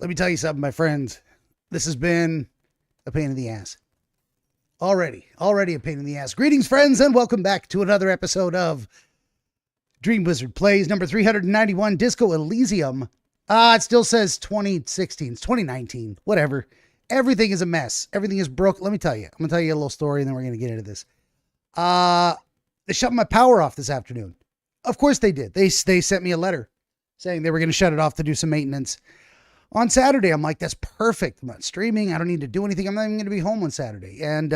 Let me tell you something, my friends. This has been a pain in the ass. Already a pain in the ass. Greetings, friends, and welcome back to another episode of DreamWizard Plays, number 391, Disco Elysium. It still says 2016. It's 2019. Whatever. Everything is a mess. Everything is broke. Let me tell you. I'm going to tell you a little story, and then we're going to get into this. They shut my power off this afternoon. Of course they did. They sent me a letter saying they were going to shut it off to do some maintenance. On Saturday, I'm like, that's perfect. I'm not streaming. I don't need to do anything. I'm not even going to be home on Saturday. And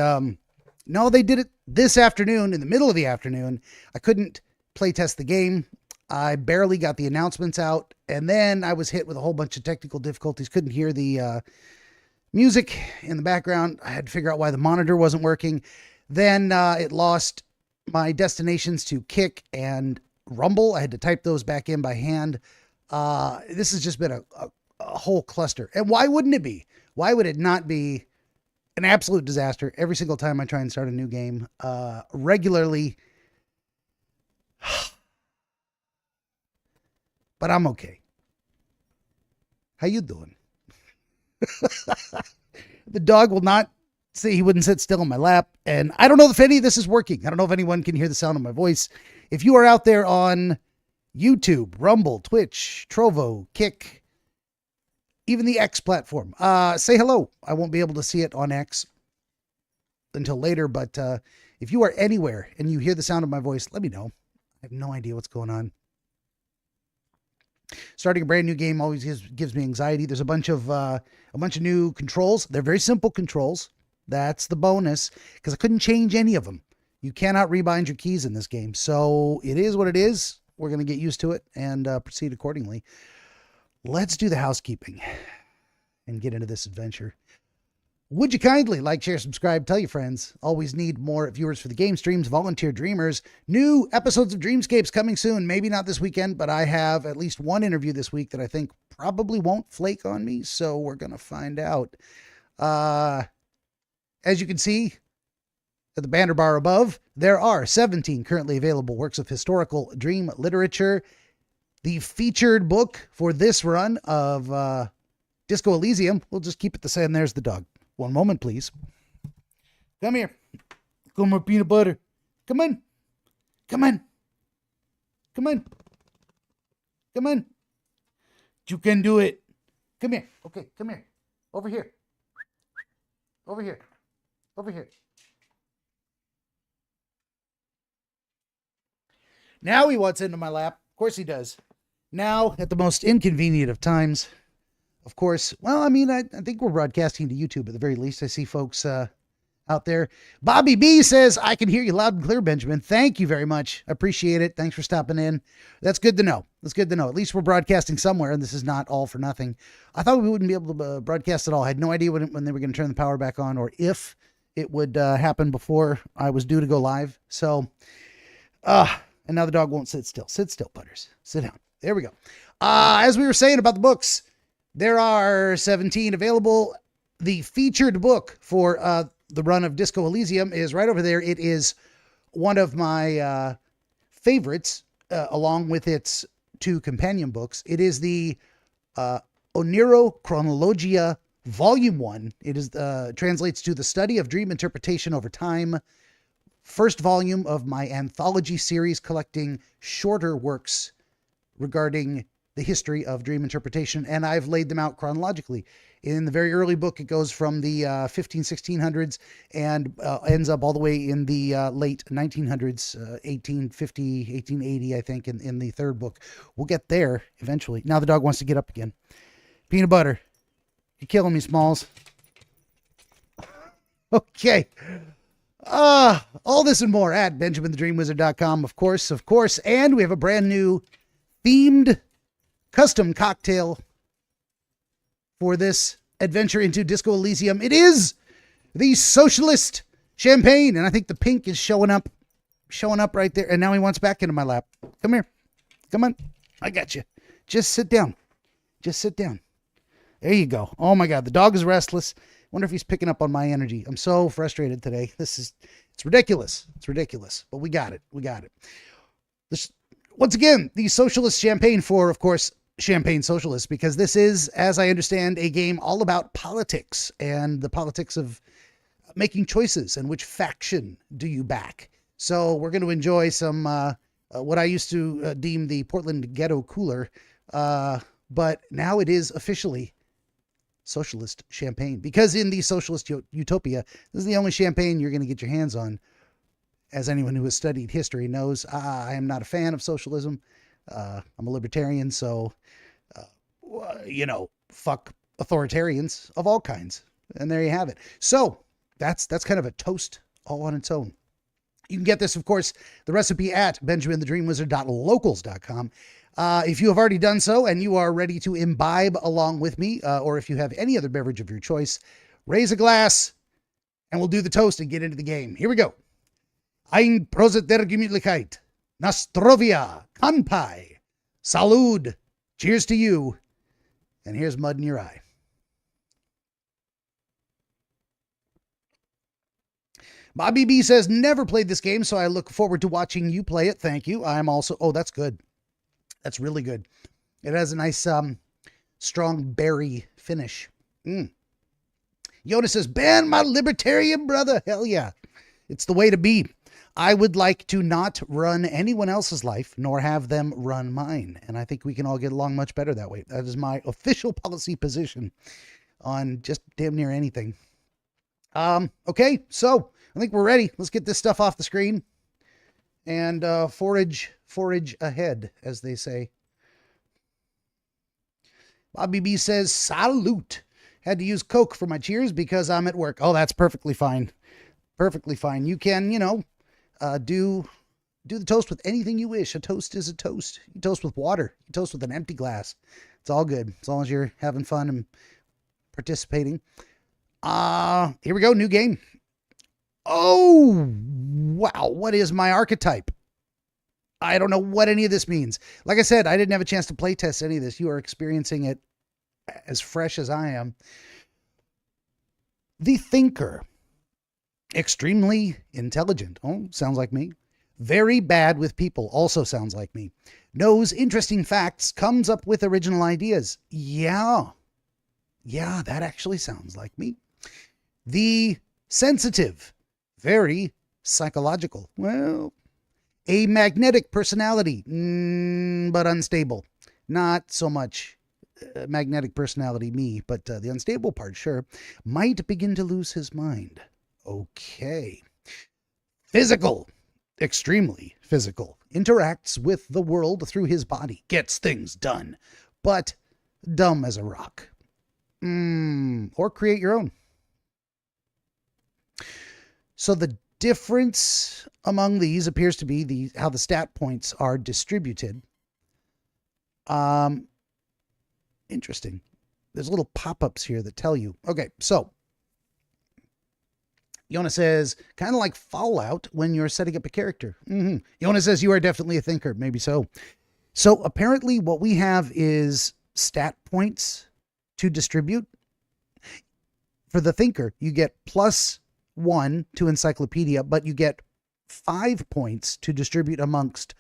no, they did it this afternoon, in the middle of the afternoon. I couldn't play test the game. I barely got the announcements out. And then I was hit with a whole bunch of technical difficulties. Couldn't hear the music in the background. I had to figure out why the monitor wasn't working. Then it lost my destinations to Kick and Rumble. I had to type those back in by hand. This has just been a whole cluster. And why wouldn't it be? Why would it not be an absolute disaster every single time I try and start a new game regularly? But I'm okay. How you doing? The dog will not say he wouldn't sit still on my lap. And I don't know if any of this is working. I don't know if anyone can hear the sound of my voice. If you are out there on YouTube, Rumble, Twitch, Trovo, Kick, even the X platform, say hello. I won't be able to see it on X until later, but if you are anywhere and you hear the sound of my voice, let me know. I have no idea what's going on. Starting a brand new game always gives me anxiety. There's a bunch of new controls. They're very simple controls. That's the bonus, because I couldn't change any of them. You cannot rebind your keys in this game, so it is what it is. We're going to get used to it and proceed accordingly. Let's do the housekeeping and get into this adventure. Would you kindly like, share, subscribe, tell your friends. Always need more viewers for the game streams, volunteer dreamers. New episodes of Dreamscapes coming soon. Maybe not this weekend, but I have at least one interview this week that I think probably won't flake on me, so we're going to find out. As you can see at the banner bar above, there are 17 currently available works of historical dream literature. The featured book for this run of Disco Elysium, we'll just keep it the same. There's the dog. One moment, please. Come here. Come on, peanut butter. Come on. Come on. Come on. Come on. You can do it. Come here. Okay, come here. Over here. Over here. Over here. Now he wants into my lap. Of course he does. Now, at the most inconvenient of times, of course. Well, I mean, I think we're broadcasting to YouTube at the very least. I see folks out there. Bobby B says, I can hear you loud and clear, Benjamin. Thank you very much. Appreciate it. Thanks for stopping in. That's good to know. That's good to know. At least we're broadcasting somewhere, and this is not all for nothing. I thought we wouldn't be able to broadcast at all. I had no idea when they were going to turn the power back on, or if it would happen before I was due to go live. So, and now the dog won't sit still. Sit still, Butters. Sit down. There we go. As we were saying about the books, there are 17 available. The featured book for the run of Disco Elysium is right over there. It is one of my favorites, along with its two companion books. It is the Oniro Chronologia Volume 1. It is translates to The Study of Dream Interpretation Over Time. First volume of my anthology series collecting shorter works regarding the history of dream interpretation, and I've laid them out chronologically. In the very early book, it goes from the 1600s and ends up all the way in the late 1900s, 1850, 1880, I think, in the third book. We'll get there eventually. Now the dog wants to get up again. Peanut butter. You're killing me, Smalls. Okay. All this and more at BenjaminTheDreamWizard.com, of course. And we have a brand new themed custom cocktail for this adventure into Disco Elysium. It is the Socialist Champagne, and I think the pink is showing up right there. And now he wants back into my lap. Come here. Come on. I got you. Just sit down. There you go. Oh my God. The dog is restless. Wonder if he's picking up on my energy. I'm so frustrated today. It's ridiculous. But we got it. This, once again, the Socialist Champagne for, of course, Champagne Socialist, because this is, as I understand, a game all about politics and the politics of making choices and which faction do you back. So we're going to enjoy some what I used to deem the Portland Ghetto Cooler, but now it is officially socialist champagne, because in the socialist utopia, this is the only champagne you're going to get your hands on. As anyone who has studied history knows, I am not a fan of socialism. I'm a libertarian, so fuck authoritarians of all kinds. And there you have it. So that's kind of a toast all on its own. You can get this, of course, the recipe at benjaminthedreamwizard.locals.com. If you have already done so and you are ready to imbibe along with me, or if you have any other beverage of your choice, raise a glass and we'll do the toast and get into the game. Here we go. Ein Prosit der Gemütlichkeit. Nostrovia. Kanpai. Salud. Cheers to you. And here's mud in your eye. Bobby B says, never played this game, so I look forward to watching you play it. Thank you. I'm also, oh, that's good. That's really good. It has a nice, strong berry finish. Yoda says, Ben, my libertarian brother. Hell yeah. It's the way to be. I would like to not run anyone else's life, nor have them run mine. And I think we can all get along much better that way. That is my official policy position on just damn near anything. Okay, so I think we're ready. Let's get this stuff off the screen and forage ahead, as they say. Bobby B says, salute. Had to use Coke for my cheers because I'm at work. Oh, that's perfectly fine. Perfectly fine. You can, do the toast with anything you wish. A toast is a toast. You toast with water. You toast with an empty glass. It's all good as long as you're having fun and participating. Here we go. New game. Oh, wow. What is my archetype? I don't know what any of this means. Like I said, I didn't have a chance to play test any of this. You are experiencing it as fresh as I am. The Thinker. Extremely intelligent. Oh, sounds like me. Very bad with people. Also sounds like me. Knows interesting facts. Comes up with original ideas. Yeah, that actually sounds like me. The Sensitive. Very psychological. Well, a magnetic personality, but unstable. Not so much magnetic personality me, but the unstable part, sure. Might begin to lose his mind. Okay. Physical. Extremely physical. Interacts with the world through his body. Gets things done. But dumb as a rock. Or create your own. So the difference among these appears to be how the stat points are distributed. Interesting. There's little pop-ups here that tell you. Okay, so Yona says, kind of like Fallout when you're setting up a character. Yona says, you are definitely a thinker. Maybe so. So apparently what we have is stat points to distribute. For the Thinker, you get +1 to Encyclopedia, but you get 5 points to distribute amongst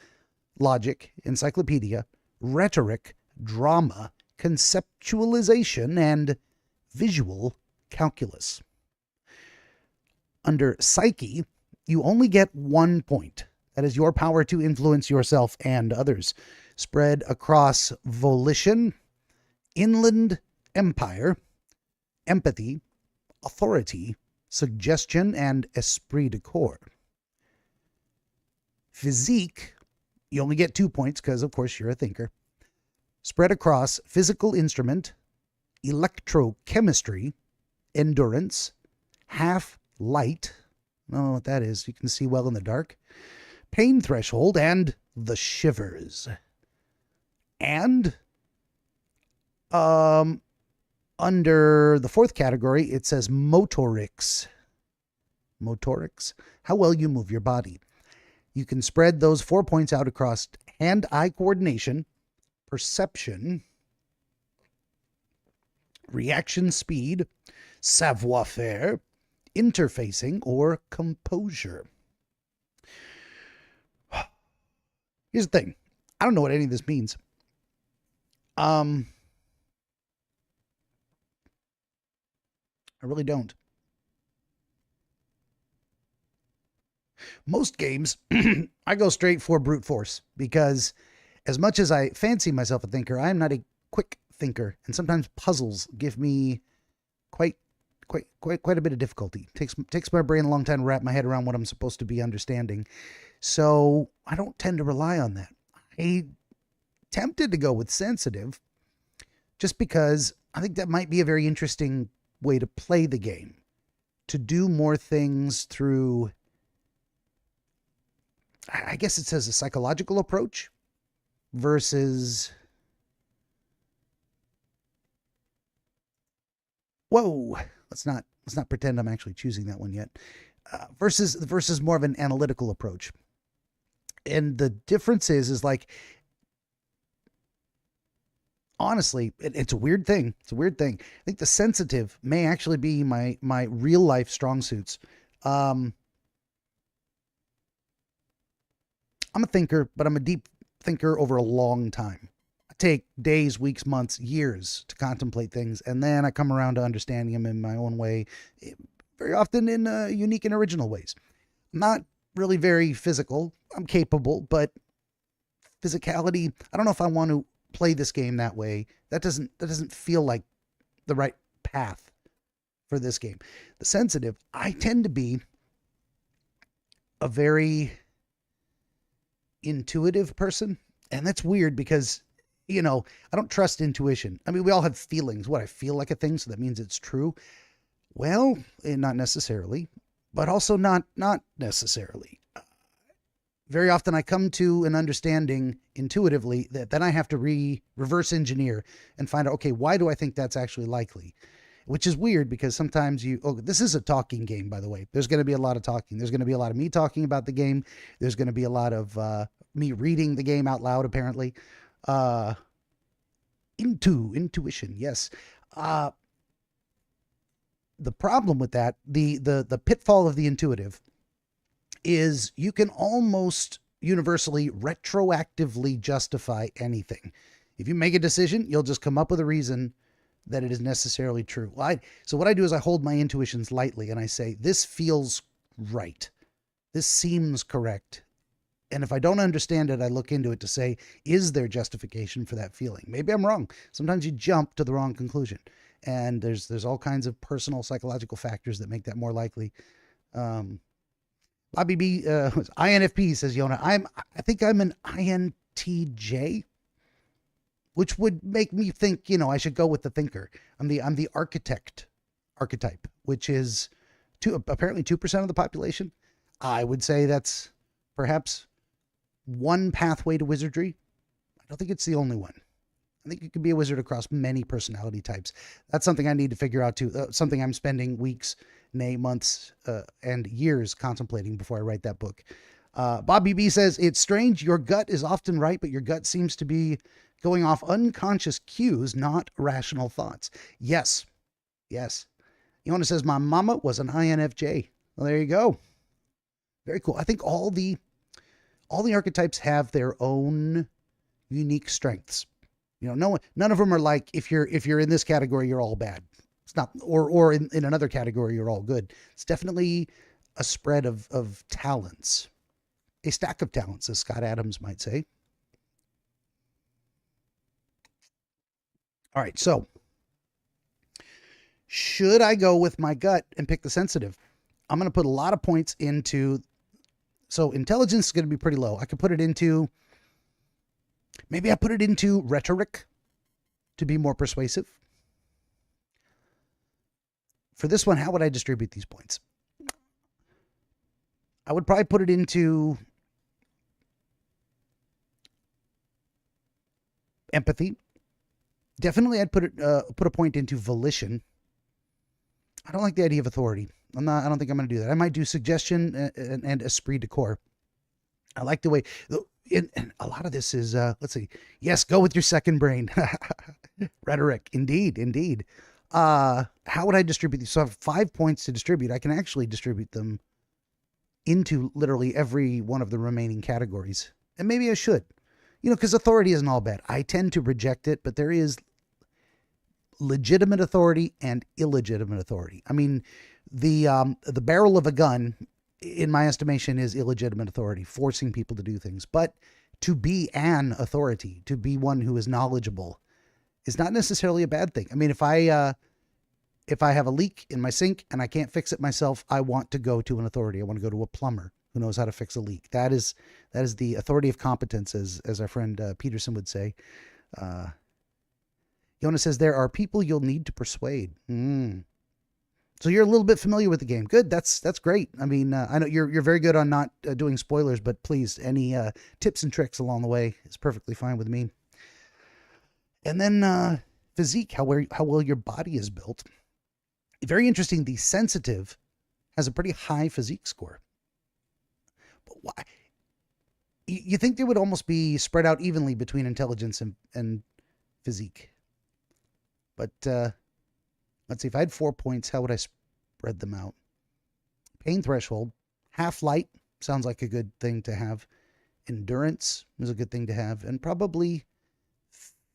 Logic, Encyclopedia, Rhetoric, Drama, Conceptualization, and Visual Calculus. Under Psyche, you only get 1 point. That is your power to influence yourself and others. Spread across Volition, Inland Empire, Empathy, Authority, Suggestion, and Esprit de Corps. Physique, you only get 2 points because, of course, you're a thinker. Spread across Physical Instrument, Electrochemistry, Endurance, Half Light, I don't know what that is. You can see well in the dark. Pain Threshold, and The Shivers. And under the 4th category, it says Motorics. Motorics, how well you move your body. You can spread those 4 points out across hand-eye coordination, perception, reaction speed, savoir-faire, interfacing, or composure. Here's the thing. I don't know what any of this means. I really don't. Most games, I go straight for brute force because as much as I fancy myself a thinker, I am not a quick thinker, and sometimes puzzles give me quite quite a bit of difficulty. Takes my brain a long time to wrap my head around what I'm supposed to be understanding. So I don't tend to rely on that. I tempted to go with sensitive just because I think that might be a very interesting way to play the game. To do more things through, I guess it says a psychological approach versus, whoa, let's not pretend I'm actually choosing that one yet. Versus more of an analytical approach. And the difference is like, honestly, it's a weird thing. It's a weird thing. I think the sensitive may actually be my real life strong suits. Um, I'm a thinker, but I'm a deep thinker over a long time. I take days, weeks, months, years to contemplate things, and then I come around to understanding them in my own way, very often in unique and original ways. I'm not really very physical. I'm capable, but physicality, I don't know if I want to play this game that way. That doesn't feel like the right path for this game. The sensitive, I tend to be a very intuitive person. And that's weird because, I don't trust intuition. I mean, we all have feelings. What, I feel like a thing, so that means it's true. Well, not necessarily, but also not necessarily. Very often I come to an understanding intuitively that then I have to reverse engineer and find out, okay, why do I think that's actually likely? Which is weird because sometimes this is a talking game, by the way. There's going to be a lot of talking. There's going to be a lot of me talking about the game. There's going to be a lot of me reading the game out loud, apparently. Uh, intuition, yes. The problem with that, the pitfall of the intuitive is you can almost universally retroactively justify anything. If you make a decision, you'll just come up with a reason that it is necessarily true. So what I do is I hold my intuitions lightly and I say, this feels right. This seems correct. And if I don't understand it, I look into it to say, is there justification for that feeling? Maybe I'm wrong. Sometimes you jump to the wrong conclusion. And there's all kinds of personal psychological factors that make that more likely. Bobby B, INFP says, Yona, I think I'm an INTJ, which would make me think, I should go with the thinker. I'm the architect archetype, which is apparently 2% of the population. I would say that's perhaps one pathway to wizardry. I don't think it's the only one. I think you can be a wizard across many personality types. That's something I need to figure out too. Something I'm spending weeks, nay, months, and years contemplating before I write that book. Bobby B says, it's strange. Your gut is often right, but your gut seems to be going off unconscious cues, not rational thoughts. Yes. Iona says, my mama was an INFJ. Well, there you go. Very cool. I think all the archetypes have their own unique strengths. None of them are like, if you're in this category, you're all bad. It's not, or in another category, you're all good. It's definitely a spread of talents, a stack of talents, as Scott Adams might say. All right, so should I go with my gut and pick the sensitive? I'm going to put a lot of points into, so intelligence is going to be pretty low. I could put it into, maybe I put it into rhetoric to be more persuasive. For this one, how would I distribute these points? I would probably put it into empathy. Definitely, I'd put a point into volition. I don't like the idea of authority. I don't think I'm going to do that. I might do suggestion and esprit de corps. I like the way, and a lot of this is, let's see. Yes, go with your second brain. Rhetoric. Indeed. How would I distribute these? So I have 5 points to distribute. I can actually distribute them into literally every one of the remaining categories. And maybe I should. because authority isn't all bad. I tend to reject it, but there is legitimate authority and illegitimate authority. I mean, the barrel of a gun, in my estimation, is illegitimate authority, forcing people to do things. But to be an authority, to be one who is knowledgeable, is not necessarily a bad thing. I mean, if I have a leak in my sink and I can't fix it myself, I want to go to an authority. I want to go to a plumber who knows how to fix a leak. That is the authority of competence, as our friend Peterson would say. Yona says, there are people you'll need to persuade. So you're a little bit familiar with the game. Good. That's great. I mean, I know you're very good on not doing spoilers, but please, any tips and tricks along the way is perfectly fine with me. And then physique, how well your body is built. Very interesting. The sensitive has a pretty high physique score. But why? You think they would almost be spread out evenly between intelligence and physique. But let's see, if I had 4 points, how would I spread them out? Pain threshold, half light sounds like a good thing to have. Endurance is a good thing to have. And probably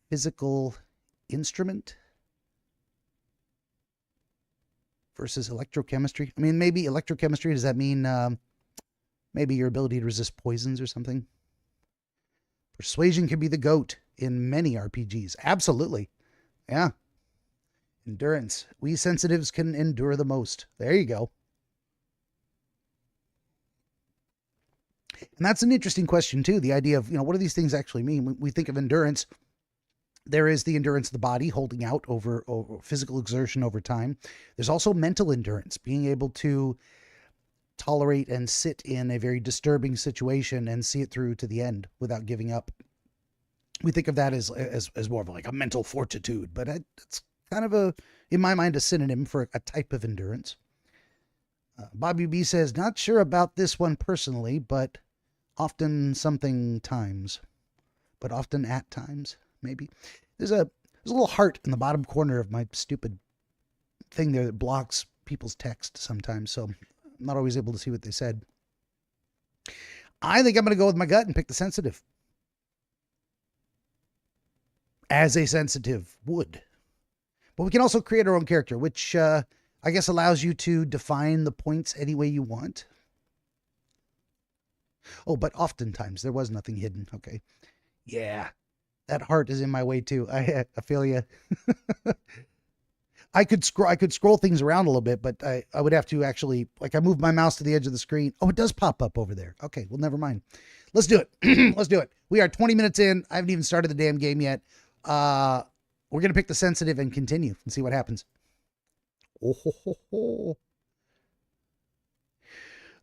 physical instrument versus electrochemistry. I mean, maybe electrochemistry, does that mean maybe your ability to resist poisons or something? Persuasion can be the GOAT in many RPGs. Absolutely. Yeah. Endurance. We sensitives can endure the most. There you go. And that's an interesting question too. The idea of, what do these things actually mean? When we think of endurance, there is the endurance of the body, holding out over physical exertion over time. There's also mental endurance, being able to tolerate and sit in a very disturbing situation and see it through to the end without giving up. We think of that as more of like a mental fortitude, but it's kind of in my mind, a synonym for a type of endurance. Bobby B says, not sure about this one personally, but often something times, but often at times, maybe. There's a little heart in the bottom corner of my stupid thing there that blocks people's text sometimes, so I'm not always able to see what they said. I think I'm going to go with my gut and pick the sensitive. As a sensitive would. But we can also create our own character, which I guess allows you to define the points any way you want. Oh, but oftentimes there was nothing hidden. Okay. Yeah. That heart is in my way too. I feel you. I could scroll things around a little bit, but I would have to actually, I move my mouse to the edge of the screen. Oh, it does pop up over there. Okay. Well, never mind. Let's do it. Let's do it. We are 20 minutes in. I haven't even started the damn game yet. We're going to pick the sensitive and continue and see what happens. Oh, ho, ho, ho.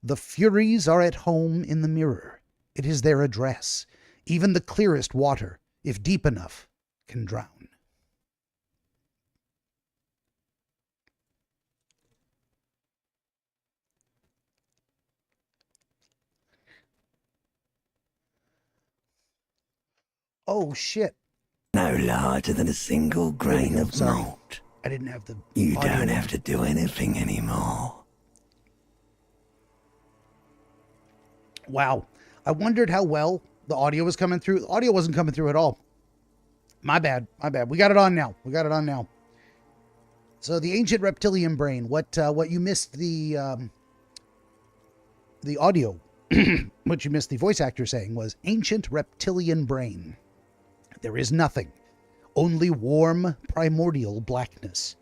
The Furies are at home in the mirror. It is their address. Even the clearest water, if deep enough, can drown. Oh, shit. No larger than a single grain of malt. I didn't have the You audio don't on. have to do anything anymore. Wow. I wondered how well the audio was coming through. The audio wasn't coming through at all. My bad. We got it on now. So the ancient reptilian brain, what you missed the audio, what you missed the voice actor saying was ancient reptilian brain. There is nothing, only warm primordial blackness.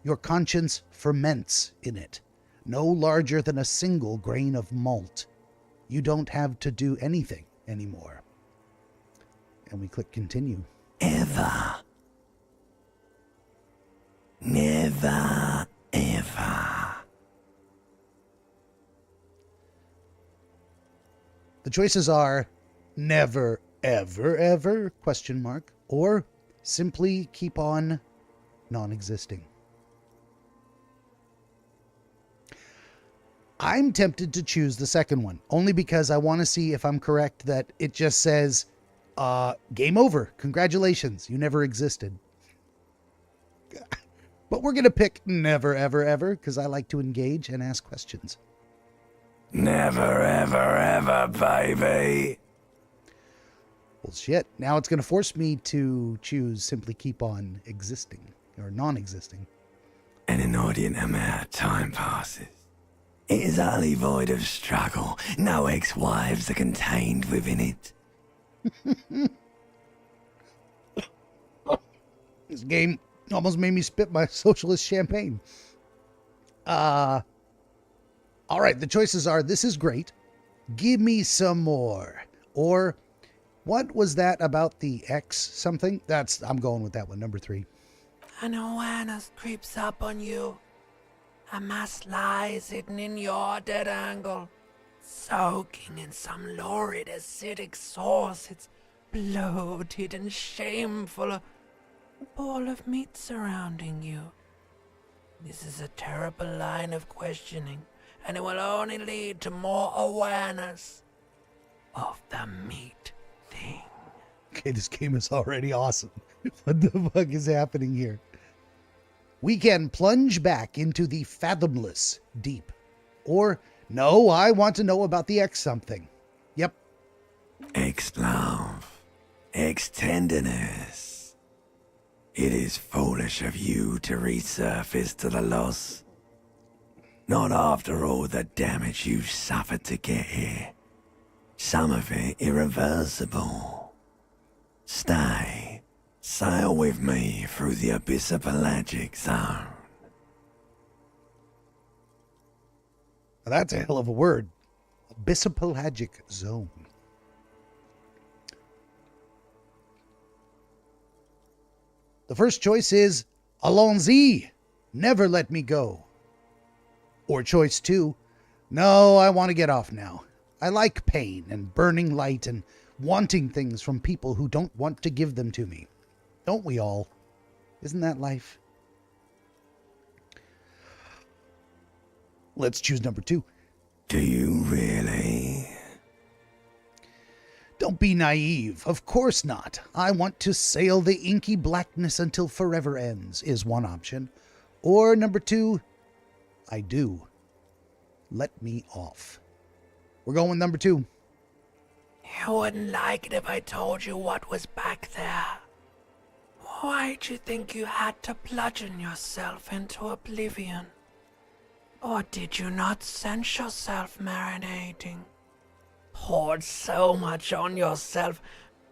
Your conscience ferments in it, no larger than a single grain of malt. You don't have to do anything anymore. And we click continue. Ever. Never, ever. The choices are never, ever, ever, question mark, or simply keep on non-existing. I'm tempted to choose the second one, only because I want to see if I'm correct that it just says, game over. Congratulations, you never existed. But we're going to pick never, ever, ever, because I like to engage and ask questions. Never, ever, ever, baby. Well, shit. Now it's going to force me to choose simply keep on existing or non-existing. An inordinate amount of time passes. It is utterly void of struggle. No ex-wives are contained within it. This game almost made me spit my socialist champagne. All right, the choices are, this is great. Give me some more. Or, what was that about the X something? I'm going with that one, number 3. An awareness creeps up on you. A mass lies hidden in your dead angle, soaking in some lurid acidic sauce. It's bloated and shameful, a ball of meat surrounding you. This is a terrible line of questioning, and it will only lead to more awareness of the meat thing. Okay, this game is already awesome. What the fuck is happening here? We can plunge back into the fathomless deep. Or, no, I want to know about the X something. Yep. Ex-love. Ex-tenderness. It is foolish of you to resurface to the loss. Not after all the damage you've suffered to get here. Some of it irreversible. Stay. Sail with me through the abyssopelagic zone. Now, that's a hell of a word. Abyssopelagic zone. The first choice is Allons-y. Never let me go. Or choice 2. No, I want to get off now. I like pain and burning light and wanting things from people who don't want to give them to me. Don't we all? Isn't that life? Let's choose number 2. Do you really? Don't be naive. Of course not. I want to sail the inky blackness until forever ends, is one option. Or number 2, I do. Let me off. We're going with number 2. You wouldn't like it if I told you what was back there. Why'd you think you had to bludgeon yourself into oblivion? Or did you not sense yourself marinating? Poured so much on yourself,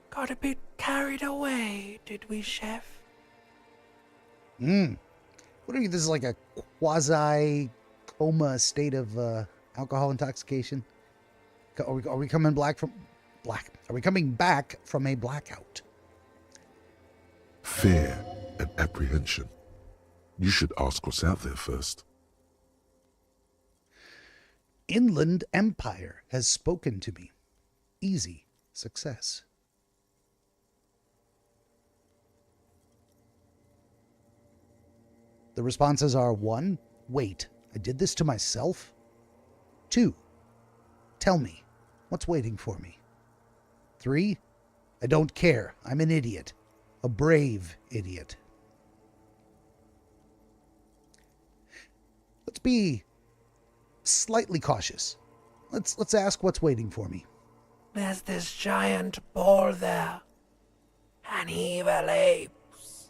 got a bit carried away, did we, Chef? What are you, this is like a quasi-coma state of alcohol intoxication? Are we coming back from a blackout? Fear and apprehension. You should ask what's out there first. Inland Empire has spoken to me. Easy success. The responses are 1. Wait, I did this to myself? 2. Tell me, what's waiting for me? 3. I don't care. I'm an idiot. A brave idiot. Let's be slightly cautious. Let's ask what's waiting for me. There's this giant ball there. And evil apes.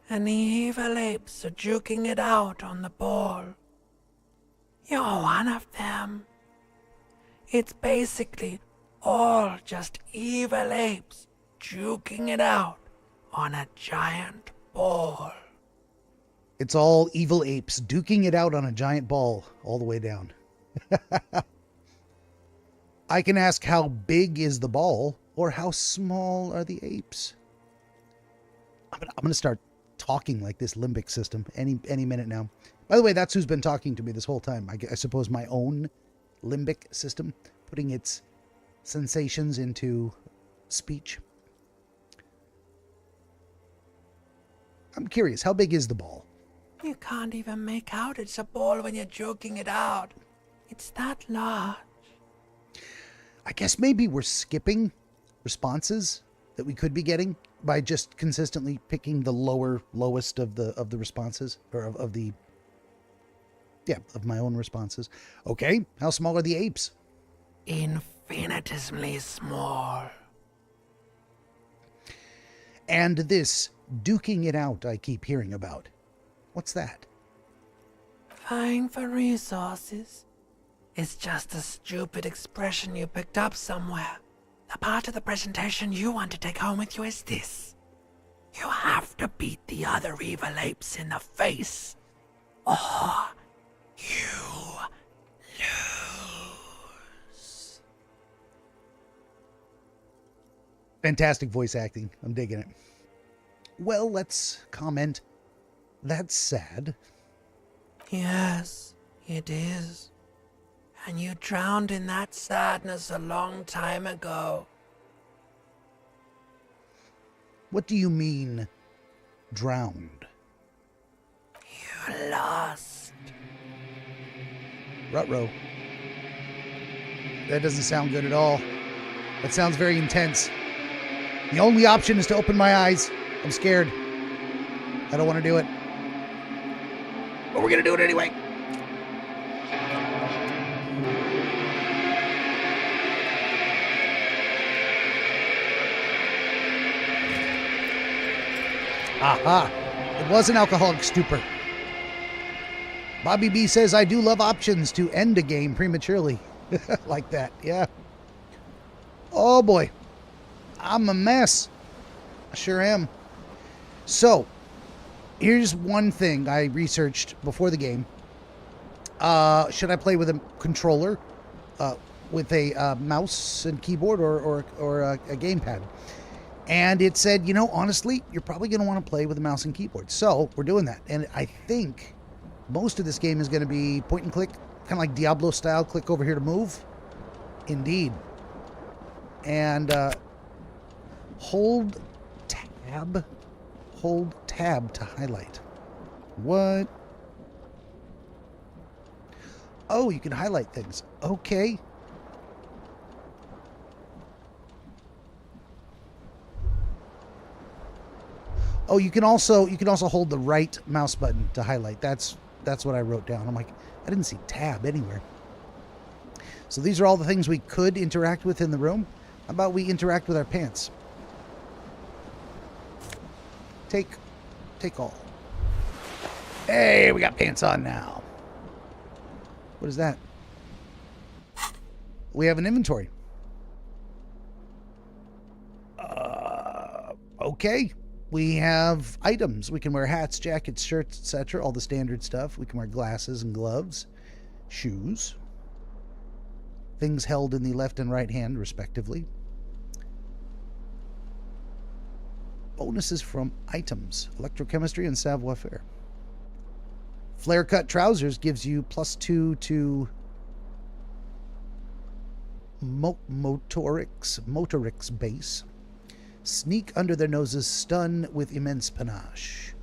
And the evil apes are juking it out on the ball. You're one of them. It's basically all just evil apes juking it out on a giant ball. It's all evil apes duking it out on a giant ball all the way down. I can ask how big is the ball or how small are the apes? I'm gonna start talking like this limbic system any minute now. By the way, that's who's been talking to me this whole time. I suppose my own limbic system, putting its sensations into speech. I'm curious, how big is the ball? You can't even make out it's a ball when you're joking it out. It's that large. I guess maybe we're skipping responses that we could be getting by just consistently picking the lowest of the responses, or of my own responses. Okay, how small are the apes? Infinitesimally small. And this duking it out I keep hearing about. What's that? Vying for resources is just a stupid expression you picked up somewhere. The part of the presentation you want to take home with you is this. You have to beat the other evil apes in the face, or you lose. Fantastic voice acting. I'm digging it. Well, let's comment. That's sad. Yes, it is. And you drowned in that sadness a long time ago. What do you mean, drowned? You lost. Ruh-roh. That doesn't sound good at all. That sounds very intense. The only option is to open my eyes. I'm scared. I don't want to do it. But we're going to do it anyway. Aha! It was an alcoholic stupor. Bobby B says, I do love options to end a game prematurely. Like that, yeah. Oh boy. I'm a mess. I sure am. So, here's one thing I researched before the game. Should I play with a controller, with a mouse and keyboard, or a gamepad? And it said, you know, honestly, you're probably going to want to play with a mouse and keyboard. So we're doing that. And I think most of this game is going to be point and click, kind of like Diablo style, click over here to move. Indeed. And hold tab to highlight. What? Oh, you can highlight things. Okay. Oh, you can also hold the right mouse button to highlight. That's what I wrote down. I'm like, I didn't see tab anywhere. So these are all the things we could interact with in the room. How about we interact with our pants? Take all. Hey, we got pants on now. What is that? We have an inventory. Okay. We have items. We can wear hats, jackets, shirts, etc. All the standard stuff. We can wear glasses and gloves, shoes. Things held in the left and right hand, respectively. Bonuses from items. Electrochemistry and savoir-faire. Flare-cut trousers gives you +2 to motorics base. Sneak under their noses, stun with immense panache.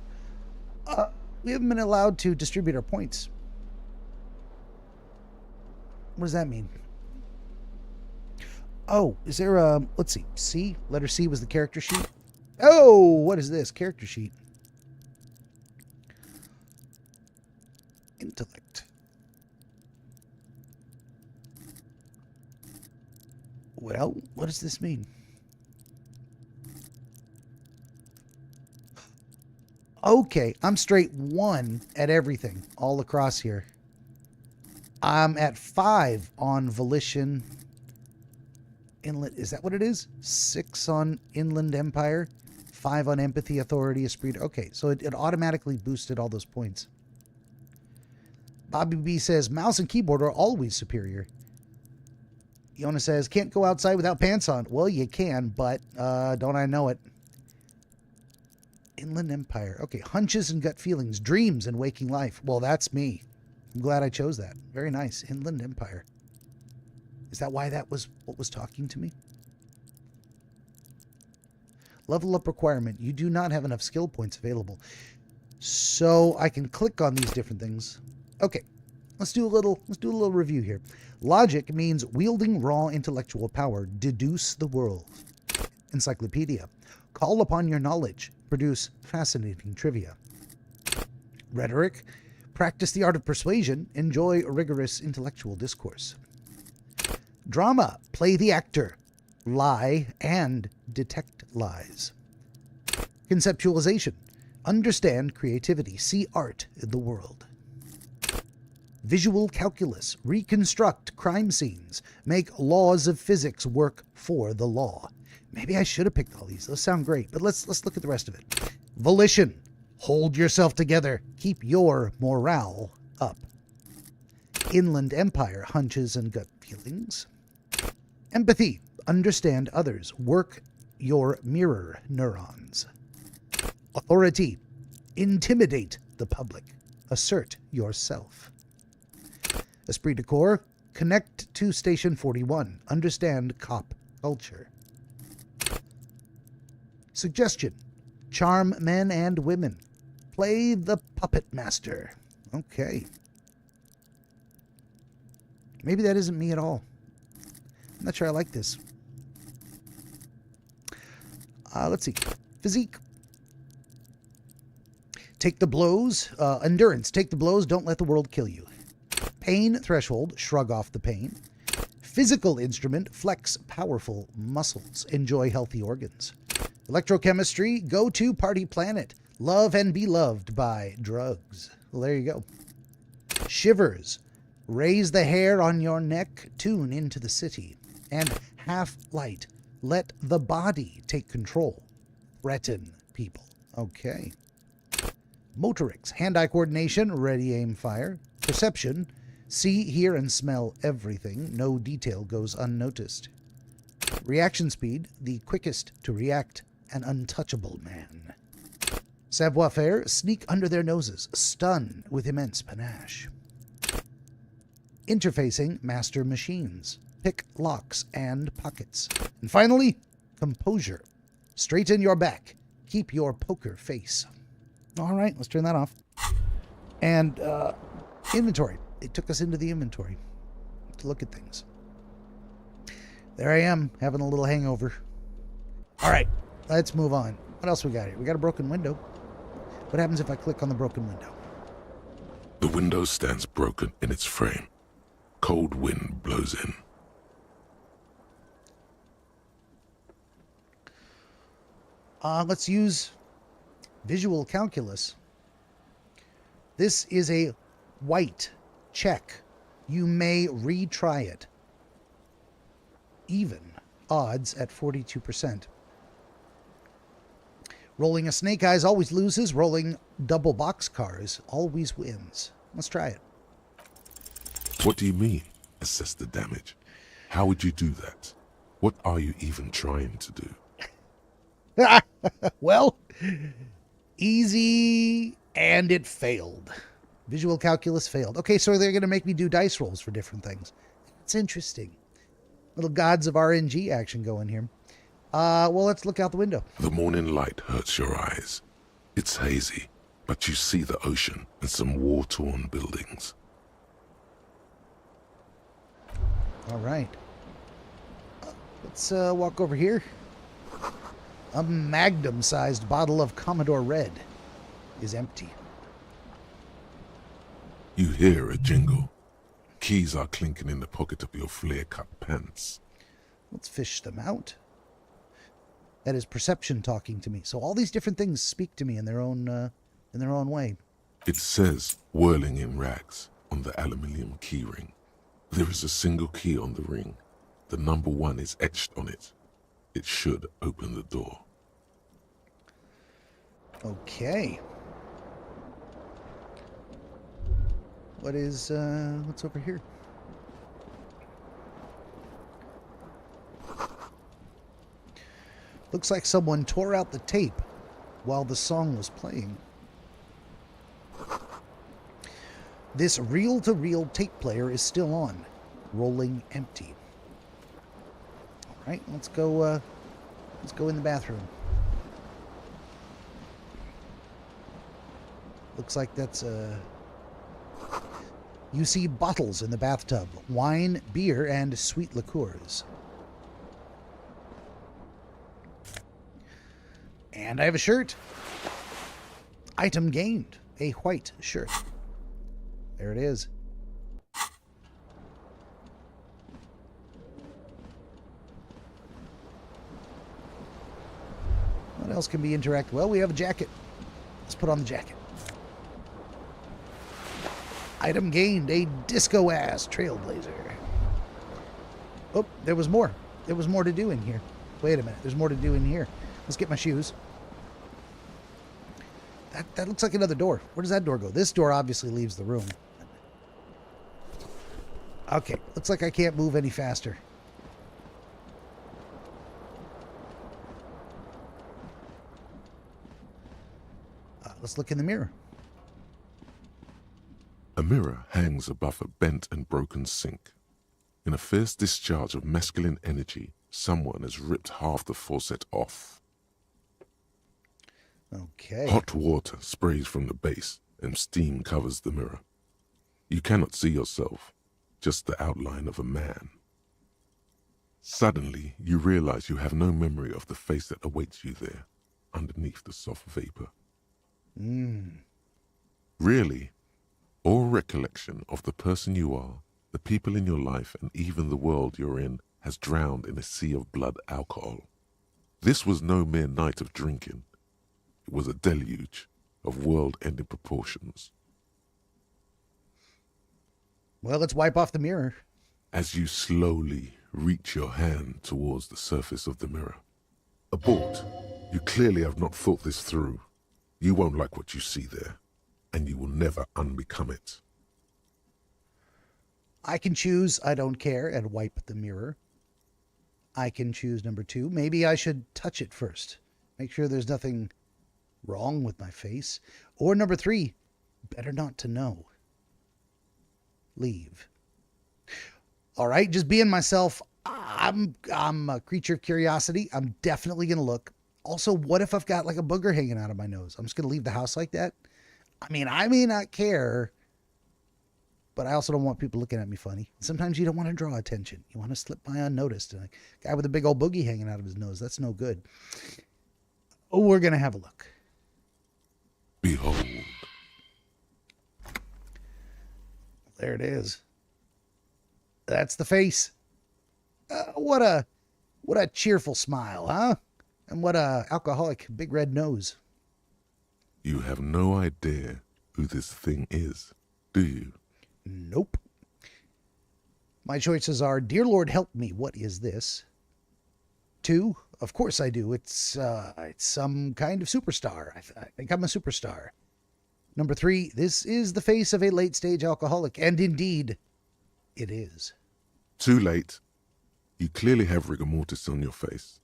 We haven't been allowed to distribute our points. What does that mean? Oh, is there a... Let's see. C? Letter C was the character sheet. Oh, what is this? Character sheet. Intellect. Well, what does this mean? Okay, I'm straight 1 at everything, all across here. I'm at 5 on Volition. Inland, is that what it is? 6 on Inland Empire, 5 on Empathy, Authority, Esprit. Okay, so it automatically boosted all those points. Bobby B says, mouse and keyboard are always superior. Yona says, can't go outside without pants on. Well, you can, but don't I know it. Inland Empire. Okay, hunches and gut feelings, dreams and waking life. Well, that's me. I'm glad I chose that. Very nice. Inland Empire. Is that why that was what was talking to me? Level up requirement. You do not have enough skill points available. So I can click on these different things. Okay. Let's do a little review here. Logic means wielding raw intellectual power. Deduce the world. Encyclopedia. Call upon your knowledge. Produce fascinating trivia. Rhetoric. Practice the art of persuasion. Enjoy rigorous intellectual discourse. Drama. Play the actor. Lie and detect lies. Conceptualization. Understand creativity. See art in the world. Visual calculus. Reconstruct crime scenes. Make laws of physics work for the law. Maybe I should have picked all these. Those sound great, but let's look at the rest of it. Volition. Hold yourself together. Keep your morale up. Inland Empire. Hunches and gut feelings. Empathy. Understand others. Work your mirror neurons. Authority. Intimidate the public. Assert yourself. Esprit de corps. Connect to Station 41. Understand cop culture. Suggestion. Charm men and women. Play the puppet master. Okay. Maybe that isn't me at all. I'm not sure I like this. Let's see. Physique. Take the blows. Endurance. Take the blows. Don't let the world kill you. Pain threshold. Shrug off the pain. Physical instrument. Flex powerful muscles. Enjoy healthy organs. Electrochemistry. Go to party planet. Love and be loved by drugs. Well, there you go. Shivers. Raise the hair on your neck. Tune into the city. And half light. Let the body take control. Threaten people. Okay. Motorics. Hand-eye coordination. Ready, aim, fire. Perception. See, hear, and smell everything. No detail goes unnoticed. Reaction speed. The quickest to react. An untouchable man. Savoir-faire. Sneak under their noses. Stun with immense panache. Interfacing. Master machines. Pick locks and pockets. And finally, composure. Straighten your back. Keep your poker face. All right, let's turn that off. And inventory. It took us into the inventory to look at things. There I am, having a little hangover. All right, let's move on. What else we got here? We got a broken window. What happens if I click on the broken window? The window stands broken in its frame. Cold wind blows in. Let's use visual calculus. This is a white check. You may retry it. Even odds at 42%. Rolling a snake eyes always loses. Rolling double boxcars always wins. Let's try it. What do you mean, assess the damage? How would you do that? What are you even trying to do? Well, easy, and it failed. Visual calculus failed. Okay, so they're going to make me do dice rolls for different things. It's interesting. Little gods of RNG action going here. Well, let's look out the window. The morning light hurts your eyes. It's hazy, but you see the ocean and some war-torn buildings. All right. Let's walk over here. A magnum-sized bottle of Commodore Red is empty. You hear a jingle. Keys are clinking in the pocket of your flare-cut pants. Let's fish them out. That is perception talking to me. So all these different things speak to me in their own way. It says, whirling in rags, on the aluminium keyring. There is a single key on the ring. The number 1 is etched on it. It should open the door. Okay. What's over here? Looks like someone tore out the tape while the song was playing. This reel-to-reel tape player is still on, rolling empty. All right, let's go in the bathroom. Looks like that's you see bottles in the bathtub, wine, beer, and sweet liqueurs. And I have a shirt. Item gained, a white shirt. There it is. What else can be interacted? Well, we have a jacket. Let's put on the jacket. Item gained, a disco ass trailblazer. Oh, there was more. There was more to do in here. Wait a minute, there's more to do in here. Let's get my shoes. That looks like another door. Where does that door go? This door obviously leaves the room. Okay, looks like I can't move any faster. Let's look in the mirror. A mirror hangs above a bent and broken sink. In a fierce discharge of masculine energy, someone has ripped half the faucet off. Okay. Hot water sprays from the base and steam covers the mirror. You cannot see yourself, just the outline of a man. Suddenly, you realize you have no memory of the face that awaits you there, underneath the soft vapor. Really, all recollection of the person you are, the people in your life, and even the world you're in has drowned in a sea of blood alcohol. This was no mere night of drinking. It was a deluge of world-ending proportions. Well, let's wipe off the mirror. As you slowly reach your hand towards the surface of the mirror. Abort. You clearly have not thought this through. You won't like what you see there, and you will never unbecome it. I can choose I don't care and wipe the mirror. I can choose number 2. Maybe I should touch it first. Make sure there's nothing wrong with my face. Or number 3, better not to know. Leave. All right, just being myself. I'm a creature of curiosity. I'm definitely going to look. Also, what if I've got like a booger hanging out of my nose? I'm just going to leave the house like that? I mean, I may not care, but I also don't want people looking at me funny. Sometimes you don't want to draw attention. You want to slip by unnoticed. And a guy with a big old boogie hanging out of his nose, that's no good. Oh, we're going to have a look. Behold. There it is. That's the face. What a cheerful smile, huh? And what a alcoholic big red nose. You have no idea who this thing is, do you? Nope. My choices are, Dear Lord, help me. What is this? 2, of course I do. It's some kind of superstar. I think I'm a superstar. Number 3, this is the face of a late-stage alcoholic. And indeed, it is. Too late. You clearly have rigor mortis on your face.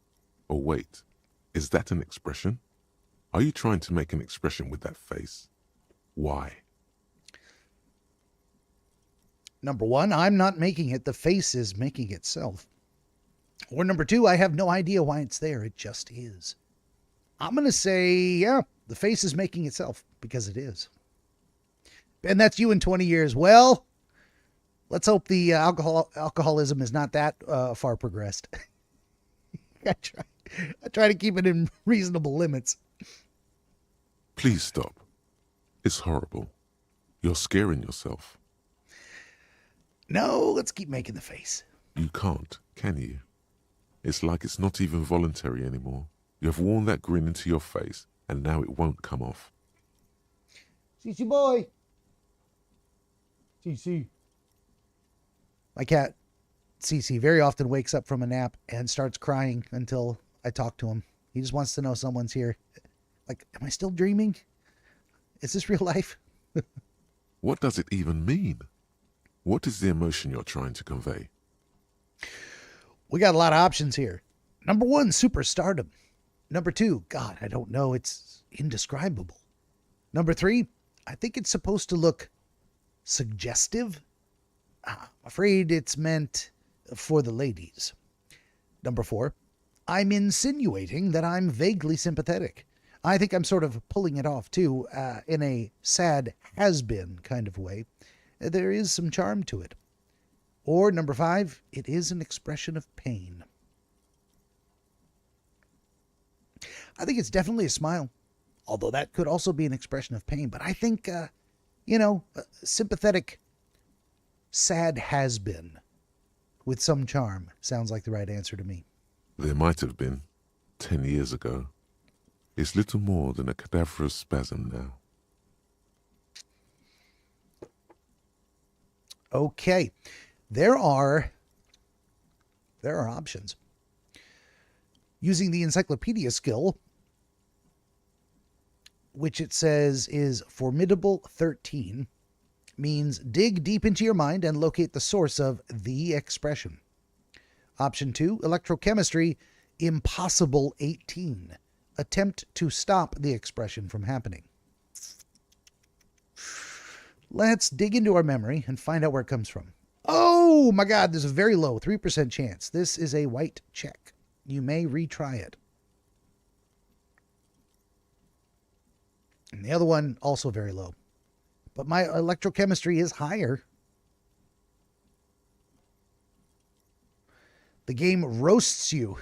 Or wait, is that an expression? Are you trying to make an expression with that face? Why? Number 1, I'm not making it. The face is making itself. Or number 2, I have no idea why it's there. It just is. I'm going to say, yeah, the face is making itself because it is. And that's you in 20 years. Well, let's hope the alcoholism is not that far progressed. I try to keep it in reasonable limits. Please stop. It's horrible. You're scaring yourself. No, let's keep making the face. You can't, can you? It's like it's not even voluntary anymore. You have worn that grin into your face, and now it won't come off. CC boy. CC. My cat, CC, very often wakes up from a nap and starts crying until I talk to him. He just wants to know someone's here. Like, am I still dreaming? Is this real life? What does it even mean? What is the emotion you're trying to convey? We got a lot of options here. Number 1, superstardom. Number 2, God, I don't know. It's indescribable. Number 3, I think it's supposed to look suggestive. I'm afraid it's meant for the ladies. Number 4, I'm insinuating that I'm vaguely sympathetic. I think I'm sort of pulling it off, too, in a sad has-been kind of way. There is some charm to it. Or number 5, it is an expression of pain. I think it's definitely a smile, although that could also be an expression of pain. But I think, sympathetic, sad has-been with some charm sounds like the right answer to me. There might have been 10 years ago. is little more than a cadaverous spasm now. Okay. There are options. Using the Encyclopedia skill, which it says is Formidable 13, means dig deep into your mind and locate the source of the expression. Option 2, Electrochemistry, Impossible 18. Attempt to stop the expression from happening. Let's dig into our memory and find out where it comes from. Oh my God, there's a very low 3% chance. This is a white check. You may retry it. And the other one, also very low. But my electrochemistry is higher. The game roasts you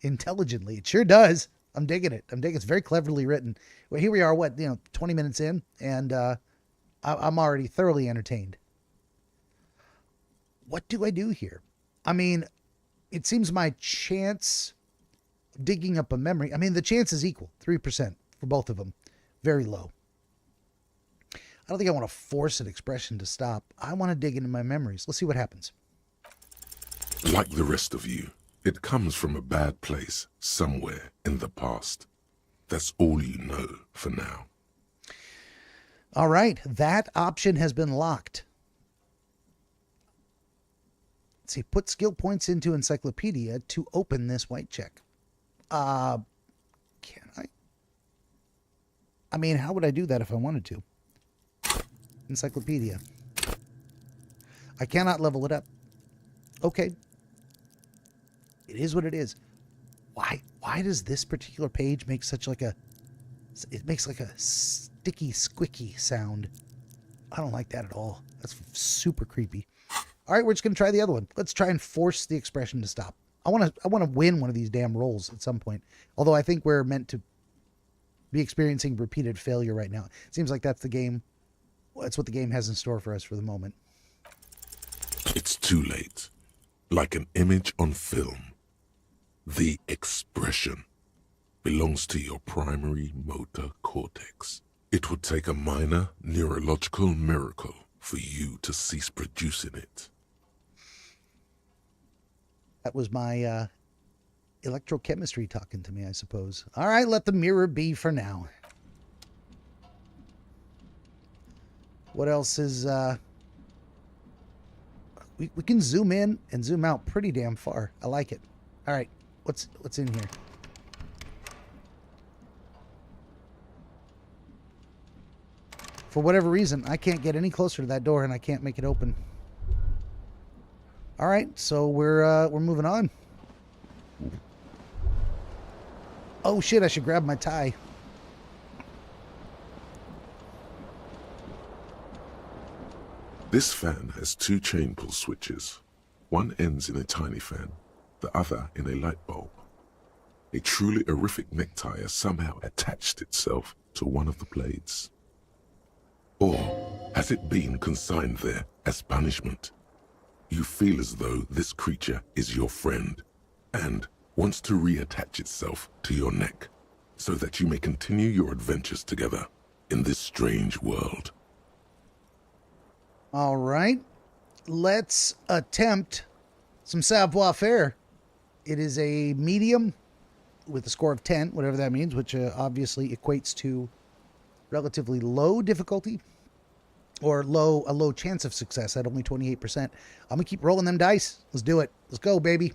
intelligently. It sure does. I'm digging it. It's very cleverly written. Well, here we are, 20 minutes in, and I'm already thoroughly entertained. What do I do here? I mean, it seems my chance of digging up a memory, the chance is equal, 3% for both of them. Very low. I don't think I want to force an expression to stop. I want to dig into my memories. Let's see what happens. Like the rest of you, it comes from a bad place somewhere in the past. That's all you know for now. All right, that option has been locked. Let's see, put skill points into Encyclopedia to open this white check. Can I? How would I do that if I wanted to? Encyclopedia. I cannot level it up. Okay. It is what it is. Why does this particular page make such like a... It makes like a sticky, squicky sound. I don't like that at all. That's super creepy. All right, we're just going to try the other one. Let's try and force the expression to stop. I want to win one of these damn rolls at some point. Although I think we're meant to be experiencing repeated failure right now. It seems like that's the game. That's what the game has in store for us for the moment. It's too late. Like an image on film. The expression belongs to your primary motor cortex. It would take a minor neurological miracle for you to cease producing it. That was my electrochemistry talking to me, I suppose. All right, let the mirror be for now. What else is... We can zoom in and zoom out pretty damn far. I like it. All right, what's in here? For whatever reason, I can't get any closer to that door, and I can't make it open. All right, so we're moving on. Oh shit! I should grab my tie. This fan has two chain pull switches. One ends in a tiny fan, the other in a light bulb. A truly horrific necktie has somehow attached itself to one of the blades. Or has it been consigned there as punishment? You feel as though this creature is your friend and wants to reattach itself to your neck so that you may continue your adventures together in this strange world. All right, let's attempt some savoir-faire. It is a medium with a score of 10, whatever that means, which obviously equates to relatively low difficulty or a low chance of success at only 28%. I'm going to keep rolling them dice. Let's do it. Let's go, baby.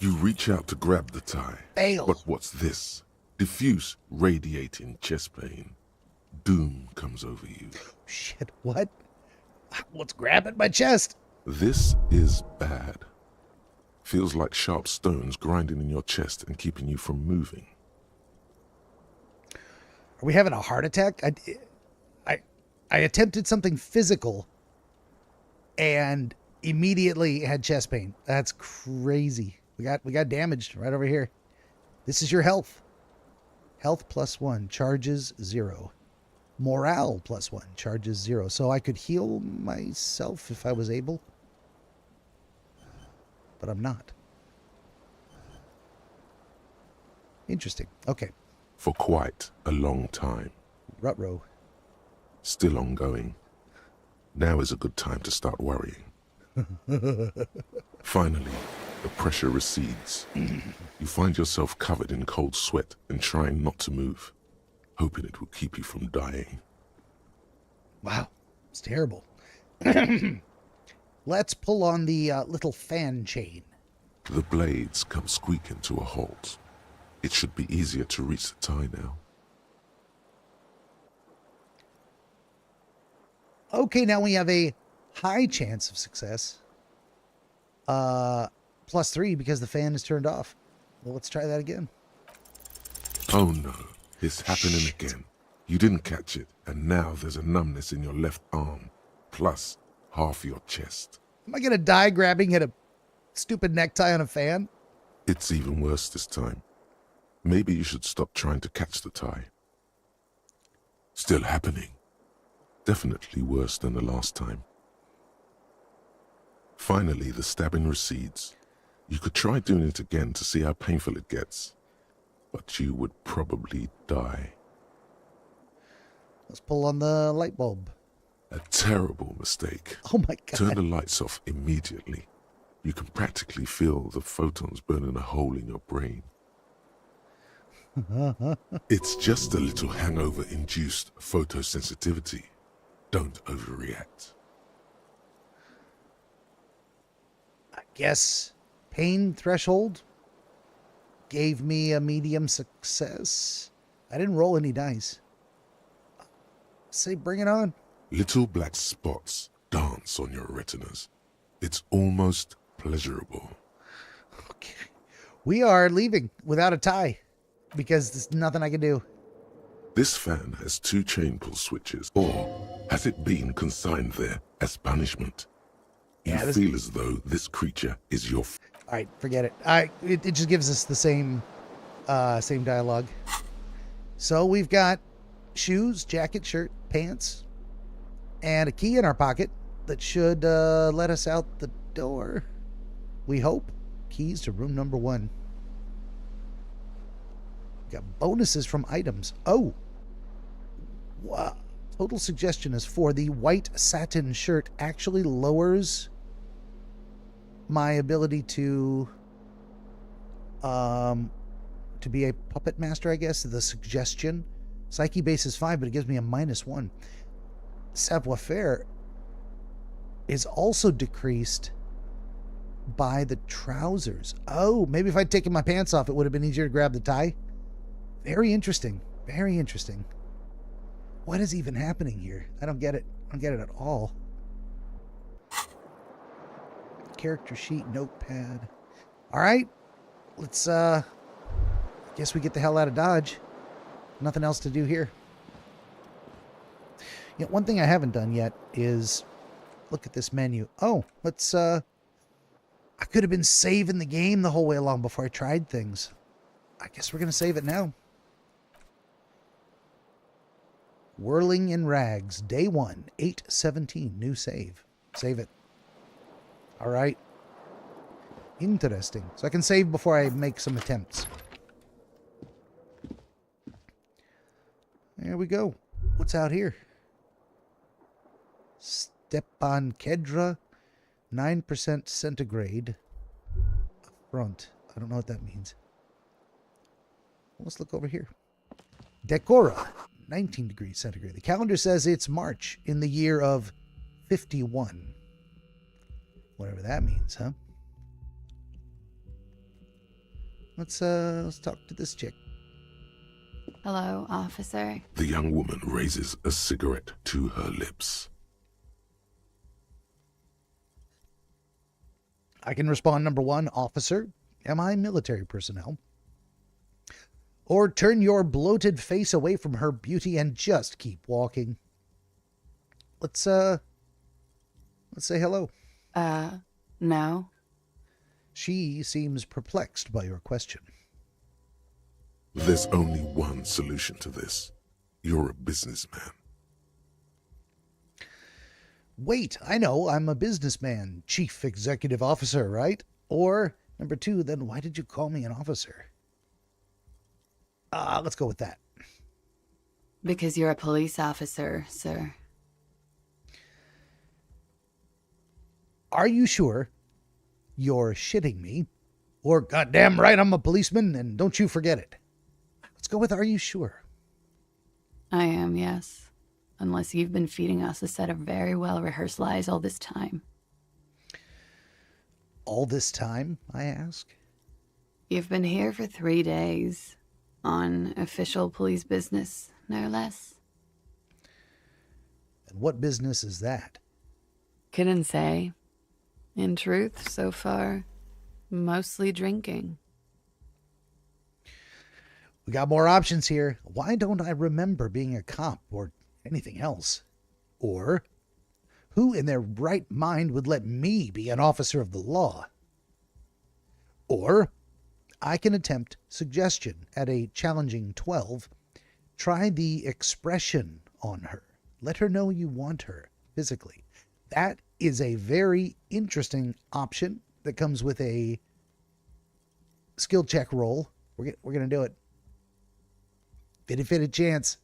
You reach out to grab the tie. Fail. But what's this? Diffuse, radiating chest pain. Doom comes over you. Shit, what? What's grabbing my chest? This is bad. Feels like sharp stones grinding in your chest and keeping you from moving. Are we having a heart attack? I attempted something physical and immediately had chest pain. That's crazy. We got damaged right over here. This is your health. Health +1, charges 0. Morale +1, charges 0. So I could heal myself if I was able. But I'm not. Interesting. Okay. for quite a long time. Rutrow. Still ongoing. Now is a good time to start worrying. Finally, the pressure recedes. You find yourself covered in cold sweat and trying not to move, hoping it will keep you from dying. Wow. It's terrible. Let's pull on the little fan chain. The blades come squeaking to a halt. It should be easier to reach the tie now. Okay, now we have a high chance of success. +3 because the fan is turned off. Well, let's try that again. Oh no, it's happening again. You didn't catch it, and now there's a numbness in your left arm, plus half your chest. Am I going to die grabbing at a stupid necktie on a fan? It's even worse this time. Maybe you should stop trying to catch the tie. Still happening. Definitely worse than the last time. Finally, the stabbing recedes. You could try doing it again to see how painful it gets, but you would probably die. Let's pull on the light bulb. A terrible mistake. Oh my God. Turn the lights off immediately. You can practically feel the photons burning a hole in your brain. It's just a little hangover-induced photosensitivity. Don't overreact. I guess pain threshold gave me a medium success. I didn't roll any dice. Say bring it on. Little black spots dance on your retinas. It's almost pleasurable. Okay. We are leaving without a tie because there's nothing I can do. This fan has 2 chain pull switches, or has it been consigned there as punishment? You Yeah, feel as though this creature is your All right, forget it. It just gives us the same dialogue. So we've got shoes, jacket, shirt, pants, and a key in our pocket that should let us out the door. We hope. Keys to room number 1. We got bonuses from items. Oh. Wow. Total suggestion is 4. The white satin shirt actually lowers my ability to be a puppet master, I guess. The suggestion. Psyche base is 5, but it gives me a -1. Savoir-faire is also decreased by the trousers. Oh, maybe if I'd taken my pants off, it would have been easier to grab the tie. Very interesting. Very interesting. What is even happening here? I don't get it. I don't get it at all. Character sheet, notepad. All right. Let's, guess we get the hell out of Dodge. Nothing else to do here. You know, one thing I haven't done yet is look at this menu. Oh, let's, I could have been saving the game the whole way along before I tried things. I guess we're going to save it now. Whirling in Rags, day 1, 8/17, new save. Save it. All right. Interesting. So I can save before I make some attempts. There we go. What's out here? Stepan Kedra, 9% centigrade. Front. I don't know what that means. Let's look over here. Decora, 19 degrees centigrade. The calendar says it's March in the year of 51. Whatever that means, huh? Let's talk to this chick. Hello, officer. The young woman raises a cigarette to her lips. I can respond number 1, officer. Am I military personnel? Or turn your bloated face away from her beauty and just keep walking. Let's say hello. No. She seems perplexed by your question. There's only one solution to this. You're a businessman. Wait, I know, I'm a businessman, chief executive officer, right? Or, number 2, then why did you call me an officer? Let's go with that. Because you're a police officer, sir. Are you sure you're shitting me? Or goddamn right, I'm a policeman, and don't you forget it. Let's go with are you sure? I am, yes. Unless you've been feeding us a set of very well-rehearsed lies all this time. All this time, I ask? You've been here for 3 days. On official police business, no less. And what business is that? Couldn't say. In truth, so far, mostly drinking. We got more options here. Why don't I remember being a cop or anything else? Or, who in their right mind would let me be an officer of the law? Or, I can attempt suggestion at a challenging 12. Try the expression on her. Let her know you want her physically. That is a very interesting option that comes with a skill check roll. We're going to do it. Fitted chance.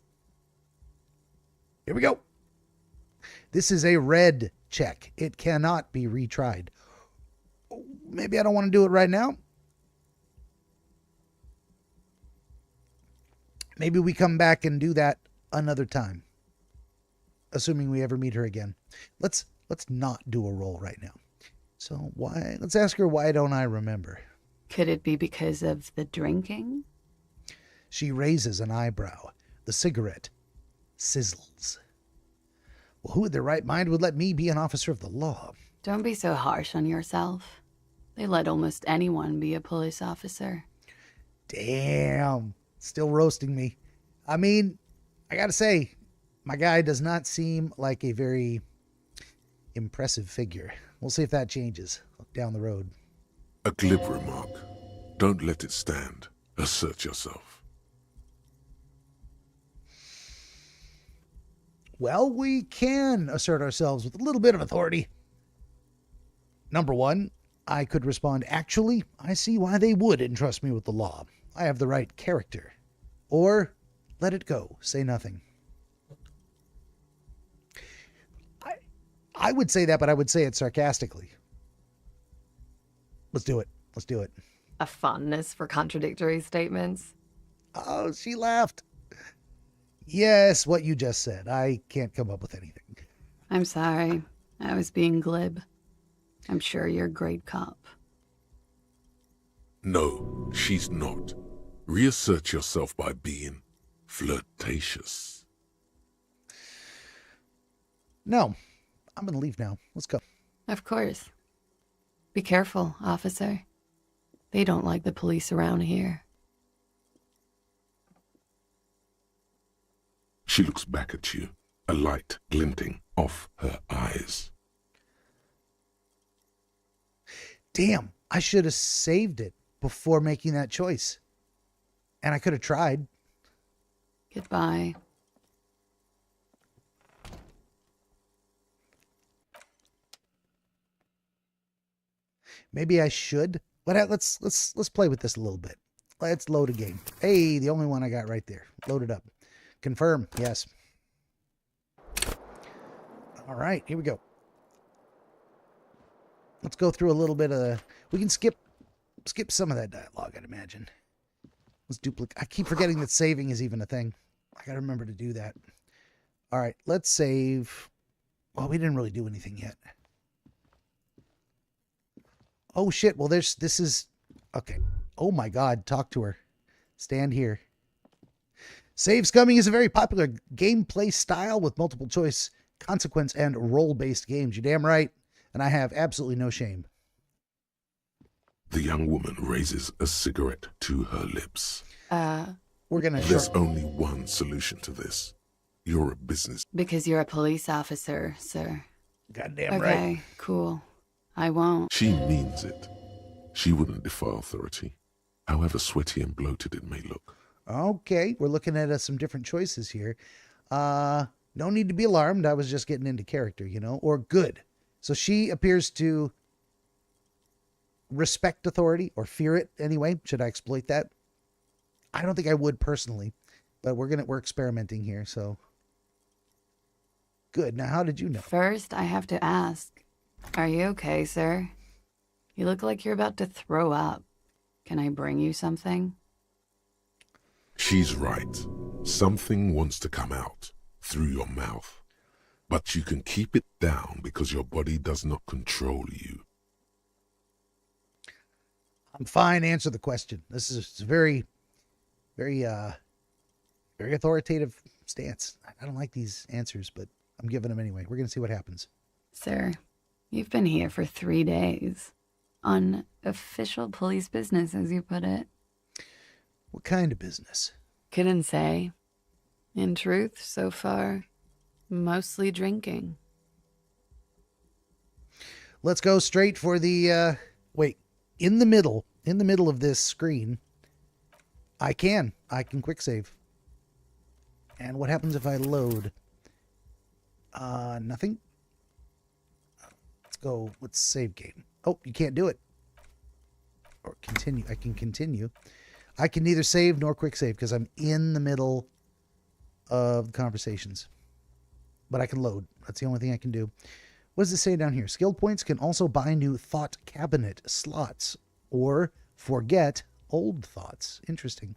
Here we go. This is a red check. It cannot be retried. Maybe I don't want to do it right now. Maybe we come back and do that another time. Assuming we ever meet her again. Let's not do a roll right now. So let's ask her, why don't I remember? Could it be because of the drinking? She raises an eyebrow. The cigarette sizzles. Well, who in their right mind would let me be an officer of the law? Don't be so harsh on yourself. They let almost anyone be a police officer. Damn. Still roasting me. I mean, I gotta say, my guy does not seem like a very impressive figure. We'll see if that changes down the road. A glib remark. Don't let it stand. Assert yourself. Well, we can assert ourselves with a little bit of authority. Number one, I could respond, actually, I see why they would entrust me with the law. I have the right character. Or, let it go. Say nothing. I would say that, but I would say it sarcastically. Let's do it. Let's do it. A fondness for contradictory statements. Oh, she laughed. Yes, what you just said. I can't come up with anything. I'm sorry. I was being glib. I'm sure you're a great cop. No, she's not. Reassert yourself by being flirtatious. No, I'm going to leave now. Let's go. Of course. Be careful, officer. They don't like the police around here. She looks back at you, a light glinting off her eyes. Damn, I should have saved it before making that choice. And I could have tried. Goodbye. Maybe I should. But let's play with this a little bit. Let's load a game. Hey, the only one I got right there. Load it up. Confirm. Yes. All right, here we go. Let's go through a little bit of we can skip some of that dialogue, I'd imagine. Let's duplicate. I keep forgetting that saving is even a thing. I got to remember to do that. All right, let's save. Well, we didn't really do anything yet. Oh shit. Well, this is okay. Oh my God. Talk to her. Stand here. Save scumming is a very popular gameplay style with multiple choice, consequence, and role-based games. You're damn right. And I have absolutely no shame. The young woman raises a cigarette to her lips. We're going to... There's only one solution to this. You're a business. Because you're a police officer, sir. Goddamn right. Okay, cool. I won't. She means it. She wouldn't defy authority, however sweaty and bloated it may look. Okay, we're looking at some different choices here. No need to be alarmed. I was just getting into character, you know, or good. So she appears to respect authority or fear it anyway. Should I exploit that? I don't think I would personally, but we're experimenting here, so good. Now, how did you know? First, I have to ask, are you okay, sir? You look like you're about to throw up. Can I bring you something? She's right. Something wants to come out through your mouth. But you can keep it down because your body does not control you. I'm fine. Answer the question. This is a very, very authoritative stance. I don't like these answers, but I'm giving them anyway. We're going to see what happens. Sir, you've been here for 3 days. On official police business, as you put it. What kind of business? Couldn't say. In truth, so far, mostly drinking. Let's go straight for the, wait, in the middle of this screen, I can quick save. And what happens if I load? Nothing. Let's save game. Oh, you can't do it. Or continue. I can continue. I can neither save nor quick save because I'm in the middle of the conversations. But I can load. That's the only thing I can do. What does it say down here? Skill points can also buy new thought cabinet slots or forget old thoughts. Interesting.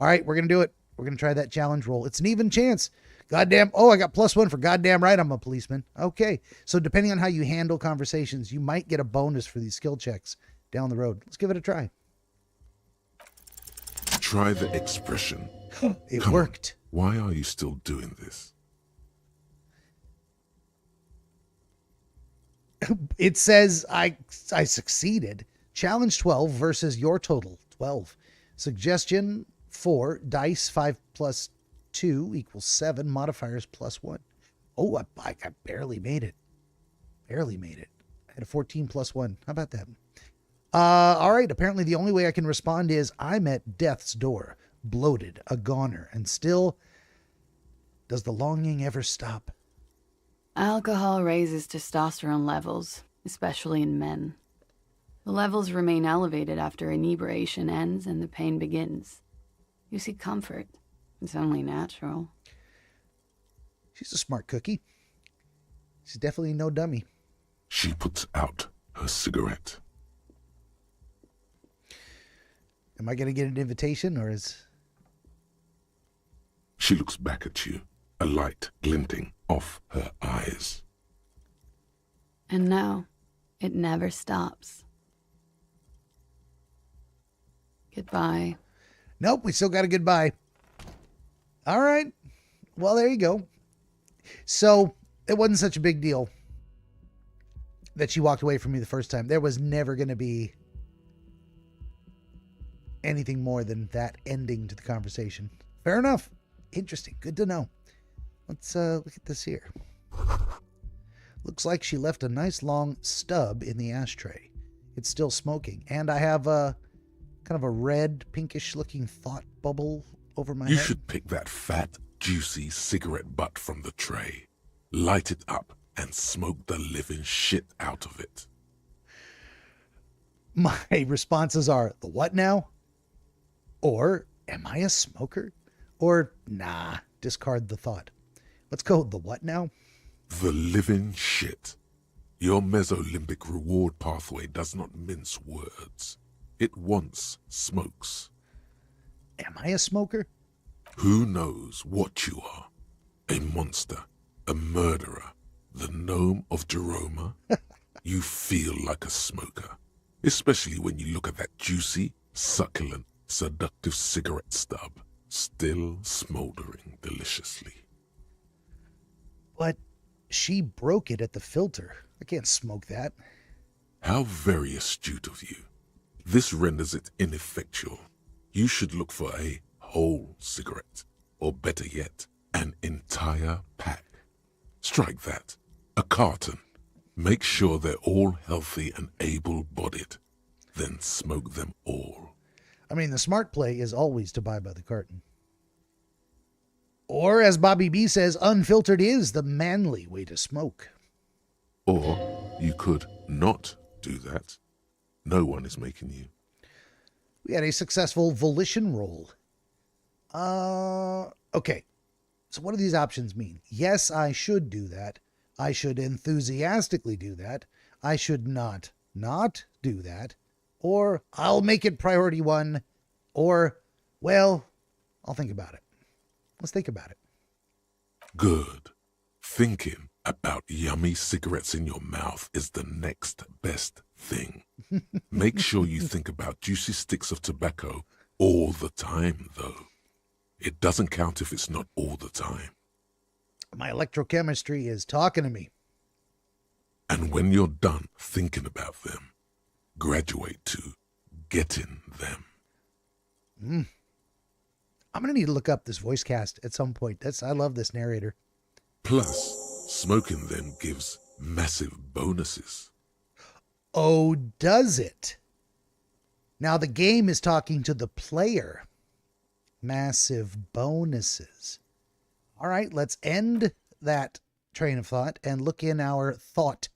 All right, we're going to do it. We're going to try that challenge roll. It's an even chance. Goddamn. Oh, I got +1 for goddamn right I'm a policeman. Okay. So depending on how you handle conversations, you might get a bonus for these skill checks down the road. Let's give it a try. Try the expression. It Come worked. on. Why are you still doing this? It says I succeeded. Challenge 12 versus your total 12. Suggestion 4. Dice 5 plus 2 equals 7. Modifiers +1. Oh, I barely made it. Barely made it. I had a 14 + 1. How about that? All right. Apparently the only way I can respond is I'm at death's door, bloated, a goner, and still, does the longing ever stop? Alcohol raises testosterone levels, especially in men. The levels remain elevated after inebriation ends and the pain begins. You seek comfort. It's only natural. She's a smart cookie. She's definitely no dummy. She puts out her cigarette. Am I going to get an invitation or is... She looks back at you, a light glinting off her eyes. And now, it never stops. Goodbye. Nope, we still got a goodbye. All right. Well, there you go. So, it wasn't such a big deal that she walked away from me the first time. There was never going to be anything more than that ending to the conversation. Fair enough. Interesting. Good to know. Let's look at this here. Looks like she left a nice long stub in the ashtray. It's still smoking. And I have a kind of a red, pinkish looking thought bubble over my You head. should pick that fat, juicy cigarette butt from the tray, light it up, and smoke the living shit out of it. My responses are, the what now? Or, am I a smoker? Or, nah, discard the thought. Let's go, the what now? The living shit. Your mesolimbic reward pathway does not mince words. It once smokes. Am I a smoker? Who knows what you are? A monster, a murderer, the gnome of Jeroma? You feel like a smoker, especially when you look at that juicy, succulent, seductive cigarette stub, still smoldering deliciously. But she broke it at the filter. I can't smoke that. How very astute of you. This renders it ineffectual. You should look for a whole cigarette, or better yet, an entire pack. Strike that. A carton. Make sure they're all healthy and able-bodied. Then smoke them all. I mean, the smart play is always to buy by the carton. Or, as Bobby B says, unfiltered is the manly way to smoke. Or you could not do that. No one is making you. We had a successful volition roll. Okay. So what do these options mean? Yes, I should do that. I should enthusiastically do that. I should not do that. Or I'll make it priority one. Or, well, I'll think about it. Let's think about it. Good. Thinking about yummy cigarettes in your mouth is the next best thing. Make sure you think about juicy sticks of tobacco all the time, though. It doesn't count if it's not all the time. My electrochemistry is talking to me. And when you're done thinking about them, graduate to getting them. I'm going to need to look up this voice cast at some point. I love this narrator. Plus, smoking them gives massive bonuses. Oh, does it? Now the game is talking to the player. Massive bonuses. All right, let's end that train of thought and look in our thought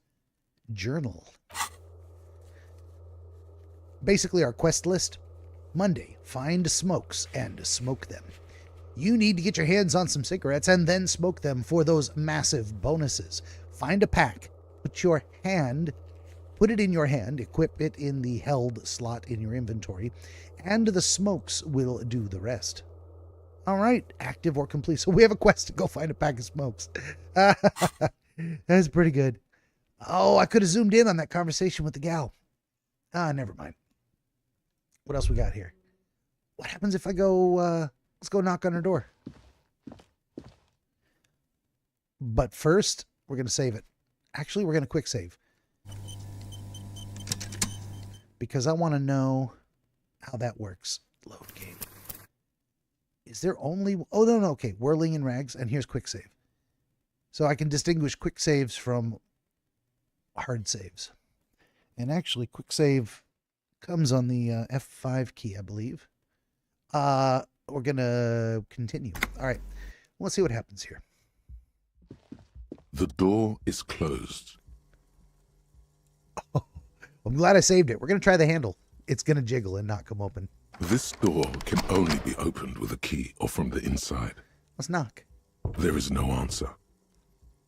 journal. Basically, our quest list. Monday, find smokes and smoke them. You need to get your hands on some cigarettes and then smoke them for those massive bonuses. Find a pack, put it in your hand, equip it in the held slot in your inventory, and the smokes will do the rest. All right, active or complete. So we have a quest to go find a pack of smokes. That's pretty good. Oh, I could have zoomed in on that conversation with the gal. Never mind. What else we got here? What happens if I go, let's go knock on her door. But first, we're going to save it. Actually, we're going to quick save. Because I want to know how that works. Load game. Is there only... Oh, no, okay. Whirling in rags, and here's quick save. So I can distinguish quick saves from hard saves. And actually, quick save comes on the F5 key, I believe. We're going to continue. All right. Let's see what happens here. The door is closed. Oh, I'm glad I saved it. We're going to try the handle. It's going to jiggle and not come open. This door can only be opened with a key or from the inside. Let's knock. There is no answer.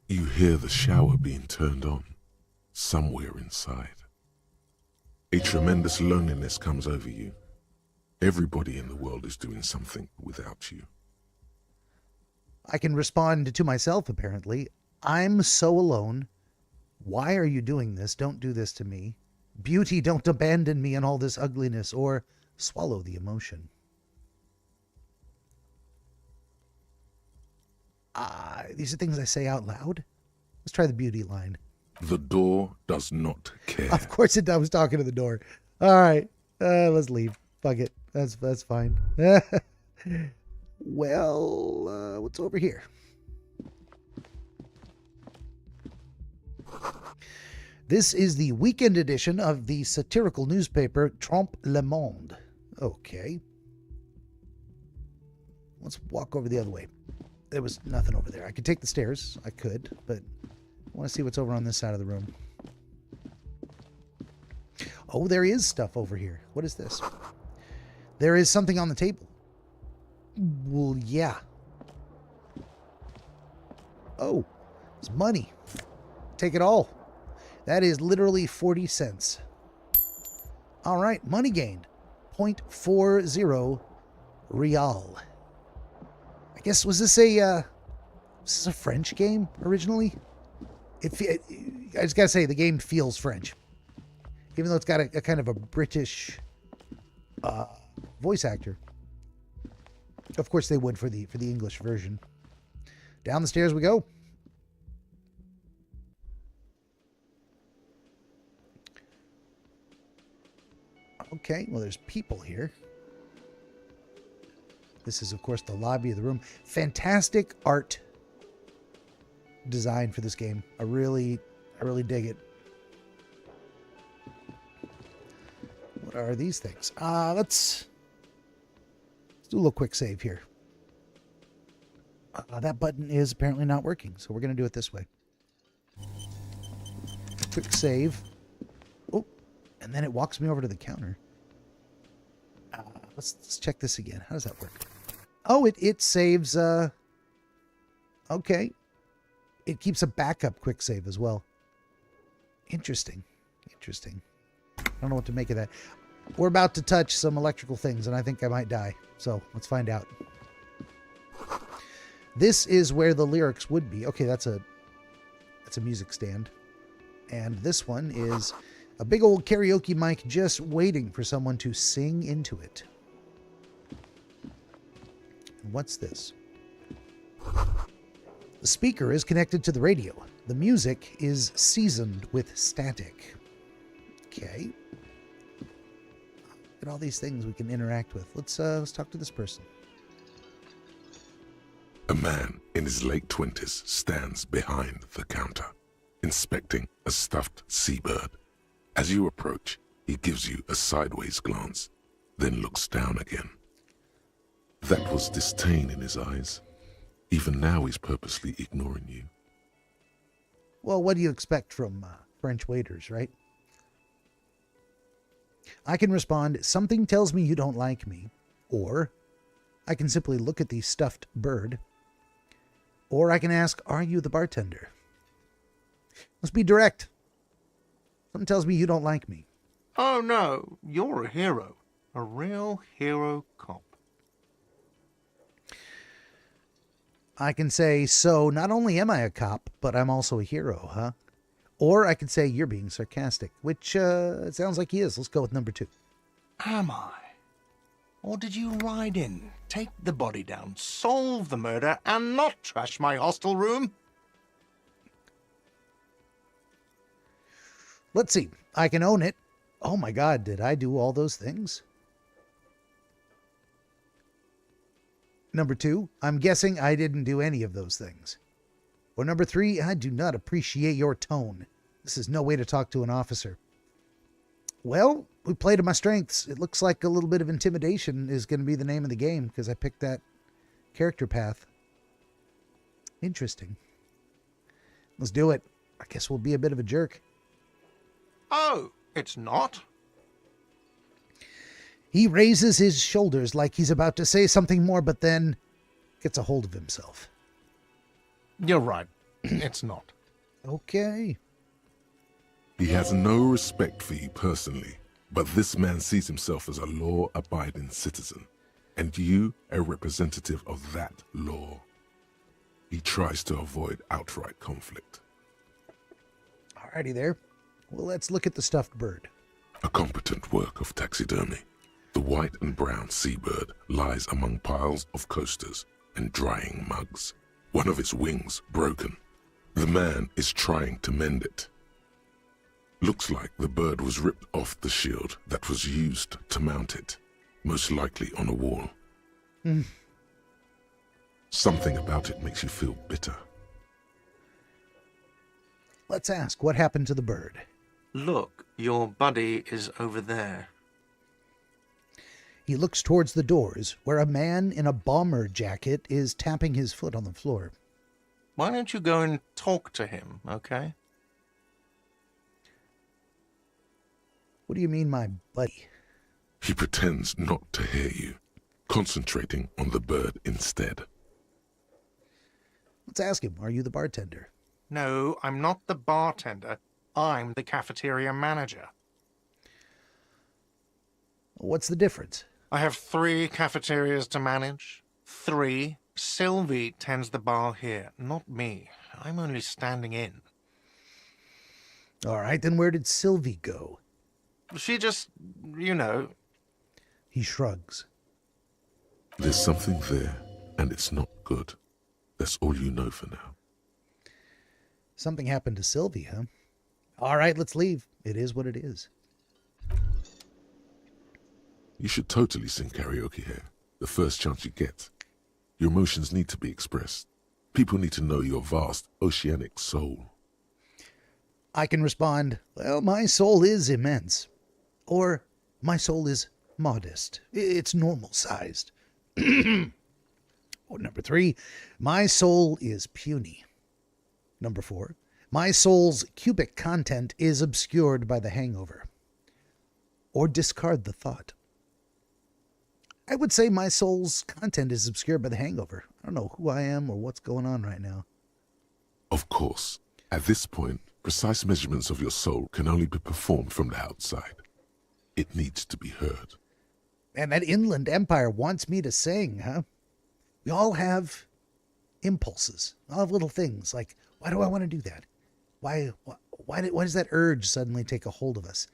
You hear the shower being turned on somewhere inside. A tremendous loneliness comes over you. Everybody in the world is doing something without you. I can respond to myself, apparently. I'm so alone. Why are you doing this? Don't do this to me. Beauty, don't abandon me in all this ugliness, or swallow the emotion. These are things I say out loud. Let's try the beauty line. The door does not care. Of course it does. I was talking to the door. All right. Let's leave. Fuck it. That's fine. Well, what's over here? This is the weekend edition of the satirical newspaper Trompe le Monde. Okay. Let's walk over the other way. There was nothing over there. I could take the stairs. I could, but I want to see what's over on this side of the room. Oh, there is stuff over here. What is this? There is something on the table. Well, yeah. Oh, it's money. Take it all. That is literally 40 cents. All right, money gained. 0.40 real. I guess, was this a French game originally? I just gotta say, the game feels French. Even though it's got a kind of a British voice actor. Of course they would for the English version. Down the stairs we go. Okay, well, there's people here. This is, of course, the lobby of the room. Fantastic art design for this game. I really dig it. What are these things? Let's do a little quick save here. That button is apparently not working, so we're going to do it this way. Quick save. Oh, and then it walks me over to the counter. Let's check this again. How does that work? Oh, it saves, okay. It keeps a backup quick save as well. Interesting. Interesting. I don't know what to make of that. We're about to touch some electrical things, and I think I might die. So, let's find out. This is where the lyrics would be. Okay, that's a music stand. And this one is a big old karaoke mic just waiting for someone to sing into it. What's this? The speaker is connected to the radio. The music is seasoned with static. Okay. Look at all these things we can interact with. Let's talk to this person. A man in his late 20s stands behind the counter, inspecting a stuffed seabird. As you approach, he gives you a sideways glance, then looks down again. That was disdain in his eyes. Even now he's purposely ignoring you. Well, what do you expect from French waiters, right? I can respond, something tells me you don't like me. Or I can simply look at the stuffed bird. Or I can ask, are you the bartender? Let's be direct. Something tells me you don't like me. Oh no, you're a hero. A real hero cop. I can say, so not only am I a cop, but I'm also a hero, huh? Or I could say you're being sarcastic, which it sounds like he is. Let's go with number 2. Am I? Or did you ride in, take the body down, solve the murder, and not trash my hostel room? Let's see. I can own it. Oh my God, did I do all those things? Number 2, I'm guessing I didn't do any of those things. Or number 3, I do not appreciate your tone. This is no way to talk to an officer. Well, we played to my strengths. It looks like a little bit of intimidation is going to be the name of the game because I picked that character path. Interesting. Let's do it. I guess we'll be a bit of a jerk. Oh, it's not? He raises his shoulders like he's about to say something more, but then gets a hold of himself. You're right. It's not. Okay. He has no respect for you personally, but this man sees himself as a law-abiding citizen, and you a representative of that law. He tries to avoid outright conflict. Alrighty there. Well, let's look at the stuffed bird. A competent work of taxidermy. The white and brown seabird lies among piles of coasters and drying mugs. One of its wings broken. The man is trying to mend it. Looks like the bird was ripped off the shield that was used to mount it, most likely on a wall. Something about it makes you feel bitter. Let's ask, what happened to the bird? Look, your buddy is over there. He looks towards the doors, where a man in a bomber jacket is tapping his foot on the floor. Why don't you go and talk to him, okay? What do you mean, my buddy? He pretends not to hear you, concentrating on the bird instead. Let's ask him, are you the bartender? No, I'm not the bartender. I'm the cafeteria manager. What's the difference? I have 3 cafeterias to manage. 3. Sylvie tends the bar here, not me. I'm only standing in. All right, then where did Sylvie go? She just, you know. He shrugs. There's something there, and it's not good. That's all you know for now. Something happened to Sylvie, huh? All right, let's leave. It is what it is. You should totally sing karaoke here, the first chance you get. Your emotions need to be expressed. People need to know your vast, oceanic soul. I can respond, well, my soul is immense. Or, my soul is modest. It's normal-sized. Or number 3, my soul is puny. Number 4, my soul's cubic content is obscured by the hangover. Or discard the thought. I would say my soul's content is obscured by the hangover. I don't know who I am or what's going on right now. Of course, at this point, precise measurements of your soul can only be performed from the outside. It needs to be heard. And that inland empire wants me to sing, huh? We all have impulses. We all have little things like, why do I want to do that? Why does that urge suddenly take a hold of us?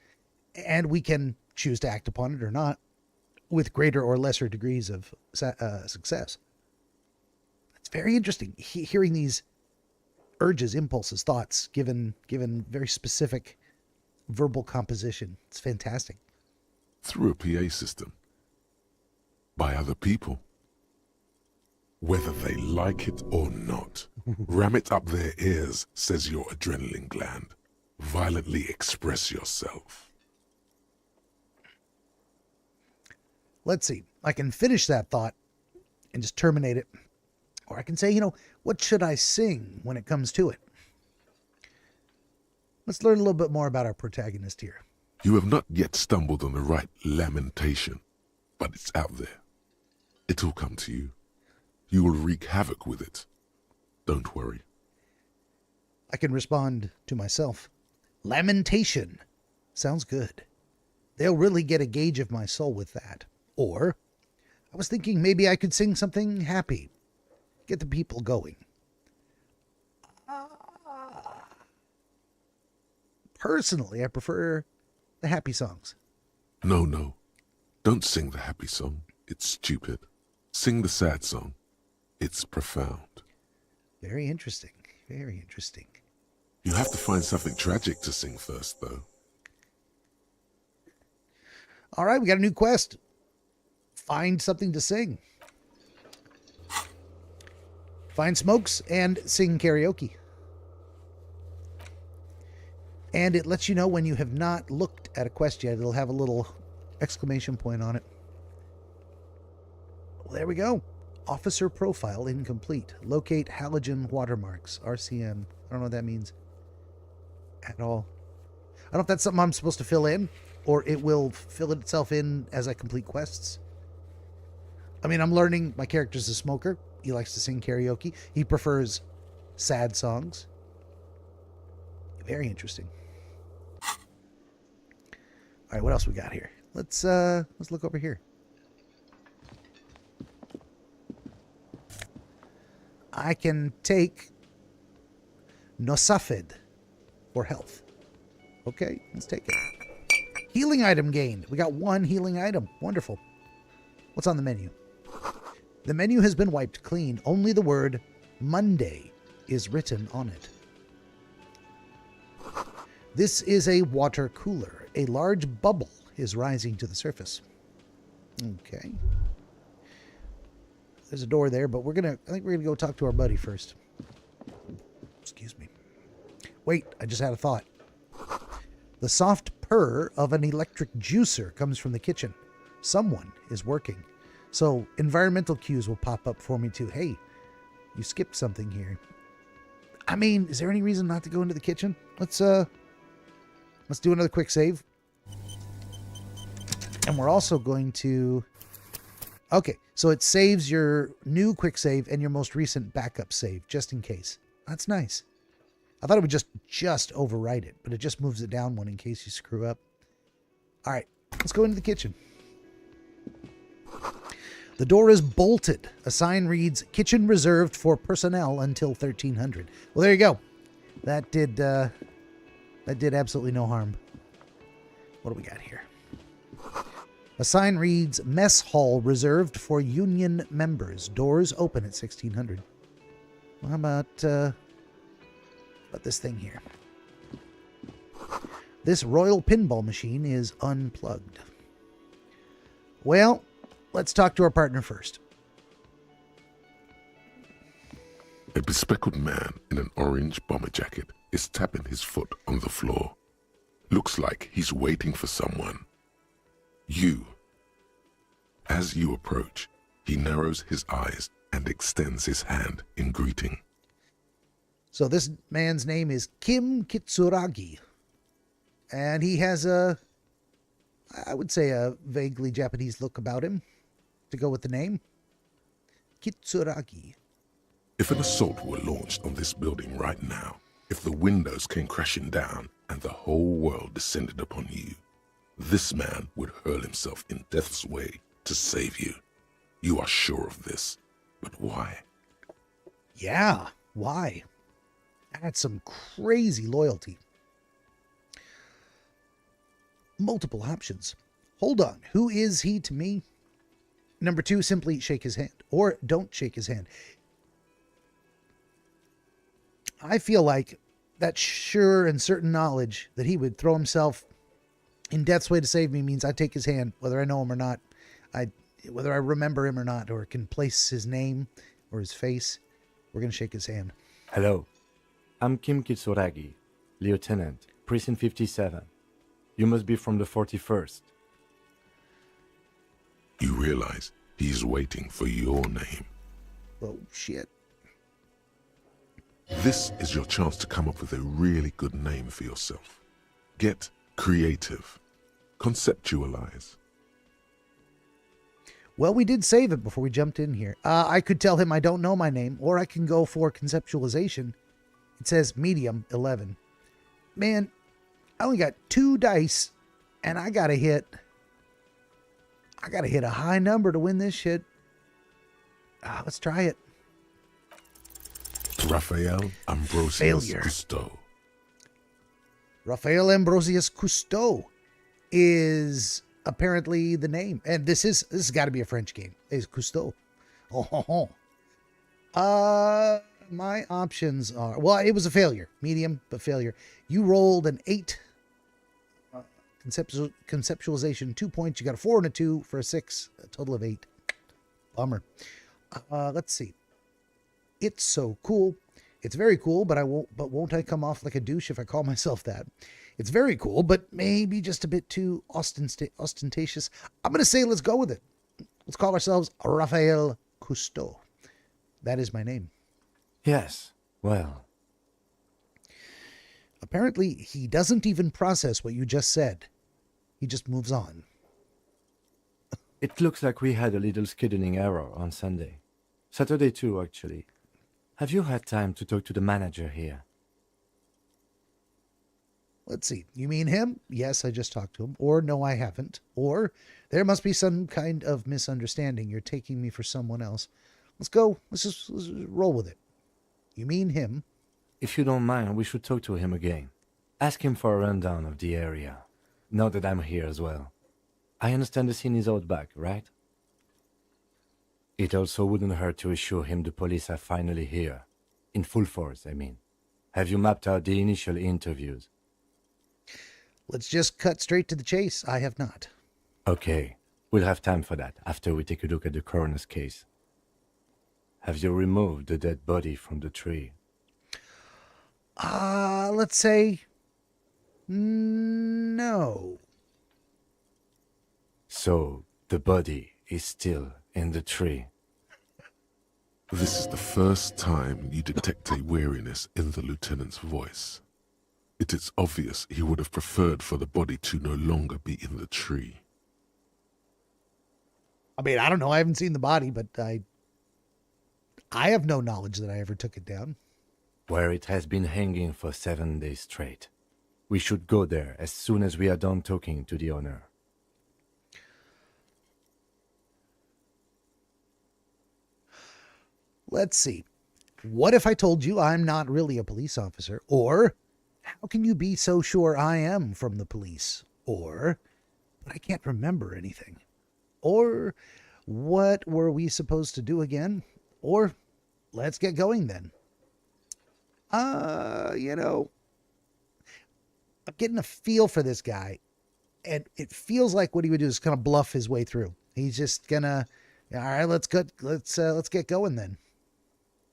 And we can choose to act upon it or not with greater or lesser degrees of success. It's very interesting hearing these urges, impulses, thoughts given very specific verbal composition. It's fantastic. Through a PA system. By other people. Whether they like it or not. Ram it up their ears, says your adrenaline gland. Violently express yourself. Let's see. I can finish that thought and just terminate it. Or I can say, what should I sing when it comes to it? Let's learn a little bit more about our protagonist here. You have not yet stumbled on the right lamentation, but it's out there. It'll come to you. You will wreak havoc with it. Don't worry. I can respond to myself. Lamentation. Sounds good. They'll really get a gauge of my soul with that. Or, I was thinking maybe I could sing something happy. Get the people going. Personally, I prefer the happy songs. No. Don't sing the happy song. It's stupid. Sing the sad song. It's profound. Very interesting. Very interesting. You have to find something tragic to sing first, though. All right, we got a new quest. Find something to sing. Find smokes and sing karaoke. And it lets you know when you have not looked at a quest yet. It'll have a little exclamation point on it. Well, there we go. Officer profile incomplete. Locate halogen watermarks. RCM. I don't know what that means at all. I don't know if that's something I'm supposed to fill in, or it will fill itself in as I complete quests. I mean, I'm learning my character's a smoker. He likes to sing karaoke. He prefers sad songs. Very interesting. All right, what else we got here? Let's look over here. I can take Nosafed for health. Okay, let's take it. Healing item gained. We got one healing item. Wonderful. What's on the menu? The menu has been wiped clean. Only the word Monday is written on it. This is a water cooler. A large bubble is rising to the surface. Okay. There's a door there, but I think we're gonna go talk to our buddy first. Excuse me. Wait, I just had a thought. The soft purr of an electric juicer comes from the kitchen. Someone is working. So environmental cues will pop up for me too. Hey, you skipped something here. I mean, is there any reason not to go into the kitchen? Let's do another quick save. And we're also going to... Okay, so it saves your new quick save and your most recent backup save, just in case. That's nice. I thought it would just overwrite it, but it just moves it down one in case you screw up. All right, let's go into the kitchen. The door is bolted. A sign reads, "Kitchen reserved for personnel until 1300." Well, there you go. That did absolutely no harm. What do we got here? A sign reads, "Mess hall reserved for union members. Doors open at 1600." Well, how about this thing here? This royal pinball machine is unplugged. Well, let's talk to our partner first. A bespectacled man in an orange bomber jacket is tapping his foot on the floor. Looks like he's waiting for someone. You. As you approach, he narrows his eyes and extends his hand in greeting. So this man's name is Kim Kitsuragi. And he has I would say a vaguely Japanese look about him. to go with the name. Kitsuragi. If an assault were launched on this building right now, if the windows came crashing down and the whole world descended upon you, this man would hurl himself in death's way to save you. You are sure of this, but why? Yeah, why? That's some crazy loyalty. Multiple options. Hold on, who is he to me? Number 2, simply shake his hand, or don't shake his hand. I feel like that sure and certain knowledge that he would throw himself in death's way to save me means I take his hand, whether I know him or not, whether I remember him or not, or can place his name or his face. We're going to shake his hand. Hello, I'm Kim Kitsuragi, Lieutenant, Precinct 57. You must be from the 41st. You realize he's waiting for your name. Oh, shit. This is your chance to come up with a really good name for yourself. Get creative. Conceptualize. Well, we did save it before we jumped in here. I could tell him I don't know my name, or I can go for conceptualization. It says medium 11. Man, I only got 2 dice, and I gotta hit a high number to win this shit. Let's try it. Raphael Ambrosius Failure. Cousteau. Raphael Ambrosius Cousteau is apparently the name. And this has got to be a French game. It's Cousteau. Oh. My options are, well, it was a failure. Medium, but failure. You rolled an 8. Conceptualization, 2 points. You got a 4 and a 2 for a 6. A total of 8. Bummer. Let's see. It's so cool. It's very cool, but won't I come off like a douche if I call myself that? It's very cool, but maybe just a bit too ostentatious. I'm going to say let's go with it. Let's call ourselves Raphael Cousteau. That is my name. Yes, well. Apparently, he doesn't even process what you just said. He just moves on. It looks like we had a little scheduling error on Sunday. Saturday too, actually. Have you had time to talk to the manager here? Let's see. You mean him? Yes, I just talked to him. Or no, I haven't. Or there must be some kind of misunderstanding. You're taking me for someone else. Let's go. Let's roll with it. You mean him? If you don't mind, we should talk to him again. Ask him for a rundown of the area. Now that I'm here as well. I understand the scene is out back, right? It also wouldn't hurt to assure him the police are finally here. In full force, I mean. Have you mapped out the initial interviews? Let's just cut straight to the chase. I have not. Okay, we'll have time for that after we take a look at the coroner's case. Have you removed the dead body from the tree? Let's say no. So, the body is still in the tree. This is the first time you detect a weariness in the lieutenant's voice. It is obvious he would have preferred for the body to no longer be in the tree. I mean, I don't know. I haven't seen the body, but I have no knowledge that I ever took it down. Where it has been hanging for 7 days straight. We should go there as soon as we are done talking to the owner. Let's see. What if I told you I'm not really a police officer? Or, how can you be so sure I am from the police? Or, but I can't remember anything. Or, what were we supposed to do again? Or, let's get going then. I'm getting a feel for this guy. And it feels like what he would do is kind of bluff his way through. He's just gonna, all right, let's get going then.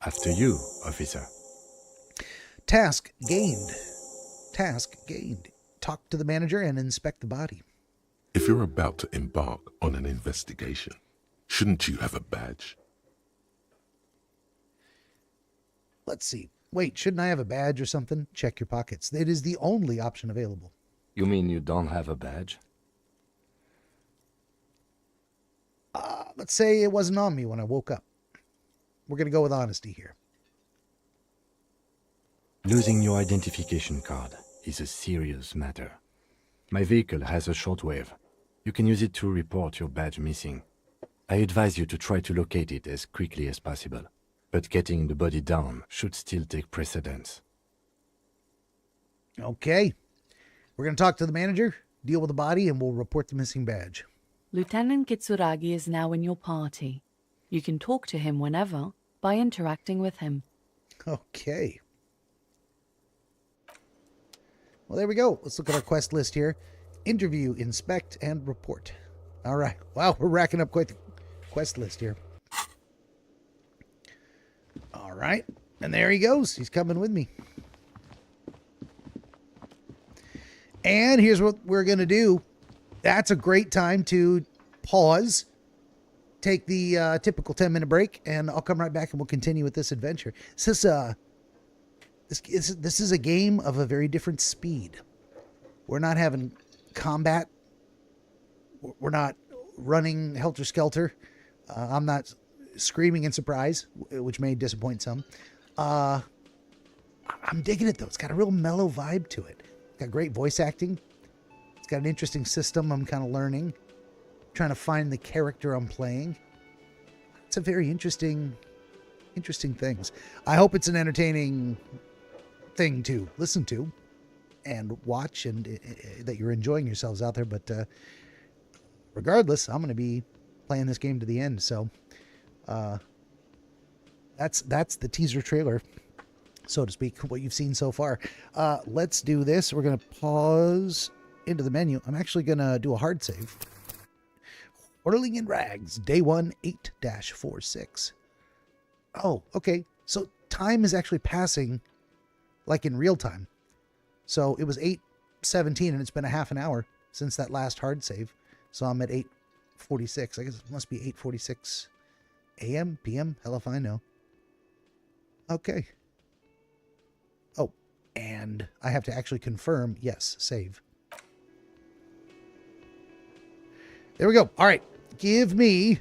After you, officer. Task gained. Talk to the manager and inspect the body. If you're about to embark on an investigation, shouldn't you have a badge? Let's see. Wait, shouldn't I have a badge or something? Check your pockets. It is the only option available. You mean you don't have a badge? let's say it wasn't on me when I woke up. We're going to go with honesty here. Losing your identification card is a serious matter. My vehicle has a shortwave. You can use it to report your badge missing. I advise you to try to locate it as quickly as possible, but getting the body down should still take precedence. Okay. We're going to talk to the manager, deal with the body, and we'll report the missing badge. Lieutenant Kitsuragi is now in your party. You can talk to him whenever by interacting with him. Okay. Well, there we go. Let's look at our quest list here. Interview, inspect, and report. All right. Wow, we're racking up quite the quest list here. All right. And there he goes. He's coming with me. And here's what we're going to do. That's a great time to pause, take the typical 10-minute break, and I'll come right back and we'll continue with this adventure. This is a game of a very different speed. We're not having combat. We're not running helter-skelter. I'm not screaming in surprise, which may disappoint some. I'm digging it, though. It's got a real mellow vibe to it. It's got great voice acting. It's got an interesting system I'm kind of learning. Trying to find the character I'm playing. It's a very interesting things. I hope it's an entertaining thing to listen to and watch, and that you're enjoying yourselves out there. But regardless, I'm going to be playing this game to the end. So that's the teaser trailer, so to speak, what you've seen so far. Let's do this. We're going to pause into the menu. I'm actually going to do a hard save. Whirling in Rags, Day 1, 8-46. Oh, okay. So time is actually passing like in real time. So it was 8:17 and it's been a half an hour since that last hard save. So I'm at 8:46. I guess it must be 8:46 a.m., p.m. Hell if I know. Okay. Oh, and I have to actually confirm, yes, save. There we go. All right. Give me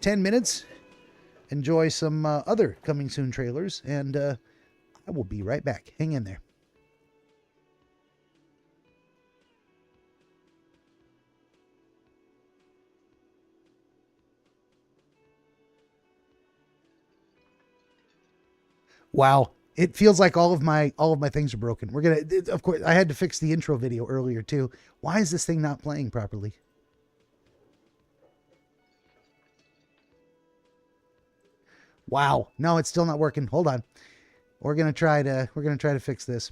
10 minutes. Enjoy some other coming soon trailers, and I will be right back. Hang in there. Wow. It feels like all of my things are broken. We're going to, of course, I had to fix the intro video earlier too. Why is this thing not playing properly? Wow. No, it's still not working. Hold on. We're going to try to fix this.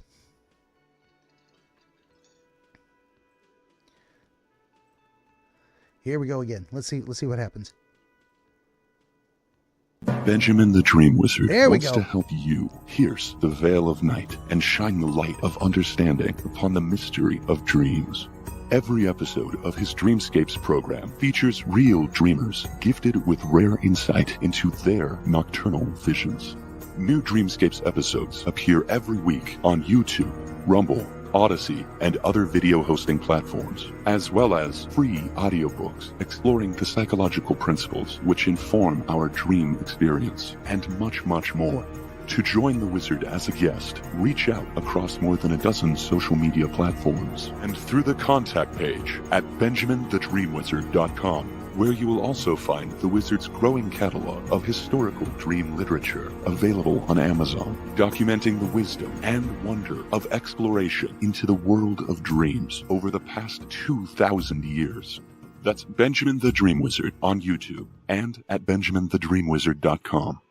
Here we go again. Let's see what happens. Benjamin the Dream Wizard wants go. to help you pierce the veil of night and shine the light of understanding upon the mystery of dreams. Every episode of his Dreamscapes program features real dreamers gifted with rare insight into their nocturnal visions. New Dreamscapes episodes appear every week on YouTube, Rumble, Odyssey, and other video hosting platforms, as well as free audiobooks exploring the psychological principles which inform our dream experience, and much, much more. To join the Wizard as a guest, reach out across more than a dozen social media platforms and through the contact page at benjaminthedreamwizard.com, where you will also find the Wizard's growing catalog of historical dream literature available on Amazon, documenting the wisdom and wonder of exploration into the world of dreams over the past 2,000 years. That's Benjamin the Dream Wizard on YouTube and at benjaminthedreamwizard.com.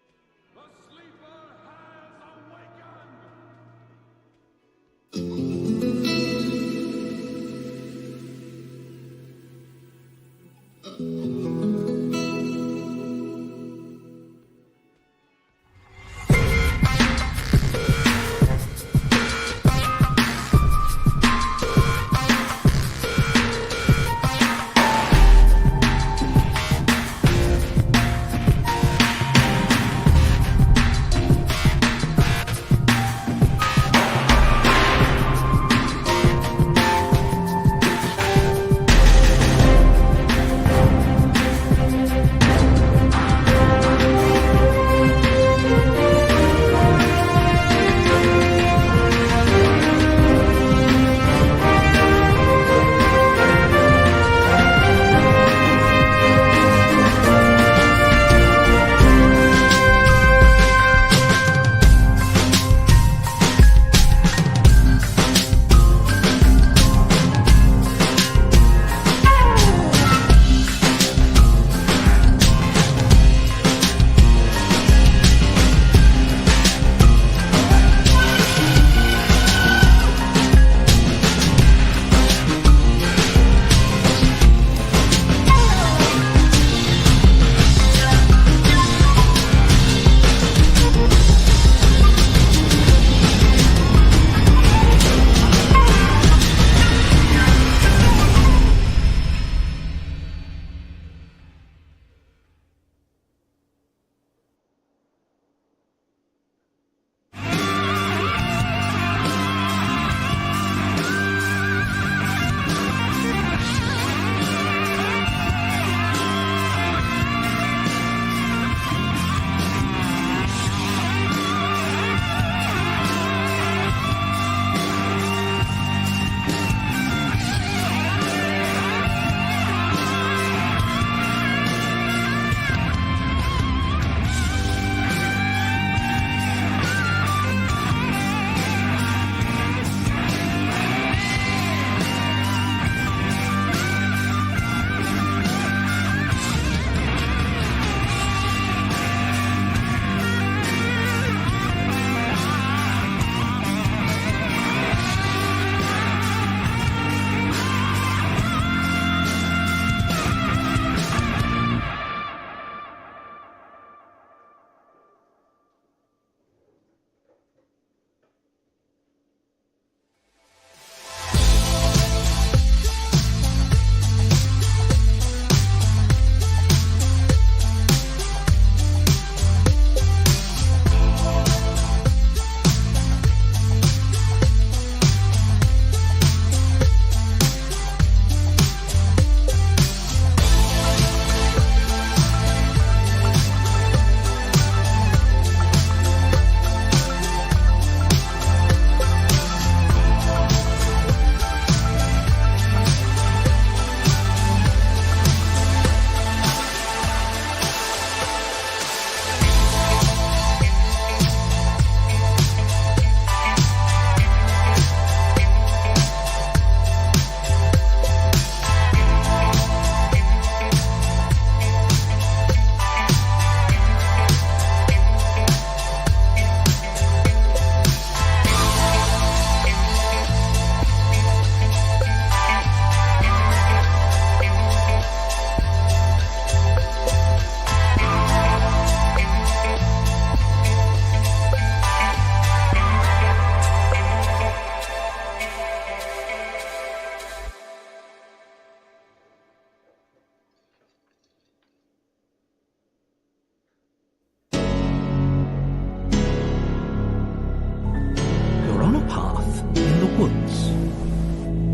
woods.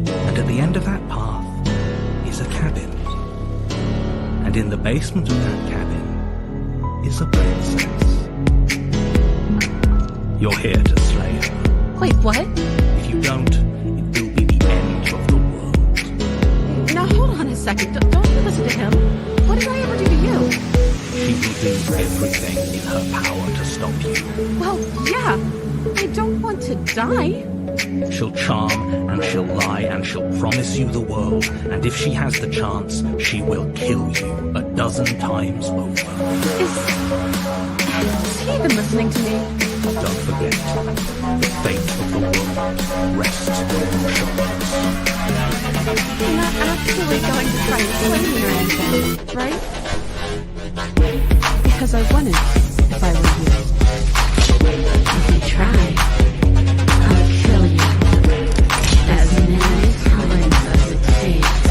And at the end of that path is a cabin. And in the basement of that cabin is a princess. You're here to slay her. Wait, what? If you don't, it will be the end of the world. Now hold on a second. Don't you listen to him. What did I ever do to you? She will do everything in her power to stop you. Well, yeah. I don't want to die. She'll charm, and she'll lie, and she'll promise you the world. And if she has the chance, she will kill you 12 times over. Is he even listening to me? Don't forget, the fate of the world rests on your shoulders. You're not actually going to try and kill me or anything, right? Because I wouldn't if I were you. If you try, I'll kill you as many times as it takes.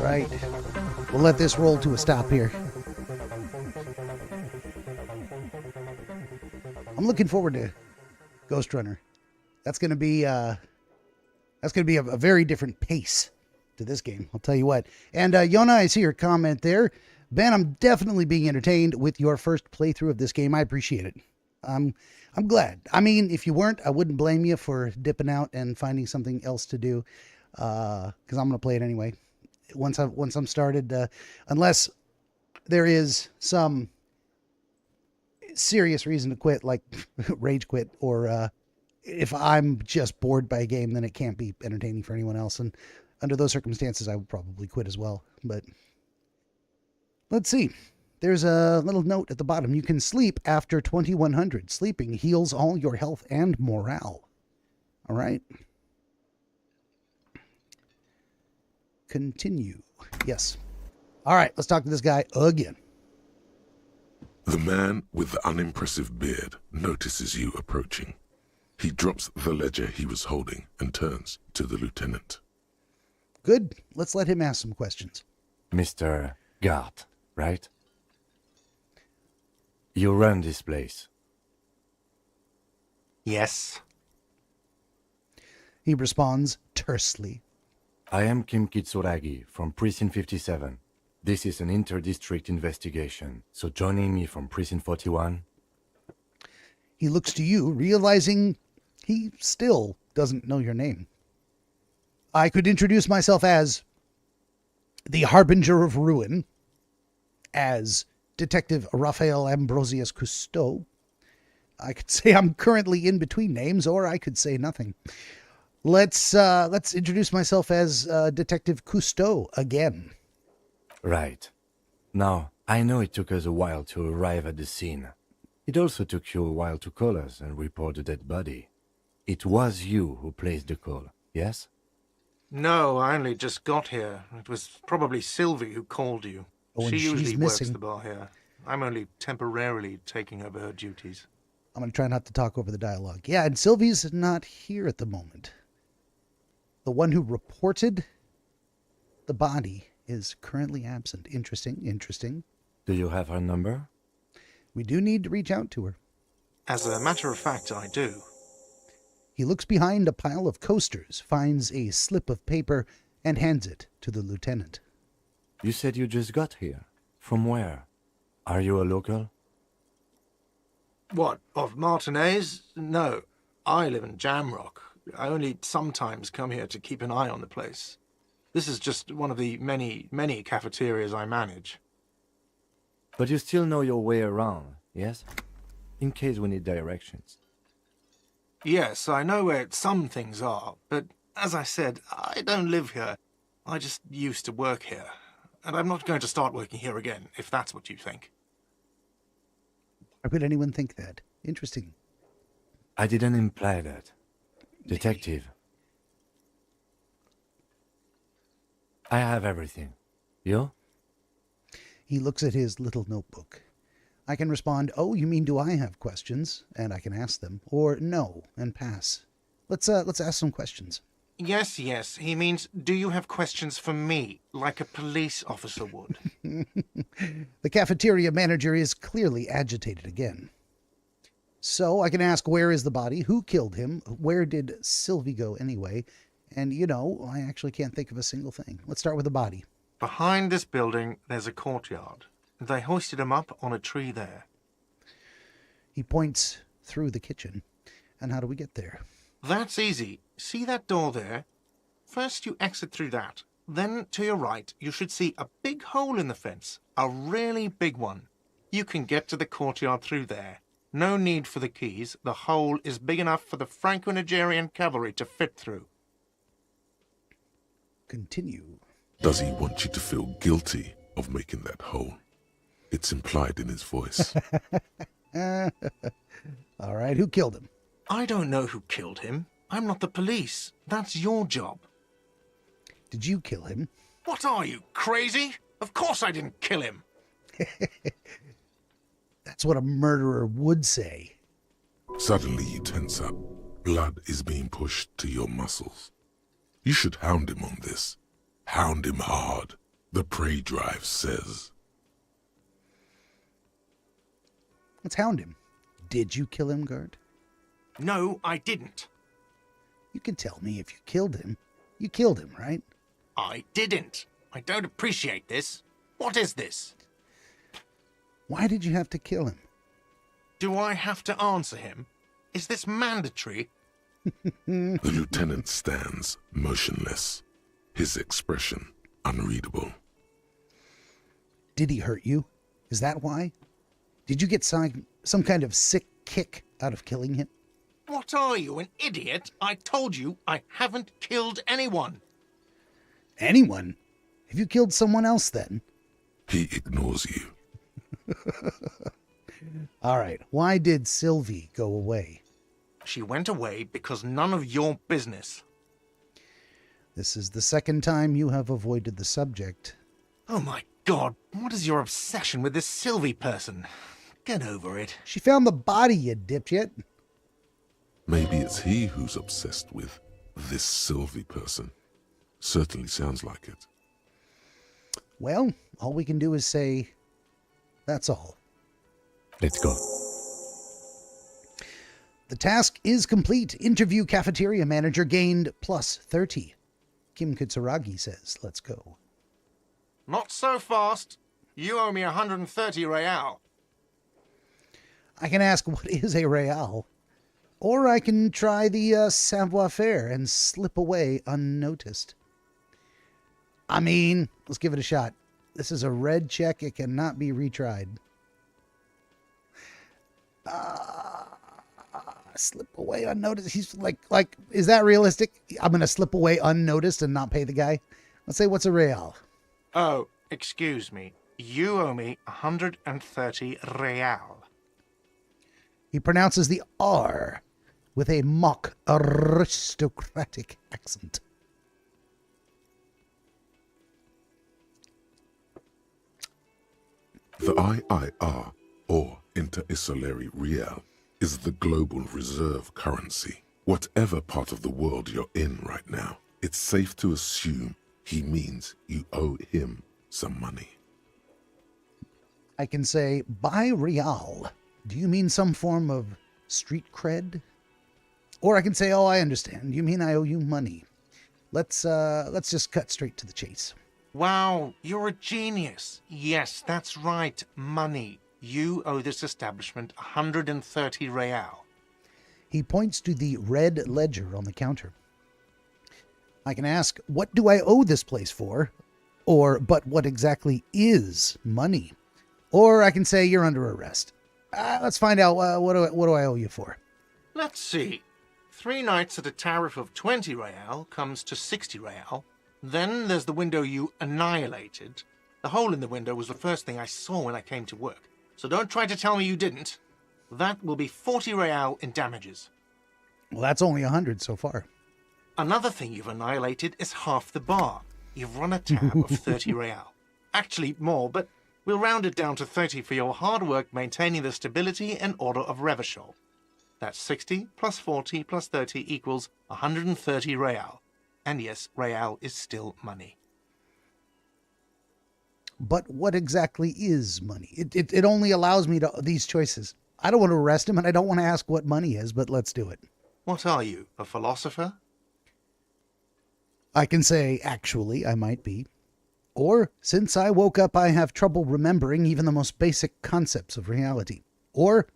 right. We'll let this roll to a stop here. I'm looking forward to Ghost Runner. That's going to be a very different pace to this game. I'll tell you what. And Yona, I see your comment there. Ben, I'm definitely being entertained with your first playthrough of this game. I appreciate it. I'm glad. I mean, if you weren't, I wouldn't blame you for dipping out and finding something else to do. Because I'm going to play it anyway. Once I'm started, unless there is some serious reason to quit, like rage quit, or if I'm just bored by a game, then it can't be entertaining for anyone else. And under those circumstances, I would probably quit as well. But let's see. There's a little note at the bottom. You can sleep after 2100. Sleeping heals all your health and morale. All right. Continue. Yes. All right, let's talk to this guy again. The man with the unimpressive beard notices you approaching. He drops the ledger he was holding and turns to the lieutenant. Good. Let's let him ask some questions. Mr. Gart, right? You run this place. Yes. He responds tersely. I am Kim Kitsuragi from Precinct 57. This is an inter-district investigation, so joining me from Precinct 41. He looks to you, realizing he still doesn't know your name. I could introduce myself as the Harbinger of Ruin, as Detective Raphael Ambrosius Cousteau. I could say I'm currently in between names, or I could say nothing. Let's introduce myself as Detective Cousteau again. Right. Now, I know it took us a while to arrive at the scene. It also took you a while to call us and report the dead body. It was you who placed the call, yes? No, I only just got here. It was probably Sylvie who called you. Oh, she usually works missing. the bar here. I'm only temporarily taking over her duties. I'm going to try not to talk over the dialogue. Yeah, and Sylvie's not here at the moment. The one who reported the body is currently absent. Interesting. Do you have her number? We do need to reach out to her. As a matter of fact, I do. He looks behind a pile of coasters, finds a slip of paper, and hands it to the lieutenant. You said you just got here. From where? Are you a local? What, of Martinez? No, I live in Jamrock. I only sometimes come here to keep an eye on the place. This is just one of the many cafeterias I manage. But you still know your way around, yes? In case we need directions. Yes, I know where some things are, but as I said, I don't live here. I just used to work here. And I'm not going to start working here again, if that's what you think. Why would anyone think that? Interesting. I didn't imply that. Detective. I have everything. You? He looks at his little notebook. I can respond, oh, you mean do I have questions? And I can ask them. Or no, and pass. Let's ask some questions. Yes. He means, do you have questions for me, like a police officer would? The cafeteria manager is clearly agitated again. So I can ask, where is the body? Who killed him? Where did Sylvie go anyway? And, I actually can't think of a single thing. Let's start with the body. Behind this building, there's a courtyard. They hoisted him up on a tree there. He points through the kitchen. And how do we get there? That's easy. See that door there? First you exit through that. Then, to your right, you should see a big hole in the fence. A really big one. You can get to the courtyard through there. No need for the keys. The hole is big enough for the Franco-Nigerian cavalry to fit through. Continue. Does he want you to feel guilty of making that hole? It's implied in his voice. All right, who killed him? I don't know who killed him. I'm not the police. That's your job. Did you kill him? What are you, crazy? Of course I didn't kill him. That's what a murderer would say. Suddenly you tense up. Blood is being pushed to your muscles. You should hound him on this. Hound him hard. The prey drive says. Let's hound him. Did you kill him, guard? No, I didn't. You can tell me if you killed him. You killed him, right? I didn't. I don't appreciate this. What is this? Why did you have to kill him? Do I have to answer him? Is this mandatory? The lieutenant stands motionless, his expression unreadable. Did he hurt you? Is that why? Did you get some kind of sick kick out of killing him? What are you, an idiot? I told you I haven't killed anyone. Anyone? Have you killed someone else then? He ignores you. All right. Why did Sylvie go away? She went away because none of your business. This is the second time you have avoided the subject. Oh my God, what is your obsession with this Sylvie person? Get over it. She found the body, you dipshit. Maybe it's he who's obsessed with this Sylvie person. Certainly sounds like it. Well, all we can do is say, that's all. Let's go. The task is complete. Interview cafeteria manager gained plus 30. Kim Kitsuragi says, let's go. Not so fast. You owe me 130 real. I can ask, what is a real? Or I can try the savoir-faire and slip away unnoticed. I mean, let's give it a shot. This is a red check. It cannot be retried. Slip away unnoticed. He's like, is that realistic? I'm going to slip away unnoticed and not pay the guy. Let's say, what's a real? Oh, excuse me. You owe me 130 real. He pronounces the R with a mock aristocratic accent. The IIR, or Inter-Isolary Real, is the global reserve currency. Whatever part of the world you're in right now, it's safe to assume he means you owe him some money. I can say, by real, do you mean some form of street cred? Or I can say, oh, I understand. You mean I owe you money. Let's just cut straight to the chase. Wow, you're a genius. Yes, that's right, money. You owe this establishment 130 real. He points to the red ledger on the counter. I can ask, what do I owe this place for? Or, but what exactly is money? Or I can say, you're under arrest. Let's find out, what do I owe you for? Let's see. 3 nights at a tariff of 20 real comes to 60 real. Then there's the window you annihilated. The hole in the window was the first thing I saw when I came to work. So don't try to tell me you didn't. That will be 40 real in damages. Well, that's only 100 so far. Another thing you've annihilated is half the bar. You've run a tab of 30 real. Actually more, but we'll round it down to 30 for your hard work maintaining the stability and order of Revachol. That's 60 plus 40 plus 30 equals 130 real. And yes, real is still money. But what exactly is money? It only allows me to these choices. I don't want to arrest him, and I don't want to ask what money is, but let's do it. What are you, a philosopher? I can say, actually, I might be. Or, since I woke up, I have trouble remembering even the most basic concepts of reality. Or,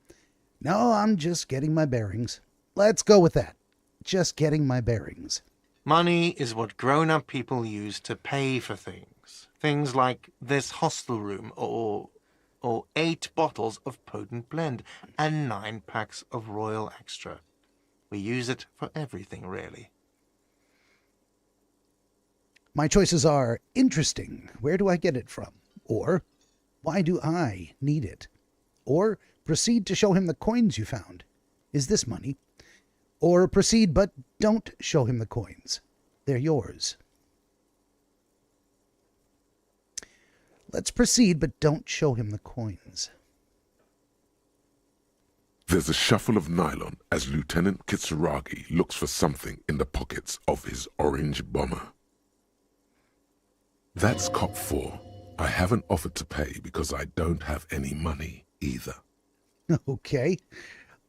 no, I'm just getting my bearings. Let's go with that. Just getting my bearings. Money is what grown-up people use to pay for things. Things like this hostel room, or 8 bottles of potent blend, and 9 packs of Royal Extra. We use it for everything, really. My choices are interesting. Where do I get it from? Or, why do I need it? Or, proceed to show him the coins you found. Is this money? Or proceed, but don't show him the coins. They're yours. Let's proceed, but don't show him the coins. There's a shuffle of nylon as Lieutenant Kitsuragi looks for something in the pockets of his orange bomber. That's cop 4. I haven't offered to pay because I don't have any money either. Okay.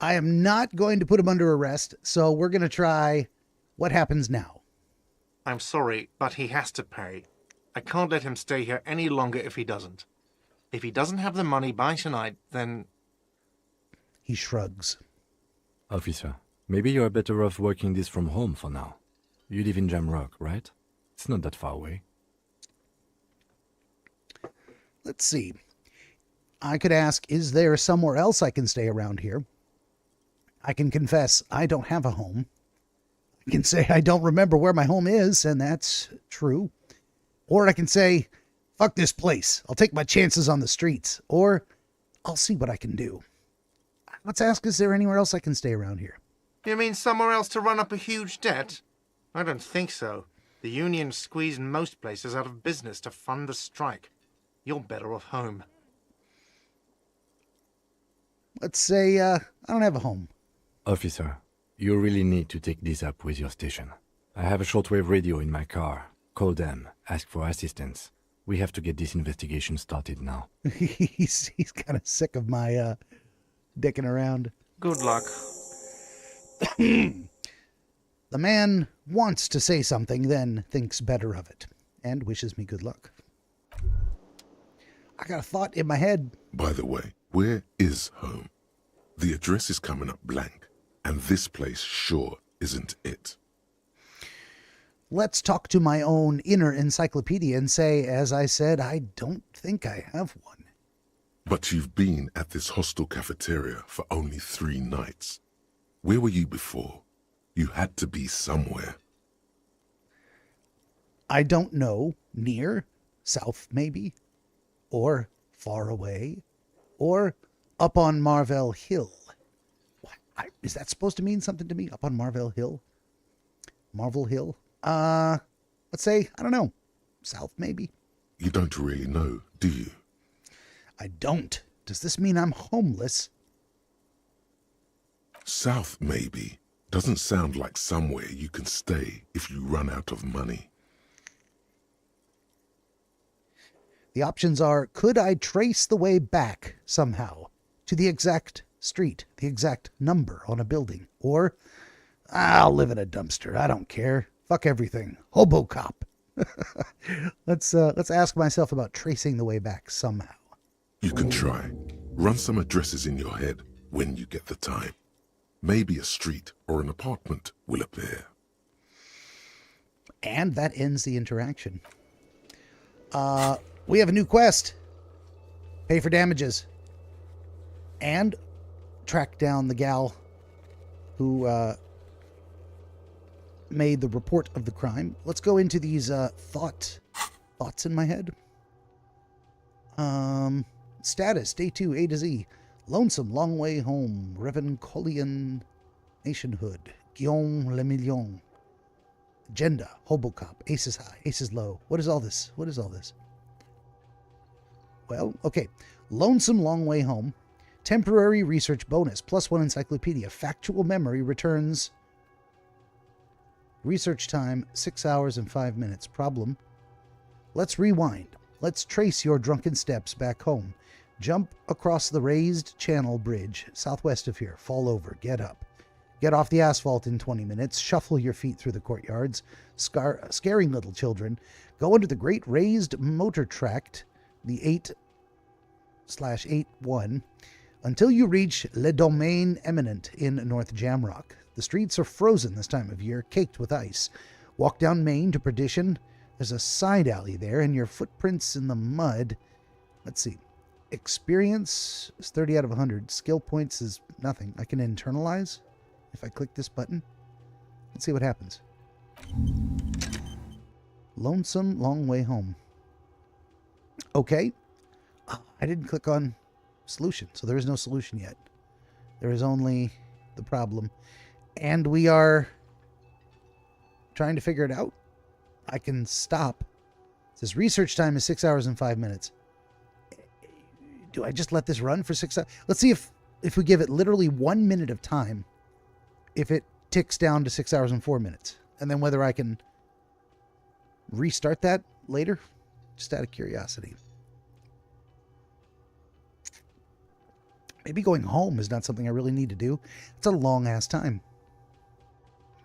I am not going to put him under arrest, so we're going to try what happens now. I'm sorry, but he has to pay. I can't let him stay here any longer if he doesn't. If he doesn't have the money by tonight, then... He shrugs. Officer, maybe you are better off working this from home for now. You live in Jamrock, right? It's not that far away. Let's see. I could ask, is there somewhere else I can stay around here? I can confess I don't have a home. I can say I don't remember where my home is, and that's true. Or I can say, fuck this place. I'll take my chances on the streets. Or I'll see what I can do. Let's ask, is there anywhere else I can stay around here? You mean somewhere else to run up a huge debt? I don't think so. The union squeezed most places out of business to fund the strike. You're better off home. Let's say I don't have a home. Officer, you really need to take this up with your station. I have a shortwave radio in my car. Call them. Ask for assistance. We have to get this investigation started now. he's kind of sick of my dicking around. Good luck. The man wants to say something, then thinks better of it, and wishes me good luck. I got a thought in my head. By the way, where is home? The address is coming up blank, and this place sure isn't it. Let's talk to my own inner encyclopedia and say, as I said, I don't think I have one. But you've been at this hostel cafeteria for only 3 nights. Where were you before? You had to be somewhere. I don't know. Near, south maybe, or far away, or up on Marvell Hill. Is that supposed to mean something to me? Up on Marvell Hill? Marvel Hill? Let's say, I don't know, south maybe? You don't really know, do you? I don't. Does this mean I'm homeless? South maybe. Doesn't sound like somewhere you can stay if you run out of money. The options are, could I trace the way back somehow to the exact street, the exact number on a building? Or, I'll live in a dumpster. I don't care. Fuck everything. Hobo cop. Let's ask myself about tracing the way back somehow. You can try. Run some addresses in your head when you get the time. Maybe a street or an apartment will appear. And that ends the interaction. We have a new quest. Pay for damages. And track down the gal who made the report of the crime. Let's go into these thoughts in my head. Status, day 2, A to Z. Lonesome, long way home. Revencolian nationhood. Guillaume Le Million. Agenda, Hobocop, aces high, aces low. What is all this? What is all this? Well, okay. Lonesome, long way home. Temporary research bonus, +1 encyclopedia. Factual memory returns. Research time, 6 hours and 5 minutes. Problem. Let's rewind. Let's trace your drunken steps back home. Jump across the raised channel bridge, southwest of here. Fall over. Get up. Get off the asphalt in 20 minutes. Shuffle your feet through the courtyards, scaring little children. Go under the great raised motor tract, the 8/81, until you reach Le Domaine Eminent in North Jamrock. The streets are frozen this time of year, caked with ice. Walk down Main to Perdition. There's a side alley there, and your footprints in the mud. Let's see. Experience is 30 out of 100. Skill points is nothing. I can internalize if I click this button. Let's see what happens. Lonesome, long way home. Okay. I didn't click on solution, so there is no solution yet. There is only the problem. And we are trying to figure it out. I can stop. It says research time is 6 hours and 5 minutes. Do I just let this run for 6 hours? Let's see if we give it literally 1 minute of time, if it ticks down to 6 hours and 4 minutes. And then whether I can restart that later. Just out of curiosity. Maybe going home is not something I really need to do. It's a long-ass time.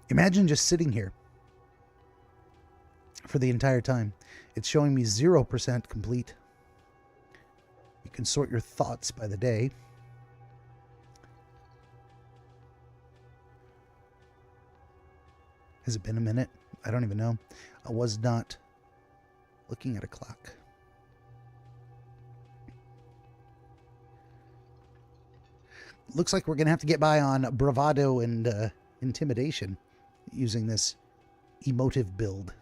Imagine just sitting here for the entire time. It's showing me 0% complete. You can sort your thoughts by the day. Has it been a minute? I don't even know. I was not looking at a clock. Looks like we're going to have to get by on bravado and intimidation using this emotive build.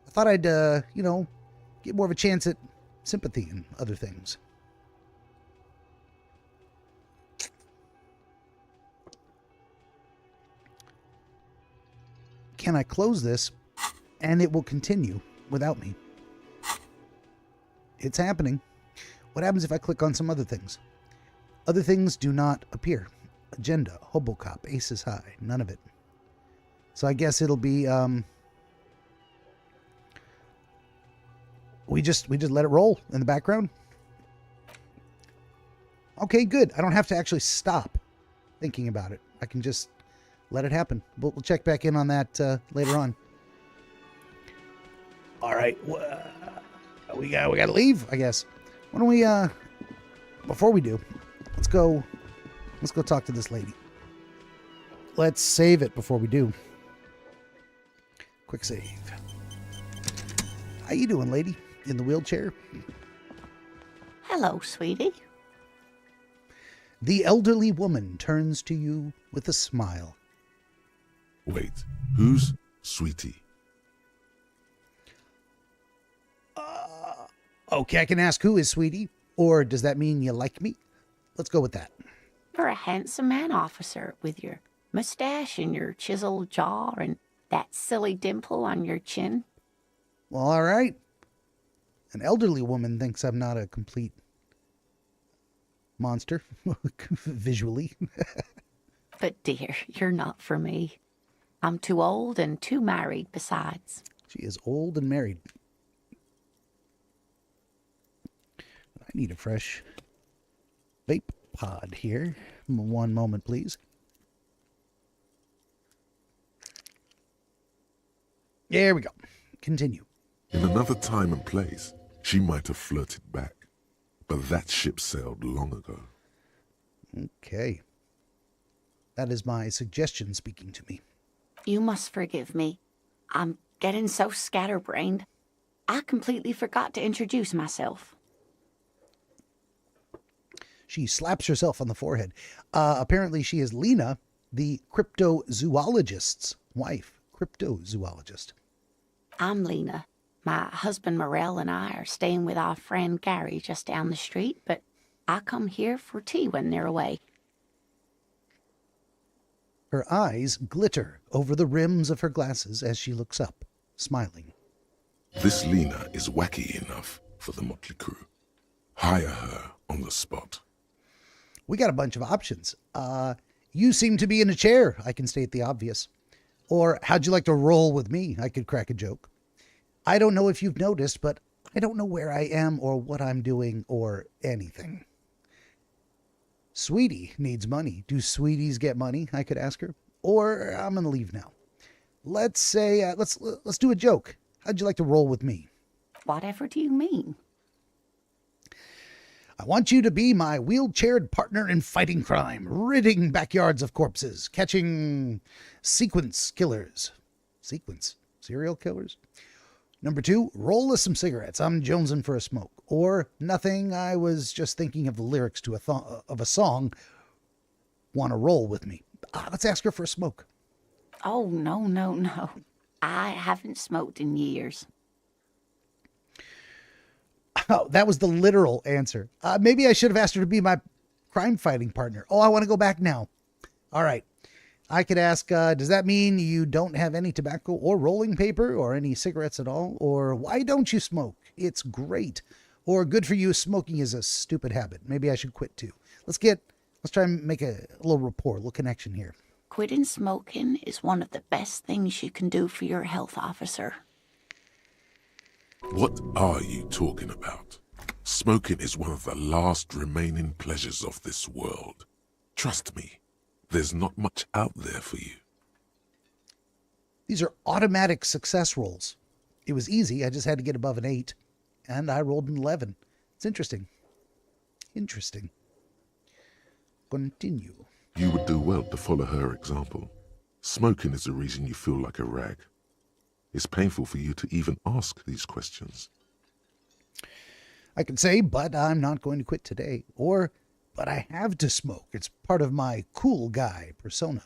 I thought I'd, get more of a chance at sympathy and other things. Can I close this and it will continue without me? It's happening. What happens if I click on some other things? Other things do not appear. Agenda, Hobocop, Aces High, none of it. So I guess it'll be, we just let it roll in the background. Okay, good. I don't have to actually stop thinking about it. I can just let it happen. We'll check back in on that later on. All right, we got to leave, I guess. Why don't we, before we do, let's go talk to this lady. Let's save it before we do. Quick save. How you doing, lady? In the wheelchair? Hello, sweetie. The elderly woman turns to you with a smile. Wait, who's Sweetie? Okay, I can ask who is Sweetie, or does that mean you like me? Let's go with that. You're a handsome man, officer, with your mustache and your chiseled jaw and that silly dimple on your chin. Well, all right. An elderly woman thinks I'm not a complete monster, visually. But dear, you're not for me. I'm too old and too married besides. She is old and married. I need a fresh vape pod here. One moment, please. There we go. Continue. In another time and place, she might have flirted back, but that ship sailed long ago. Okay. That is my suggestion speaking to me. You must forgive me. I'm getting so scatterbrained. I completely forgot to introduce myself. She slaps herself on the forehead. Apparently she is Lena, the cryptozoologist's wife. Cryptozoologist. I'm Lena. My husband Morel and I are staying with our friend Gary just down the street, but I come here for tea when they're away. Her eyes glitter over the rims of her glasses as she looks up, smiling. This Lena is wacky enough for the motley crew. Hire her on the spot. We got a bunch of options. You seem to be in a chair, I can state the obvious. Or how'd you like to roll with me? I could crack a joke. I don't know if you've noticed, but I don't know where I am or what I'm doing or anything. Sweetie needs money. Do sweeties get money? I could ask her. Or I'm going to leave now. Let's say, let's do a joke. How'd you like to roll with me? Whatever do you mean? I want you to be my wheelchaired partner in fighting crime, ridding backyards of corpses, catching sequence killers. Sequence? Serial killers? Number 2, roll us some cigarettes. I'm jonesing for a smoke. Or nothing, I was just thinking of the lyrics to a song. Want to roll with me? Let's ask her for a smoke. Oh, no. I haven't smoked in years. Oh, that was the literal answer. Maybe I should have asked her to be my crime-fighting partner. Oh, I want to go back now. All right. I could ask, does that mean you don't have any tobacco or rolling paper or any cigarettes at all? Or why don't you smoke? It's great. Or good for you, smoking is a stupid habit. Maybe I should quit too. Let's try and make a little rapport, a little connection here. Quitting smoking is one of the best things you can do for your health, officer. What are you talking about? Smoking is one of the last remaining pleasures of this world. Trust me, there's not much out there for you. These are automatic success rolls. It was easy. I just had to get above an 8, and I rolled an 11. It's interesting. Interesting. Continue. You would do well to follow her example. Smoking is the reason you feel like a rag. It's painful for you to even ask these questions. I could say, but I'm not going to quit today. Or, but I have to smoke. It's part of my cool guy persona.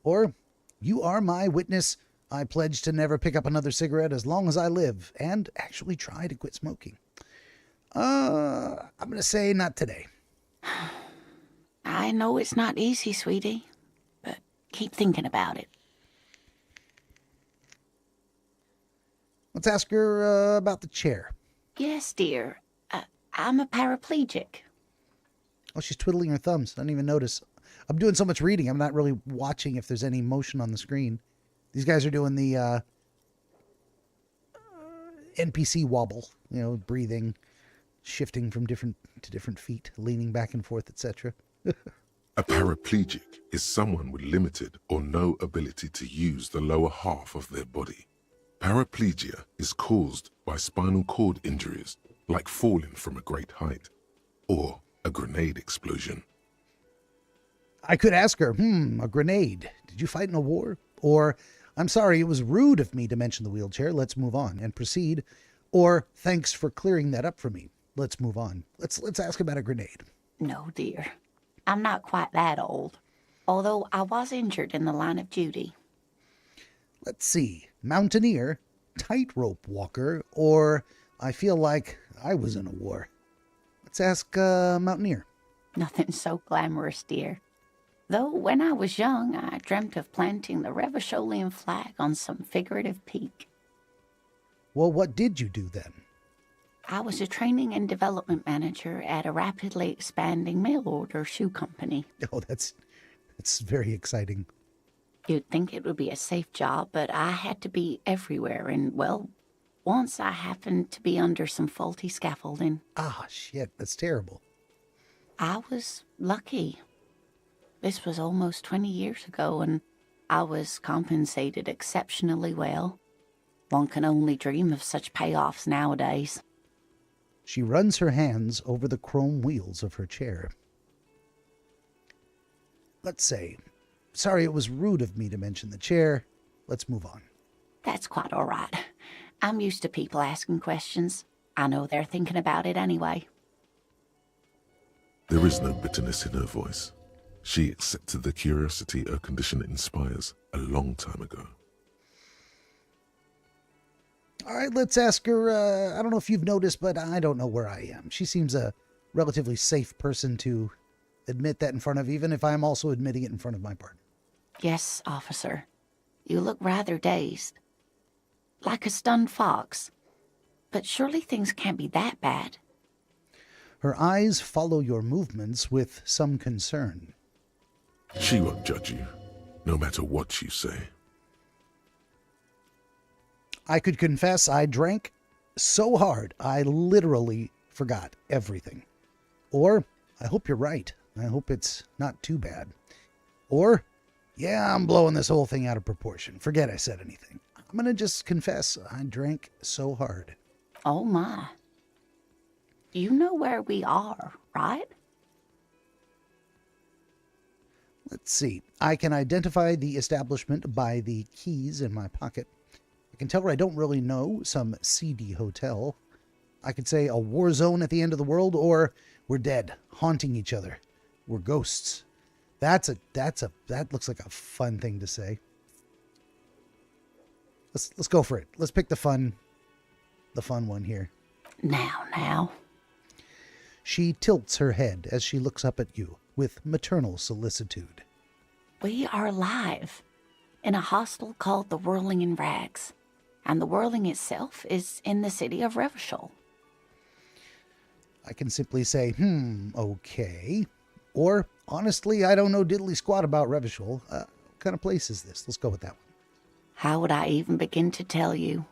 Or, you are my witness. I pledge to never pick up another cigarette as long as I live, and actually try to quit smoking. I'm going to say not today. I know it's not easy, sweetie, but keep thinking about it. Let's ask her about the chair. Yes, dear. I'm a paraplegic. Oh, she's twiddling her thumbs. I didn't even notice. I'm doing so much reading, I'm not really watching if there's any motion on the screen. These guys are doing the NPC wobble, you know, breathing, shifting from different feet, leaning back and forth, etc. A paraplegic is someone with limited or no ability to use the lower half of their body. Paraplegia is caused by spinal cord injuries, like falling from a great height, or a grenade explosion. I could ask her, a grenade. Did you fight in a war? Or, I'm sorry, it was rude of me to mention the wheelchair. Let's move on and proceed. Or, thanks for clearing that up for me. Let's move on. Let's ask about a grenade. No, dear. I'm not quite that old. Although I was injured in the line of duty. Let's see. Mountaineer, tightrope walker, or I feel like I was in a war. Let's ask Mountaineer. Nothing so glamorous, dear. Though when I was young, I dreamt of planting the Revacholian flag on some figurative peak. Well, what did you do then? I was a training and development manager at a rapidly expanding mail-order shoe company. Oh, that's very exciting. You'd think it would be a safe job, but I had to be everywhere, and, well, once I happened to be under some faulty scaffolding. Ah, shit, that's terrible. I was lucky. This was almost 20 years ago, and I was compensated exceptionally well. One can only dream of such payoffs nowadays. She runs her hands over the chrome wheels of her chair. Let's say, sorry it was rude of me to mention the chair. Let's move on. That's quite all right. I'm used to people asking questions. I know they're thinking about it anyway. There is no bitterness in her voice. She accepted the curiosity her condition inspires a long time ago. All right, let's ask her. I don't know if you've noticed, but I don't know where I am. She seems a relatively safe person to admit that in front of, even if I'm also admitting it in front of my partner. Yes, officer. You look rather dazed. Like a stunned fox. But surely things can't be that bad. Her eyes follow your movements with some concern. She won't judge you, no matter what you say. I could confess I drank so hard I literally forgot everything. Or, I hope you're right. I hope it's not too bad. Or, yeah, I'm blowing this whole thing out of proportion. Forget I said anything. I'm going to just confess I drank so hard. Oh my. You know where we are, right? Let's see. I can identify the establishment by the keys in my pocket. I can tell her I don't really know, some seedy hotel. I could say a war zone at the end of the world, or we're dead, haunting each other. We're ghosts. That looks like a fun thing to say. Let's go for it. Let's pick the fun one here. Now. She tilts her head as she looks up at you with maternal solicitude. We are live in a hostel called the Whirling in Rags, and the Whirling itself is in the city of Revachol. I can simply say, okay. Or, honestly, I don't know diddly squat about Revachol. What kind of place is this? Let's go with that one. How would I even begin to tell you?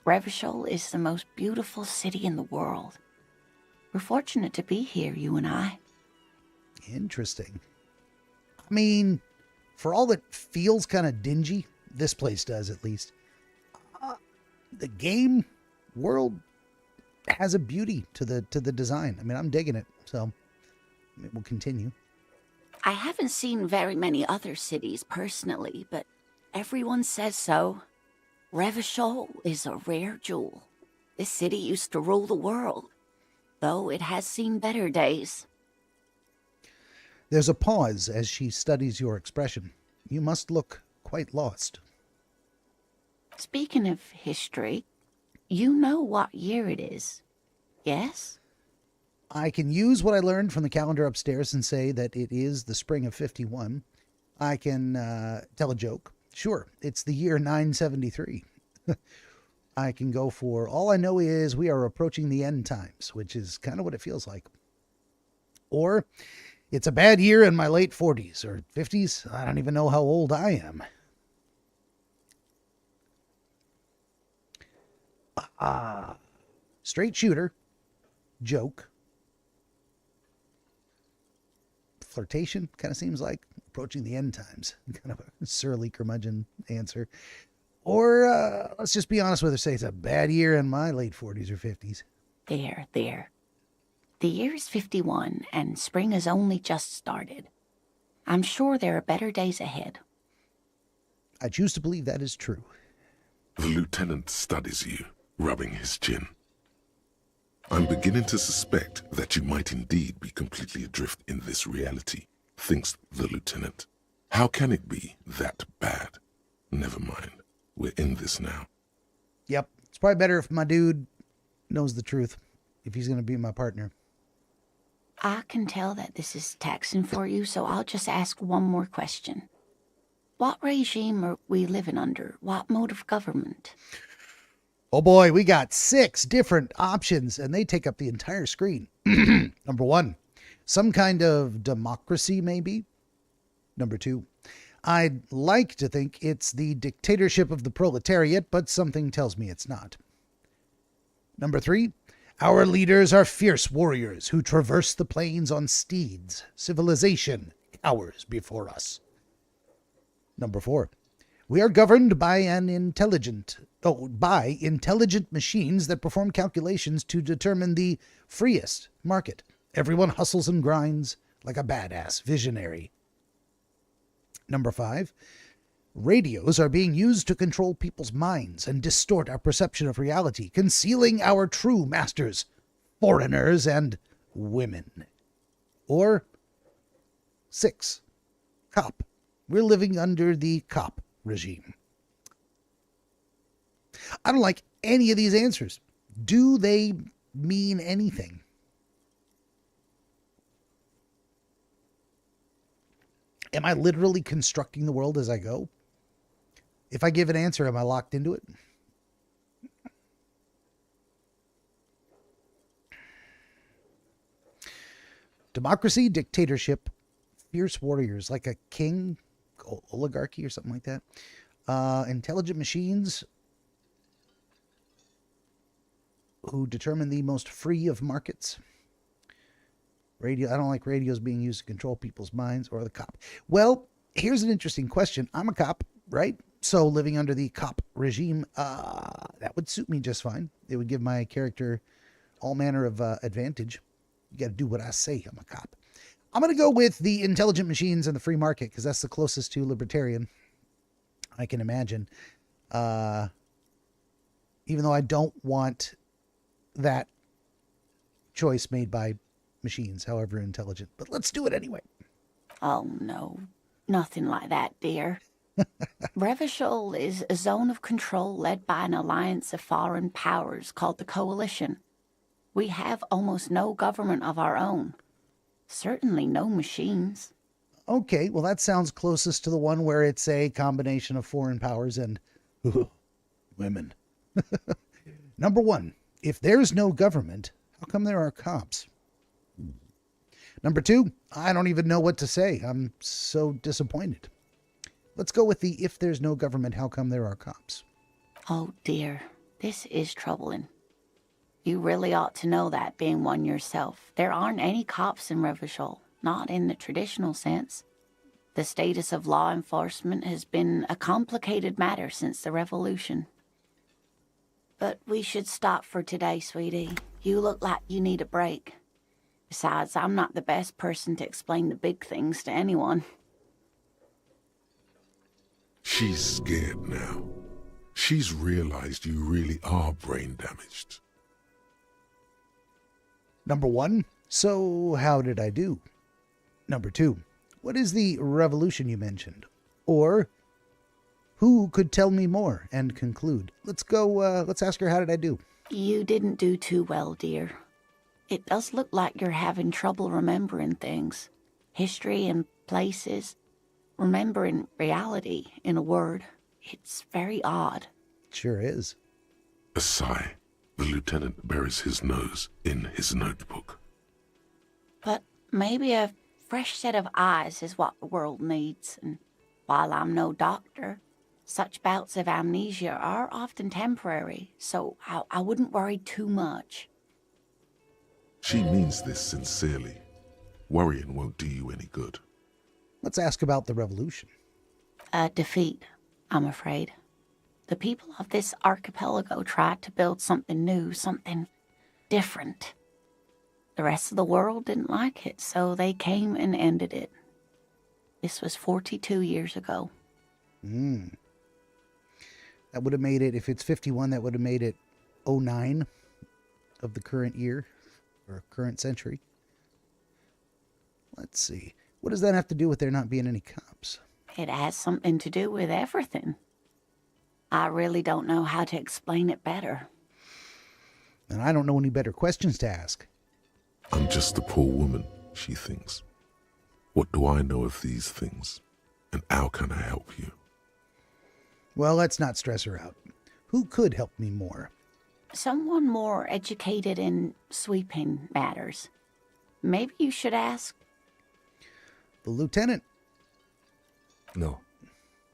Revachol is the most beautiful city in the world. We're fortunate to be here, you and I. Interesting. I mean, for all that feels kind of dingy, this place does at least. The game world has a beauty to the design. I mean, I'm digging it, so it will continue. I haven't seen very many other cities personally, but everyone says so. Revachol is a rare jewel. This city used to rule the world, though it has seen better days. There's a pause as she studies your expression. You must look quite lost. Speaking of history, you know what year it is, yes? I can use what I learned from the calendar upstairs and say that it is the spring of 51. I can tell a joke. Sure, it's the year 973. I can go for, all I know is we are approaching the end times, which is kind of what it feels like. Or, it's a bad year in my late 40s or 50s. I don't even know how old I am. Straight shooter. Joke. Flirtation, kind of seems like approaching the end times. Kind of a surly curmudgeon answer. Or, let's just be honest with her, say it's a bad year in my late 40s or 50s. There. The year is 51, and spring has only just started. I'm sure there are better days ahead. I choose to believe that is true. The lieutenant studies you, rubbing his chin. I'm beginning to suspect that you might indeed be completely adrift in this reality, thinks the lieutenant. How can it be that bad? Never mind. We're in this now. Yep. It's probably better if my dude knows the truth, if he's going to be my partner. I can tell that this is taxing for you, so I'll just ask one more question. What regime are we living under? What mode of government? Oh boy, we got 6 different options, and they take up the entire screen. Number 1, some kind of democracy, maybe. Number 2, I'd like to think it's the dictatorship of the proletariat, but something tells me it's not. Number 3, our leaders are fierce warriors who traverse the plains on steeds. Civilization cowers before us. Number 4, we are governed by intelligent machines that perform calculations to determine the freest market. Everyone hustles and grinds like a badass visionary. Number 5, radios are being used to control people's minds and distort our perception of reality, concealing our true masters, foreigners and women. Or 6, cop. We're living under the cop regime. I don't like any of these answers. Do they mean anything? Am I literally constructing the world as I go? If I give an answer, am I locked into it? Democracy, dictatorship, fierce warriors, like a king, oligarchy or something like that. Intelligent machines who determine the most free of markets. Radio. I don't like radios being used to control people's minds, or the cop. Well, here's an interesting question. I'm a cop, right? So living under the cop regime, that would suit me just fine. It would give my character all manner of advantage. You got to do what I say. I'm a cop. I'm going to go with the intelligent machines and the free market because that's the closest to libertarian I can imagine. Even though I don't want that choice made by machines, however intelligent. But let's do it anyway. Oh, no. Nothing like that, dear. Revachol is a zone of control led by an alliance of foreign powers called the Coalition. We have almost no government of our own. Certainly no machines. Okay, well that sounds closest to the one where it's a combination of foreign powers and women. Number 1, if there's no government, how come there are cops? Number 2, I don't even know what to say. I'm so disappointed. Let's go with the if there's no government, how come there are cops? Oh dear. This is troubling. You really ought to know that, being one yourself. There aren't any cops in Revachol, not in the traditional sense. The status of law enforcement has been a complicated matter since the revolution. But we should stop for today, sweetie. You look like you need a break. Besides, I'm not the best person to explain the big things to anyone. She's scared now. She's realized you really are brain damaged. Number 1, so how did I do? Number 2, what is the revolution you mentioned? Or, who could tell me more? And conclude. Let's ask her, how did I do? You didn't do too well, dear. It does look like you're having trouble remembering things. History and places. Remembering reality, in a word. It's very odd. Sure is. A sigh. The lieutenant buries his nose in his notebook. But maybe a fresh set of eyes is what the world needs. And while I'm no doctor, such bouts of amnesia are often temporary, so I wouldn't worry too much. She means this sincerely. Worrying won't do you any good. Let's ask about the revolution. A defeat, I'm afraid. The people of this archipelago tried to build something new, something different. The rest of the world didn't like it, so they came and ended it. This was 42 years ago. That would have made it, if it's 51, that would have made it 09 of the current year, or current century. Let's see. What does that have to do with there not being any cops? It has something to do with everything. I really don't know how to explain it better. And I don't know any better questions to ask. I'm just a poor woman, she thinks. What do I know of these things? And how can I help you? Well, let's not stress her out. Who could help me more? Someone more educated in sweeping matters. Maybe you should ask. The lieutenant. No,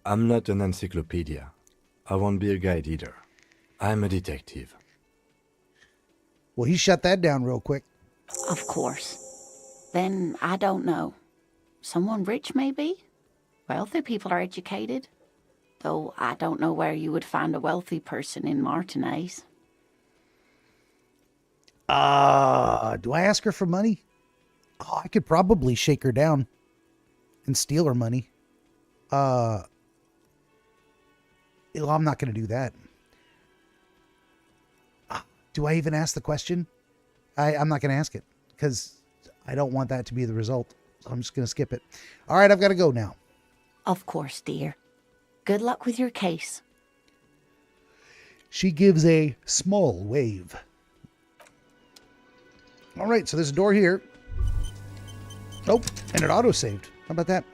I'm not an encyclopedia. I won't be a guide either. I'm a detective. Well, he shut that down real quick. Of course. Then I don't know. Someone rich, maybe? Wealthy people are educated. Though I don't know where you would find a wealthy person in Martinez. Do I ask her for money? Oh, I could probably shake her down and steal her money. Well, I'm not going to do that. Do I even ask the question? I'm not going to ask it because I don't want that to be the result. So I'm just going to skip it. All right, I've got to go now. Of course, dear. Good luck with your case. She gives a small wave. All right, so there's a door here. Nope, and it auto-saved. How about that?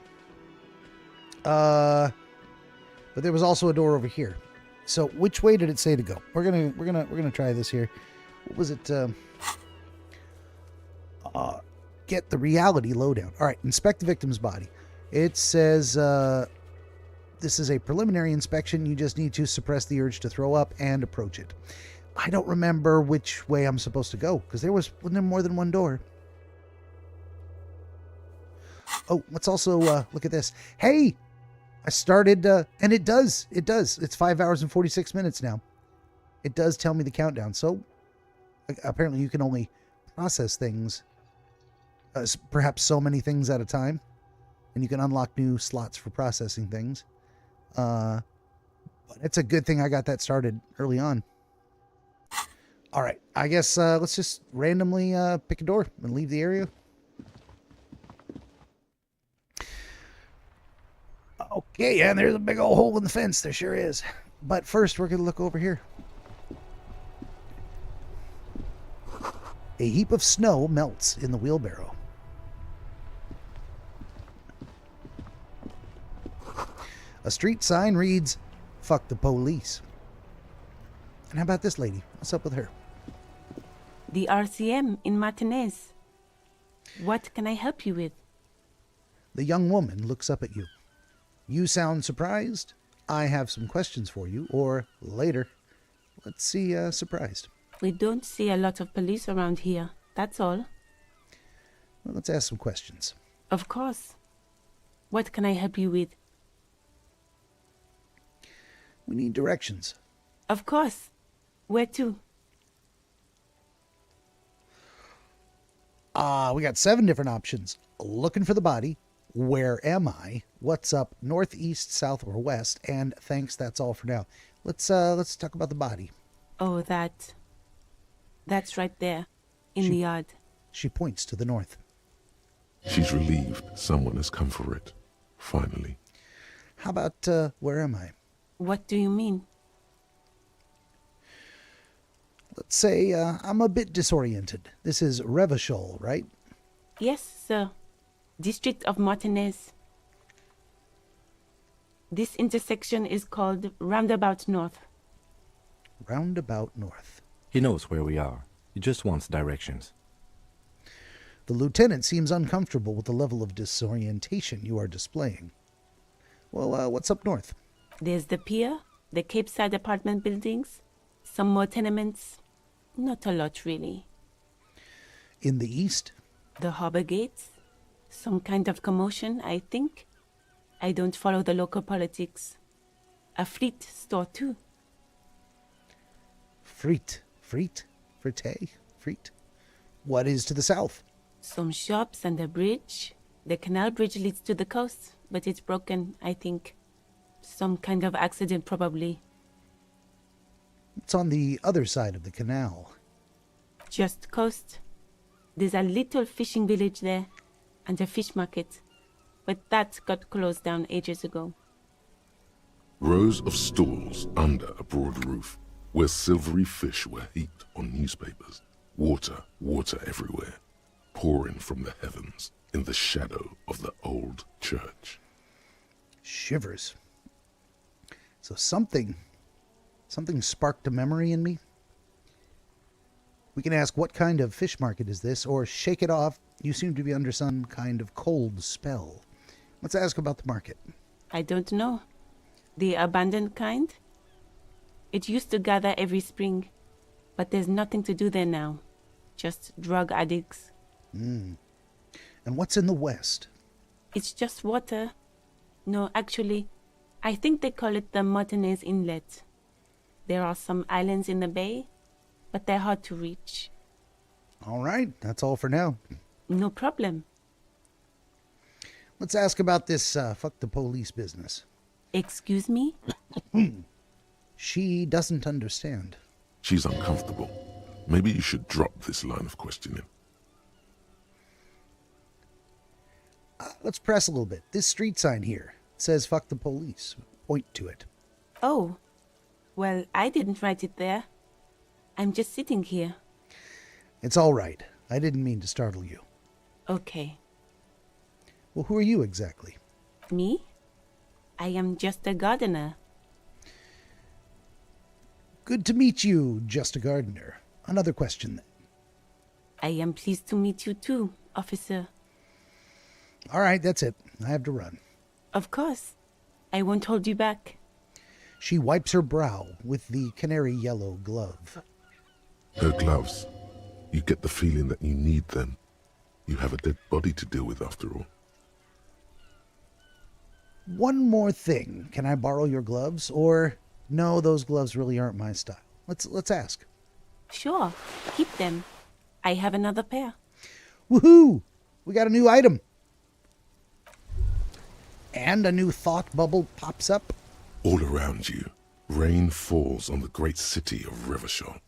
But there was also a door over here. So which way did it say to go? We're gonna try this here. What was it? Get the reality lowdown. All right, inspect the victim's body. It says this is a preliminary inspection. You just need to suppress the urge to throw up and approach it. I don't remember which way I'm supposed to go because wasn't there more than one door? Oh, let's also look at this. Hey, I started, and it does. It's 5 hours and 46 minutes now. It does tell me the countdown. So apparently you can only process things, perhaps so many things at a time, and you can unlock new slots for processing things. But it's a good thing I got that started early on. All right, I guess let's just randomly pick a door and leave the area. Okay, and there's a big old hole in the fence. There sure is. But first, we're going to look over here. A heap of snow melts in the wheelbarrow. A street sign reads, "Fuck the police." And how about this lady? What's up with her? The RCM in Martinez. What can I help you with? The young woman looks up at you. You sound surprised. I have some questions for you, or later. Let's see, surprised. We don't see a lot of police around here, that's all. Well, let's ask some questions. Of course. What can I help you with? We need directions. Of course. Where to? We got 7 different options. Looking for the body. Where am I? What's up? North, east, south, or west? And thanks, that's all for now. Let's talk about the body. Oh, that's right there, in the yard. She points to the north. She's relieved someone has come for it. Finally. How about, where am I? What do you mean? Let's say, I'm a bit disoriented. This is Revachol, right? Yes, sir. District of Martinez. This intersection is called Roundabout North. Roundabout North. He knows where we are. He just wants directions. The lieutenant seems uncomfortable with the level of disorientation you are displaying. Well, what's up north? There's the pier, the Cape Side apartment buildings, some more tenements. Not a lot, really. In the east? The harbor gates. Some kind of commotion, I think. I don't follow the local politics. A fleet store, too. Frite. What is to the south? Some shops and a bridge. The canal bridge leads to the coast, but it's broken, I think. Some kind of accident, probably. It's on the other side of the canal. Just coast. There's a little fishing village there, and a fish market. But that got closed down ages ago. Rows of stalls under a broad roof, where silvery fish were heaped on newspapers. Water everywhere, pouring from the heavens in the shadow of the old church. Shivers. So something sparked a memory in me. We can ask, what kind of fish market is this? Or shake it off, you seem to be under some kind of cold spell. Let's ask about the market. I don't know. The abandoned kind? It used to gather every spring, but there's nothing to do there now. Just drug addicts. And what's in the west? It's just water. No, actually, I think they call it the Martinez Inlet. There are some islands in the bay, but they're hard to reach. All right, that's all for now. No problem. Let's ask about this fuck the police business. Excuse me? She doesn't understand. She's uncomfortable. Maybe you should drop this line of questioning. Let's press a little bit. This street sign here says fuck the police. Point to it. Oh, well, I didn't write it there. I'm just sitting here. It's all right. I didn't mean to startle you. Okay. Well, who are you exactly? Me? I am just a gardener. Good to meet you, just a gardener. Another question then. I am pleased to meet you too, officer. All right, that's it. I have to run. Of course. I won't hold you back. She wipes her brow with the canary yellow glove. Her gloves. You get the feeling that you need them. You have a dead body to deal with after all. One more thing. Can I borrow your gloves? Or, no, those gloves really aren't my style. Let's ask. Sure. Keep them. I have another pair. Woohoo! We got a new item. And a new thought bubble pops up. All around you, rain falls on the great city of Revachol.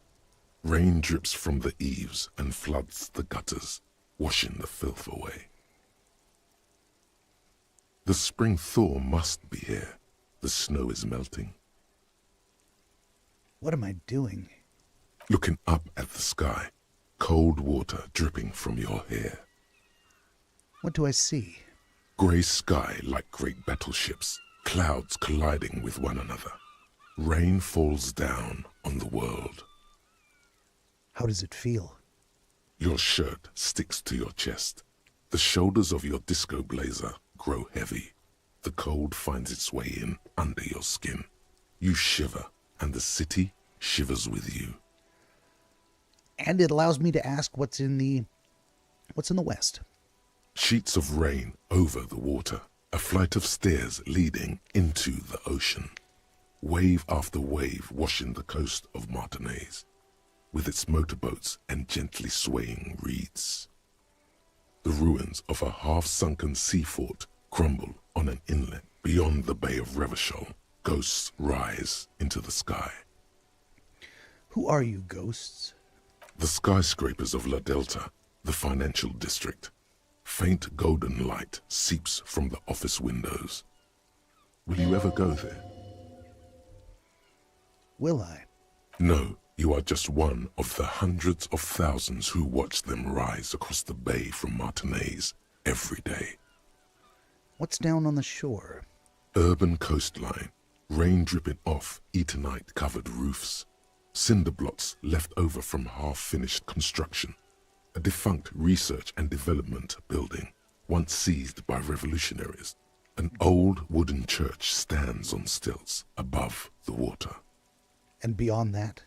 Rain drips from the eaves and floods the gutters, washing the filth away. The spring thaw must be here. The snow is melting. What am I doing? Looking up at the sky, cold water dripping from your hair. What do I see? Grey sky like great battleships, clouds colliding with one another. Rain falls down on the world. How does it feel? Your shirt sticks to your chest. The shoulders of your disco blazer grow heavy. The cold finds its way in under your skin. You shiver, and the city shivers with you. And it allows me to ask what's in the west. Sheets of rain over the water, a flight of stairs leading into the ocean. Wave after wave washing the coast of Martinaise, with its motorboats and gently swaying reeds. The ruins of a half-sunken sea fort crumble on an inlet beyond the Bay of Revachol. Ghosts rise into the sky. Who are you, ghosts? The skyscrapers of La Delta, the financial district. Faint golden light seeps from the office windows. Will you ever go there? Will I? No, you are just one of the hundreds of thousands who watch them rise across the bay from Martinaise every day. What's down on the shore? Urban coastline, rain dripping off Eternite-covered roofs, cinder blocks left over from half-finished construction, a defunct research and development building, once seized by revolutionaries. An old wooden church stands on stilts above the water. And beyond that?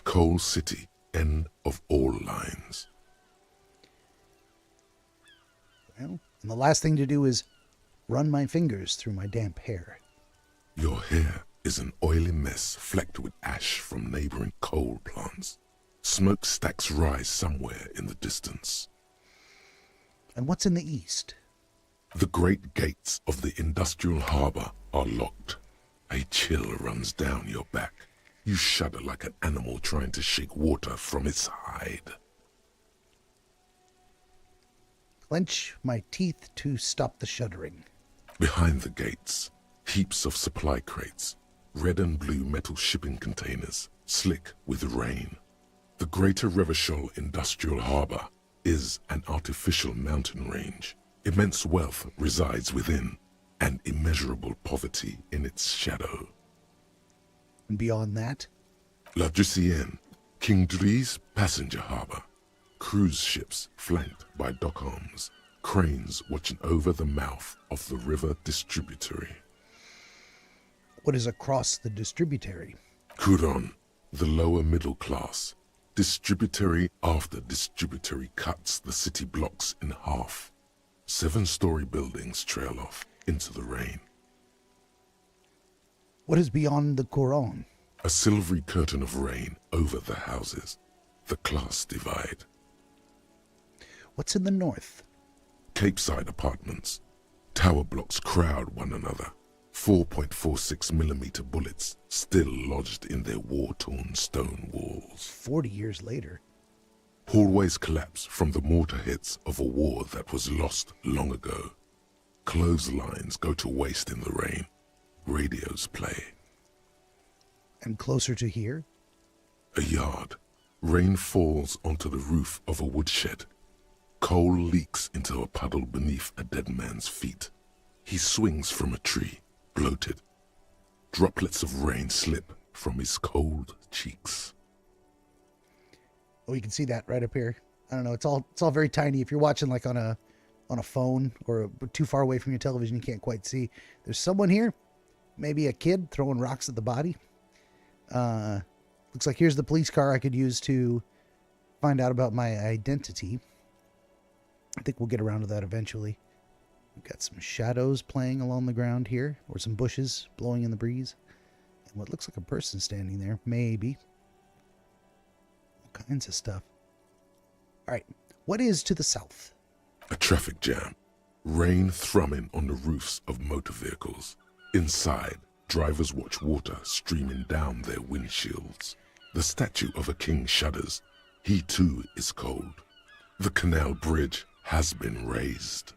Coal City, end of all lines. Well, and the last thing to do is run my fingers through my damp hair. Your hair is an oily mess flecked with ash from neighboring coal plants. Smokestacks rise somewhere in the distance. And what's in the east? The great gates of the industrial harbor are locked. A chill runs down your back. You shudder like an animal trying to shake water from its hide. Clench my teeth to stop the shuddering. Behind the gates, heaps of supply crates, red and blue metal shipping containers, slick with rain. The Greater Revachol Industrial Harbor is an artificial mountain range. Immense wealth resides within, and immeasurable poverty in its shadow. And beyond that? La Drusienne, King Dries passenger harbor. Cruise ships flanked by dock arms, cranes watching over the mouth of the river distributary. What is across the distributary? Couronne, the lower middle class. Distributary after distributary cuts the city blocks in half. 7-story buildings trail off into the rain. What is beyond the Couronne? A silvery curtain of rain over the houses. The class divide. What's in the north? Capeside apartments. Tower blocks crowd one another. 4.46mm bullets still lodged in their war-torn stone walls. 40 years later. Hallways collapse from the mortar hits of a war that was lost long ago. Clotheslines go to waste in the rain. Radios play. And closer to here? A yard. Rain falls onto the roof of a woodshed. Coal leaks into a puddle beneath a dead man's feet. He swings from a tree, bloated. Droplets of rain slip from his cold cheeks. Oh, you can see that right up here. I don't know. It's all very tiny. If you're watching like on a phone or too far away from your television, you can't quite see. There's someone here. Maybe a kid throwing rocks at the body. Looks like here's the police car I could use to find out about my identity. I think we'll get around to that eventually. We've got some shadows playing along the ground here, or some bushes blowing in the breeze. And what looks like a person standing there, maybe. All kinds of stuff. All right, what is to the south? A traffic jam. Rain thrumming on the roofs of motor vehicles. Inside, drivers watch water streaming down their windshields. The statue of a king shudders. He too is cold. The canal bridge has been raised.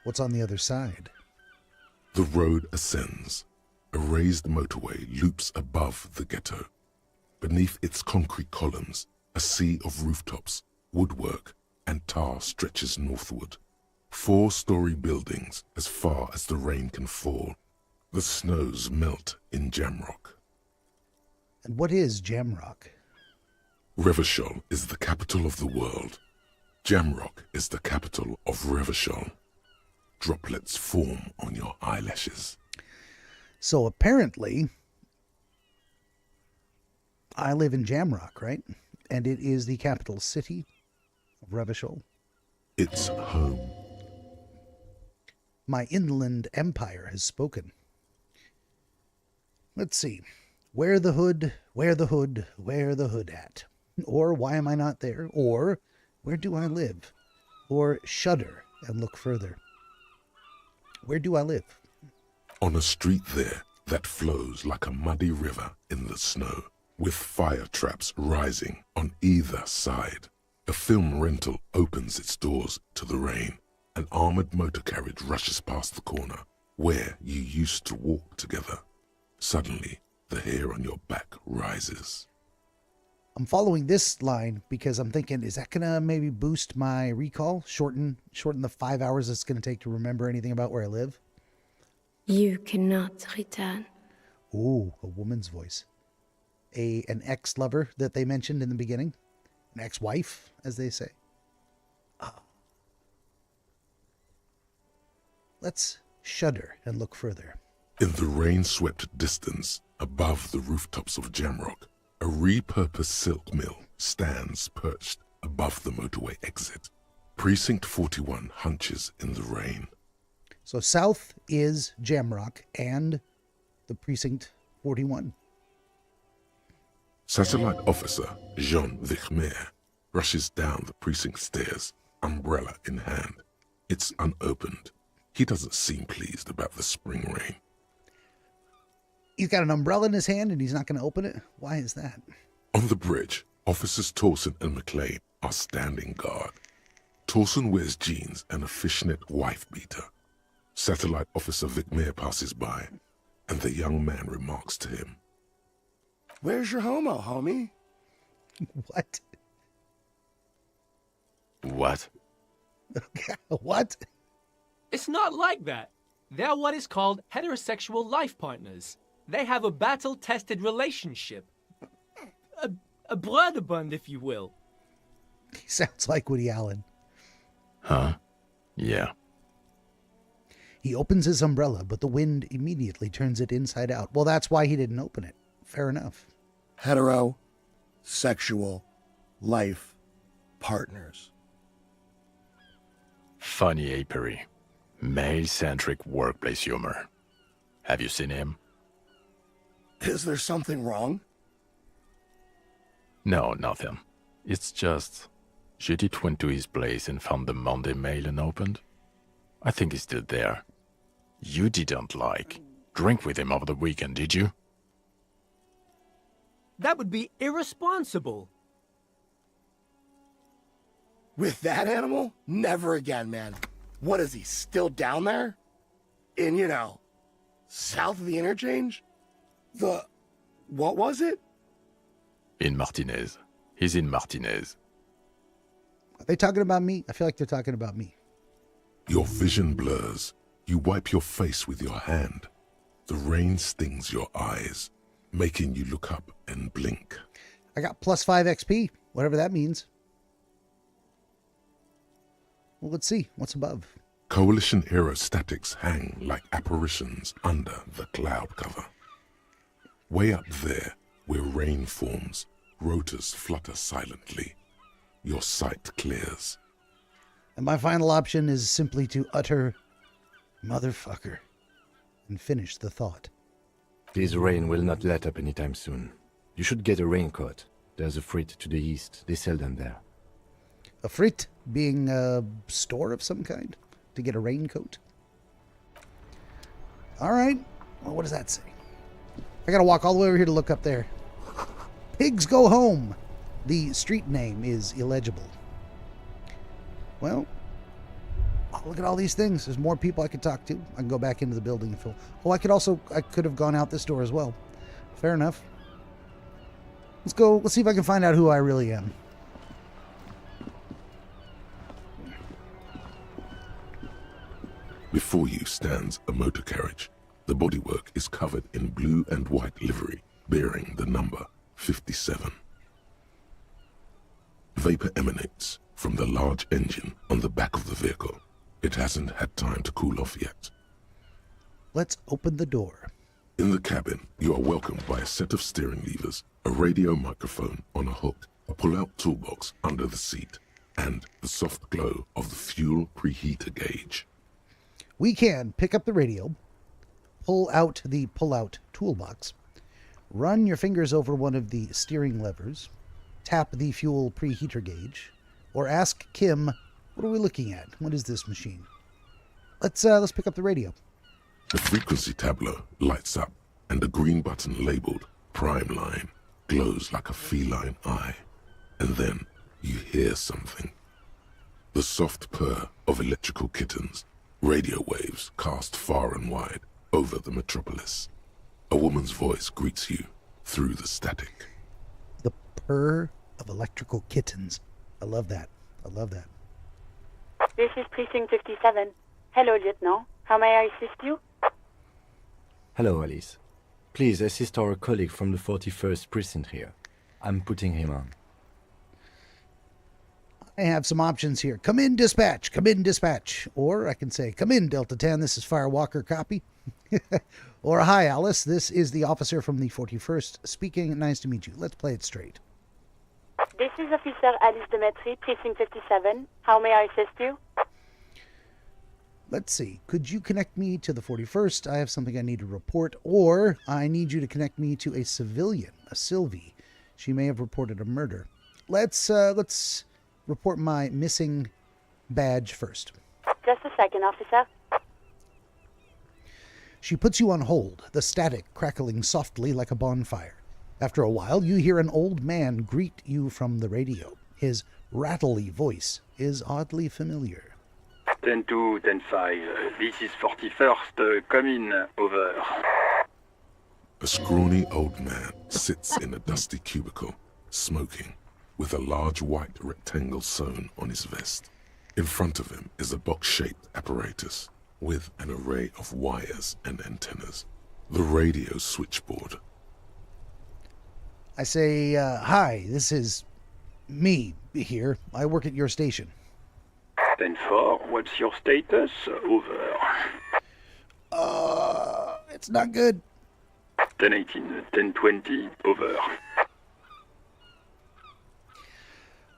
What's on the other side? The road ascends. A raised motorway loops above the ghetto. Beneath its concrete columns, a sea of rooftops, woodwork, and tar stretches northward. 4-story buildings as far as the rain can fall. The snows melt in Jamrock. And what is Jamrock? Revachol is the capital of the world. Jamrock is the capital of Revachol. Droplets form on your eyelashes. So apparently, I live in Jamrock, right? And it is the capital city of Revachol. It's home. My inland empire has spoken. Let's see. Wear the hood, wear the hood, wear the hood at. Or why am I not there? Or where do I live? Or shudder and look further. Where do I live? On a street there that flows like a muddy river in the snow, with fire traps rising on either side. A film rental opens its doors to the rain. An armored motor carriage rushes past the corner where you used to walk together. Suddenly, the hair on your back rises. I'm following this line because I'm thinking, is that going to maybe boost my recall? Shorten the 5 hours it's going to take to remember anything about where I live? You cannot return. Ooh, a woman's voice. An ex-lover that they mentioned in the beginning. An ex-wife, as they say. Let's shudder and look further. In the rain-swept distance, above the rooftops of Jamrock, a repurposed silk mill stands perched above the motorway exit. Precinct 41 hunches in the rain. So south is Jamrock and the Precinct 41. Satellite Officer Jean Vichmer rushes down the precinct stairs, umbrella in hand. It's unopened. He doesn't seem pleased about the spring rain. He's got an umbrella in his hand and he's not going to open it? Why is that? On the bridge, Officers Torson and McLean are standing guard. Torson wears jeans and a fishnet wife-beater. Satellite Officer Vichmer passes by, and the young man remarks to him, Where's your homo, homie? What? What? What? It's not like that. They're what is called heterosexual life partners. They have a battle-tested relationship. A brother bond, if you will. He sounds like Woody Allen. Huh? Yeah. He opens his umbrella, but the wind immediately turns it inside out. Well, that's why he didn't open it. Fair enough. Hetero-sexual life partners. Funny apiary. Male-centric workplace humor. Have you seen him? Is there something wrong? No, nothing. It's just... Judith went to his place and found the Monday mail unopened. I think he's still there. You didn't drink with him over the weekend, did you? That would be irresponsible. With that animal? Never again, man. What is he, still down there? In, south of the interchange? What was it? In Martinez. He's in Martinez. Are they talking about me? I feel like they're talking about me. Your vision blurs. You wipe your face with your hand. The rain stings your eyes, making you look up and blink. I got +5 XP, whatever that means. Well, let's see. What's above? Coalition aerostatics hang like apparitions under the cloud cover. Way up there, where rain forms, rotors flutter silently. Your sight clears. And my final option is simply to utter motherfucker and finish the thought. This rain will not let up anytime soon. You should get a raincoat. There's a frit to the east. They sell them there. A frit being a store of some kind to get a raincoat. All right. Well, what does that say? I got to walk all the way over here to look up there. Pigs go home. The street name is illegible. Well, look at all these things. There's more people I could talk to. I can go back into the building and fill. Oh, I could have gone out this door as well. Fair enough. Let's go. Let's see if I can find out who I really am. Before you stands a motor carriage. The bodywork is covered in blue and white livery, bearing the number 57. Vapor emanates from the large engine on the back of the vehicle. It hasn't had time to cool off yet. Let's open the door. In the cabin, you are welcomed by a set of steering levers a radio microphone on a hook, a pull-out toolbox under the seat, and the soft glow of the fuel preheater gauge. We can pick up the radio, pull out the pull-out toolbox, run your fingers over one of the steering levers, tap the fuel preheater gauge, or ask Kim, what are we looking at? What is this machine? Let's pick up the radio. The frequency tableau lights up, and the green button labeled Prime Line glows like a feline eye. And then you hear something. The soft purr of electrical kittens, radio waves cast far and wide over the metropolis. A woman's voice greets you through the static. The purr of electrical kittens. I love that. I love that. This is Precinct 57. Hello, Lieutenant. How may I assist you? Hello, Alice. Please assist our colleague from the 41st Precinct here. I'm putting him on. I have some options here. Come in, dispatch. Come in, dispatch. Or I can say, come in, Delta 10. This is Firewalker, copy. Or, hi, Alice. This is the officer from the 41st speaking. Nice to meet you. Let's play it straight. This is Officer Alice Demetri, Precinct 57. How may I assist you? Let's see. Could you connect me to the 41st? I have something I need to report. Or I need you to connect me to a civilian, a Sylvie. She may have reported a murder. Let's report my missing badge first. Just a second, officer. She puts you on hold, the static crackling softly like a bonfire. After a while, you hear an old man greet you from the radio. His rattly voice is oddly familiar. 10-2, 10-5. This is 41st. Come in. Over. A scrawny old man sits in a dusty cubicle, smoking, with a large white rectangle sewn on his vest. In front of him is a box-shaped apparatus with an array of wires and antennas. The radio switchboard. I say, hi, this is me here. I work at your station. 10-4, what's your status? Over. It's not good. 10-18, 10-20, over.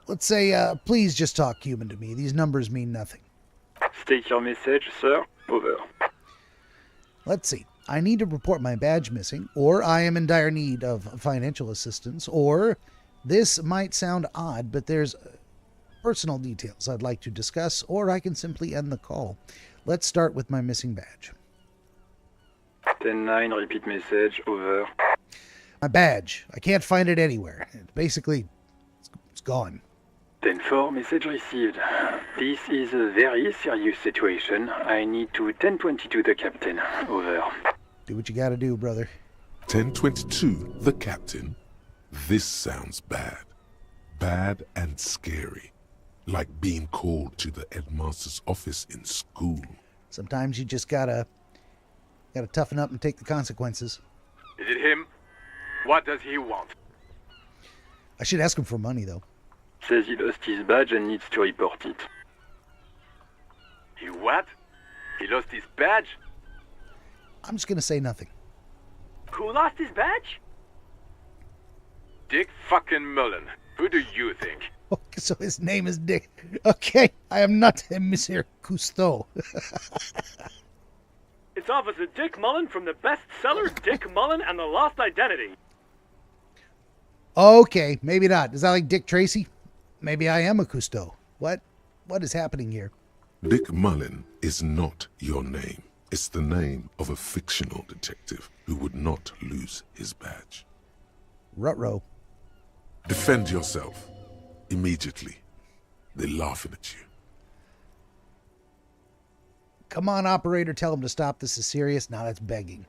Let's say, please just talk human to me. These numbers mean nothing. State your message, sir. Over. Let's see. I need to report my badge missing, or I am in dire need of financial assistance, or this might sound odd, but there's personal details I'd like to discuss, or I can simply end the call. Let's start with my missing badge. 10-9, repeat message. Over. My badge. I can't find it anywhere. Basically, it's gone. 10-4, message received. This is a very serious situation. I need to 10-22 the captain. Over. Do what you gotta do, brother. 10-22, the captain. This sounds bad. Bad and scary. Like being called to the headmaster's office in school. Sometimes you just gotta toughen up and take the consequences. Is it him? What does he want? I should ask him for money, though. Says he lost his badge and needs to report it. He what? He lost his badge? I'm just gonna say nothing. Who lost his badge? Dick fucking Mullen. Who do you think? Okay, so his name is Dick. Okay, I am not a Monsieur Cousteau. It's Officer Dick Mullen from the bestseller Dick Mullen and the Lost Identity. Okay, maybe not. Is that like Dick Tracy? Maybe I am a Cousteau. What is happening here? Dick Mullen is not your name. It's the name of a fictional detective who would not lose his badge. Ruh-roh. Defend yourself. Immediately. They're laughing at you. Come on, operator, tell him to stop. This is serious. Now that's begging.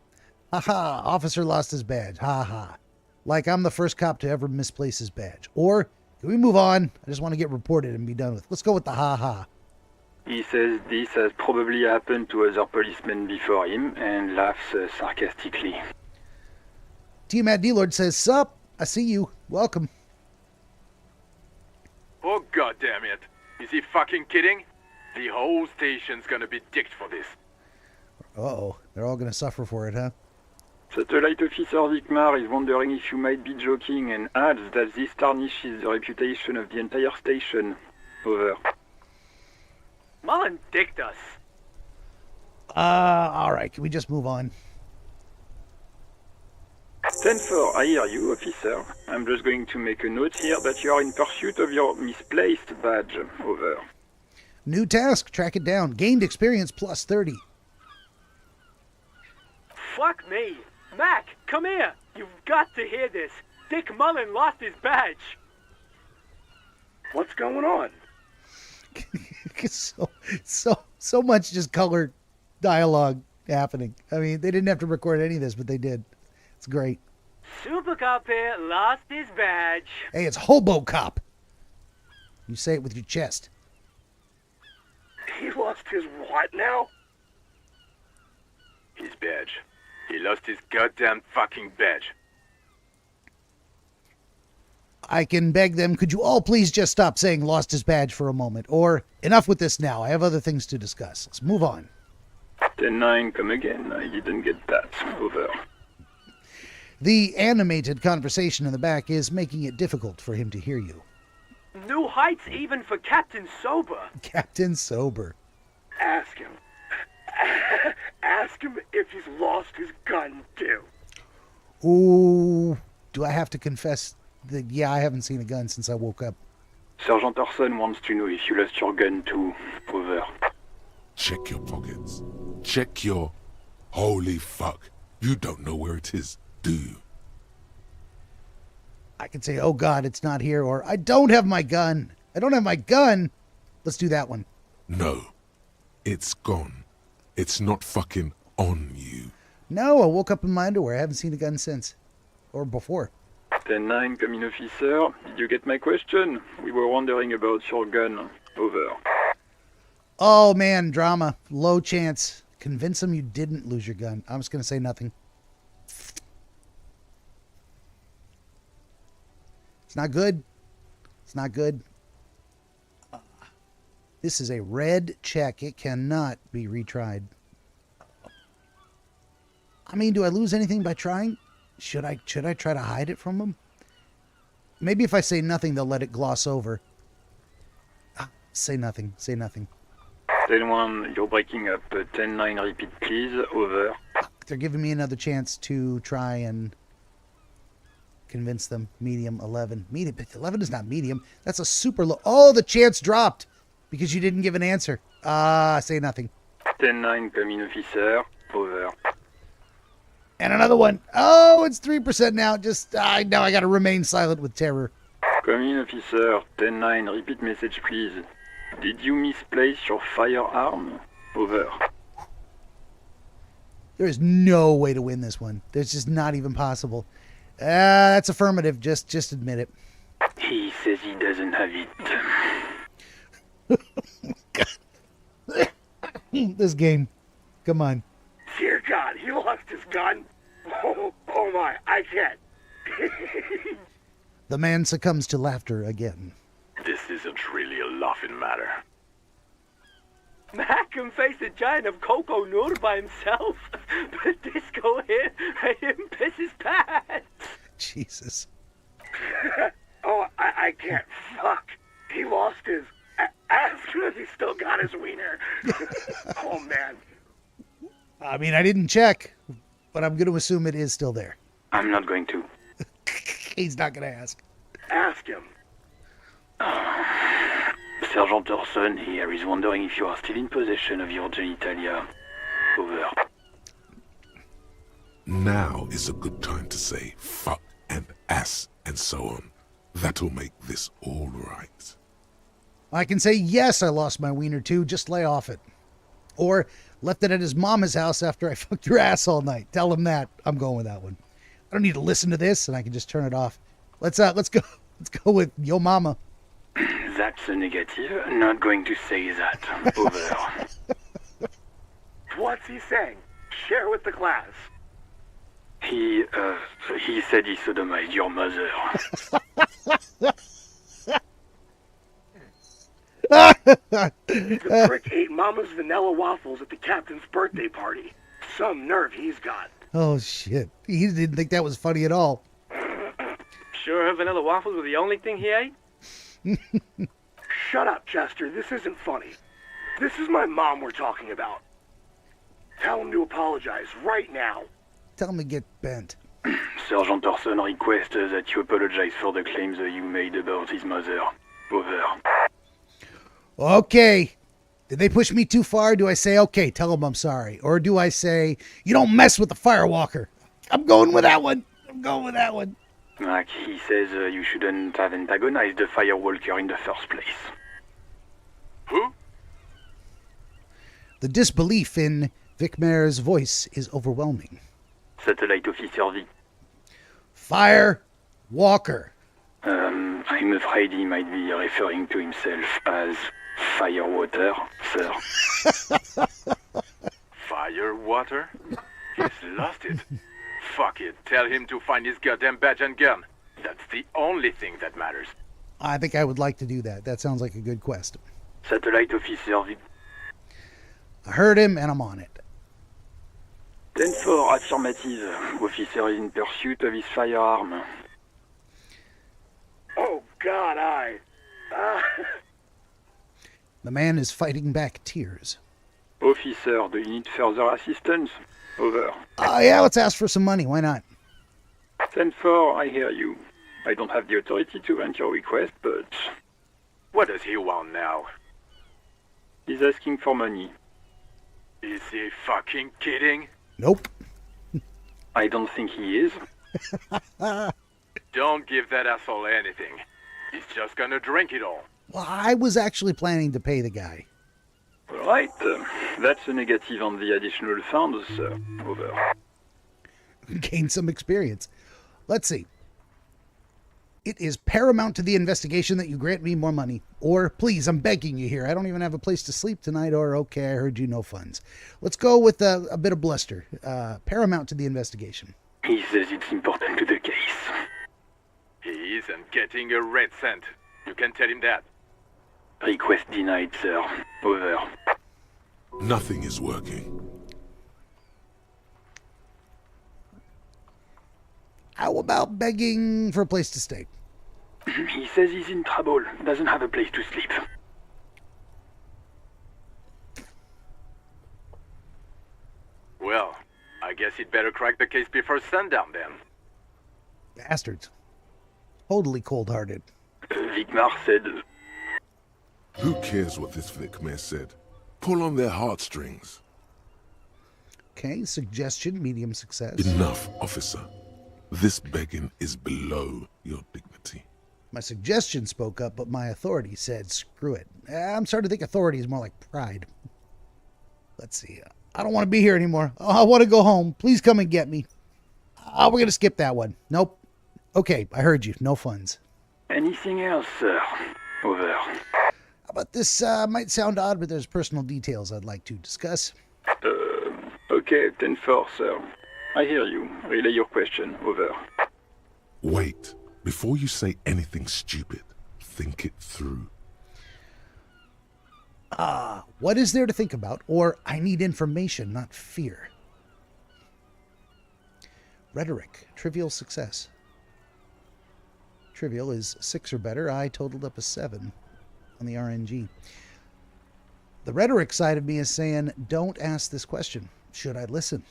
Ha-ha, officer lost his badge. Ha-ha. Like I'm the first cop to ever misplace his badge. Or, can we move on? I just want to get reported and be done with. Let's go with the ha-ha. He says this has probably happened to other policemen before him and laughs sarcastically. T-Matt D-Lord says, sup? I see you. Welcome. Oh, goddamn it. Is he fucking kidding? The whole station's gonna be dicked for this. Uh-oh. They're all going to suffer for it, huh? Satellite Officer Vikmar is wondering if you might be joking and adds that this tarnishes the reputation of the entire station. Over. Mullen dicked us. All right. Can we just move on? 10-4, I hear you, officer. I'm just going to make a note here that you are in pursuit of your misplaced badge. Over. New task. Track it down. Gained experience plus 30. Fuck me. Mac, come here. You've got to hear this. Dick Mullen lost his badge. What's going on? so much just color dialogue happening. I mean, they didn't have to record any of this, but they did. It's great. Super Cop here lost his badge. Hey, it's Hobo Cop. You say it with your chest. He lost his what now? His badge. He lost his goddamn fucking badge. I can beg them, could you all please just stop saying lost his badge for a moment? Or enough with this now. I have other things to discuss. Let's move on. 10-9, come again. I didn't get that. Over. The animated conversation in the back is making it difficult for him to hear you. New heights even for Captain Sober. Captain Sober. Ask him. Ask him if he's lost his gun, too. Ooh, do I have to confess that, yeah, I haven't seen a gun since I woke up. Sergeant Orson wants to know if you lost your gun too. Over. Check your pockets. Check your... Holy fuck. You don't know where it is, do you? I can say, oh God, it's not here, or I don't have my gun. I don't have my gun. Let's do that one. No. It's gone. It's not fucking on you. No, I woke up in my underwear. I haven't seen a gun since. Or before. 10-9, come in, officer. Did you get my question? We were wondering about your gun. Over. Oh, man, drama. Low chance. Convince them you didn't lose your gun. I'm just going to say nothing. It's not good. It's not good. This is a red check. It cannot be retried. I mean, do I lose anything by trying? Should I try to hide it from them? Maybe if I say nothing, they'll let it gloss over. Say nothing. Say nothing. 10-1, you're breaking up. 10-9, repeat, please. Over. They're giving me another chance to try and convince them. Medium 11. Medium. 11 is not medium. That's a super low. Oh, the chance dropped because you didn't give an answer. Say nothing. 10-9, come in, officer. Over. And another one. Oh, it's 3% now. Just, now I got to remain silent with terror. Come in, officer. 10-9, repeat message, please. Did you misplace your firearm? Over. There is no way to win this one. There's just not even possible. That's affirmative. Just admit it. He says he doesn't have it. This game. Come on. Dear God, he lost his gun. Oh my, I can't. The man succumbs to laughter again. This isn't really a laughing matter. Mac can face a giant of cocoa noodle by himself, but Disco here made him piss his pants. Jesus. Oh, I can't. Fuck. He lost his... Ask him if he still got his wiener. Oh, man. I mean, I didn't check, but I'm going to assume it is still there. I'm not going to. He's not going to ask. Ask him. Sergeant Orson here is wondering if you are still in possession of your genitalia. Over. Now is a good time to say fuck and ass and so on. That'll make this all right. I can say, yes, I lost my wiener too. Just lay off it. Or left it at his mama's house after I fucked your ass all night. Tell him that. I'm going with that one. I don't need to listen to this, and I can just turn it off. Let's go. Let's go with yo mama. That's a negative. Not going to say that. Over. What's he saying? Share with the class. He said he sodomized your mother. The prick ate Mama's vanilla waffles at the captain's birthday party. Some nerve he's got. Oh, shit. He didn't think that was funny at all. Sure her vanilla waffles were the only thing he ate? Shut up, Chester. This isn't funny. This is my mom we're talking about. Tell him to apologize right now. Tell him to get bent. Sergeant Orson requests that you apologize for the claims that you made about his mother. Over. Okay. Did they push me too far? Do I say, okay, tell him I'm sorry? Or do I say, you don't mess with the firewalker? I'm going with that one. Like he says you shouldn't have antagonized the firewalker in the first place. Who? The disbelief in Vic Mayer's voice is overwhelming. Satellite Officer V. Fire Walker. I'm afraid he might be referring to himself as Firewater, sir. Firewater? He's lost it. Fuck it. Tell him to find his goddamn badge and gun. That's the only thing that matters. I think I would like to do that. That sounds like a good quest. Satellite Officer V. I heard him and I'm on it. 10-4, affirmative. Officer is in pursuit of his firearm. Oh, God, The man is fighting back tears. Officer, do you need further assistance? Over. Yeah, let's ask for some money. Why not? 10-4, I hear you. I don't have the authority to grant your request, but... What does he want now? He's asking for money. Is he fucking kidding? Nope. I don't think he is. Don't give that asshole anything. He's just gonna drink it all. Well, I was actually planning to pay the guy. All right, that's a negative on the additional funds, sir. Over. Gain some experience. Let's see. It is paramount to the investigation that you grant me more money. Or, please, I'm begging you here. I don't even have a place to sleep tonight. Or, okay, I heard you, no funds. Let's go with a bit of bluster. Paramount to the investigation. He says it's important to the case. He isn't getting a red cent. You can tell him that. Request denied, sir. Over. Nothing is working. How about begging for a place to stay? He says he's in trouble. Doesn't have a place to sleep. Well, I guess he'd better crack the case before sundown then. Bastards. Totally cold-hearted. Vigmar said... Who cares what this Vic Mayor said? Pull on their heartstrings. Okay, suggestion, medium success. Enough, officer. This begging is below your dignity. My suggestion spoke up, but my authority said, screw it. I'm starting to think authority is more like pride. Let's see. I don't want to be here anymore. I want to go home. Please come and get me. We're going to skip that one. Nope. Okay, I heard you. No funds. Anything else, sir? Over. How about this? Might sound odd, but there's personal details I'd like to discuss. Okay, 10-4, sir. I hear you. Relay your question. Over. Wait. Before you say anything stupid, think it through. What is there to think about? Or I need information, not fear. Rhetoric. Trivial success. Trivial is 6 or better. I totaled up a 7 on the RNG. The rhetoric side of me is saying, don't ask this question. Should I listen?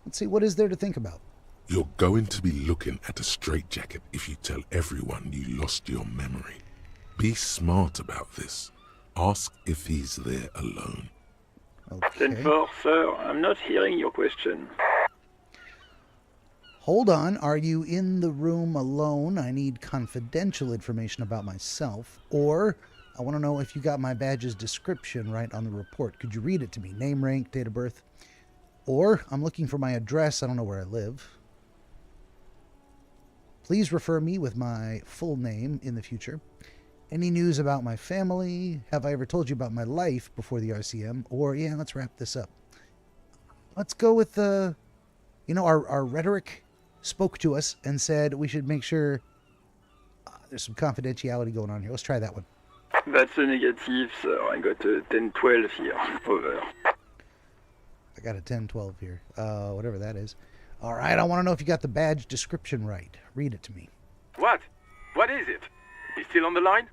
Let's see, what is there to think about? You're going to be looking at a straitjacket if you tell everyone you lost your memory. Be smart about this. Ask if he's there alone. Okay. 10-4, sir. I'm not hearing your question. Hold on. Are you in the room alone? I need confidential information about myself. Or I want to know if you got my badge's description right on the report. Could you read it to me? Name, rank, date of birth. Or I'm looking for my address. I don't know where I live. Please refer me with my full name in the future. Any news about my family? Have I ever told you about my life before the RCM? Or, yeah, let's wrap this up. Let's go with the... You know, our rhetoric spoke to us and said we should make sure there's some confidentiality going on here. Let's try that one. That's a negative, sir. I got a 10-12 here. Over. I got a 10-12 here. Whatever that is. All right, I want to know if you got the badge description right. Read it to me. What? What is it? He's still on the line?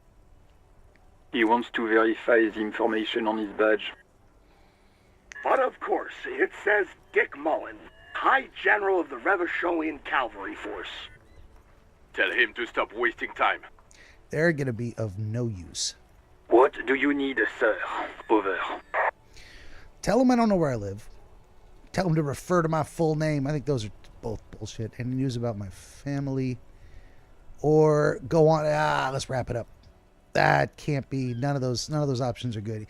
He wants to verify the information on his badge. But of course, it says Dick Mullen, High General of the Revacholian Cavalry Force. Tell him to stop wasting time. They're going to be of no use. What do you need, sir? Over. Tell him I don't know where I live. Tell him to refer to my full name. I think those are both bullshit. And news about my family. Or go on. Let's wrap it up. That can't be. None of those options are good.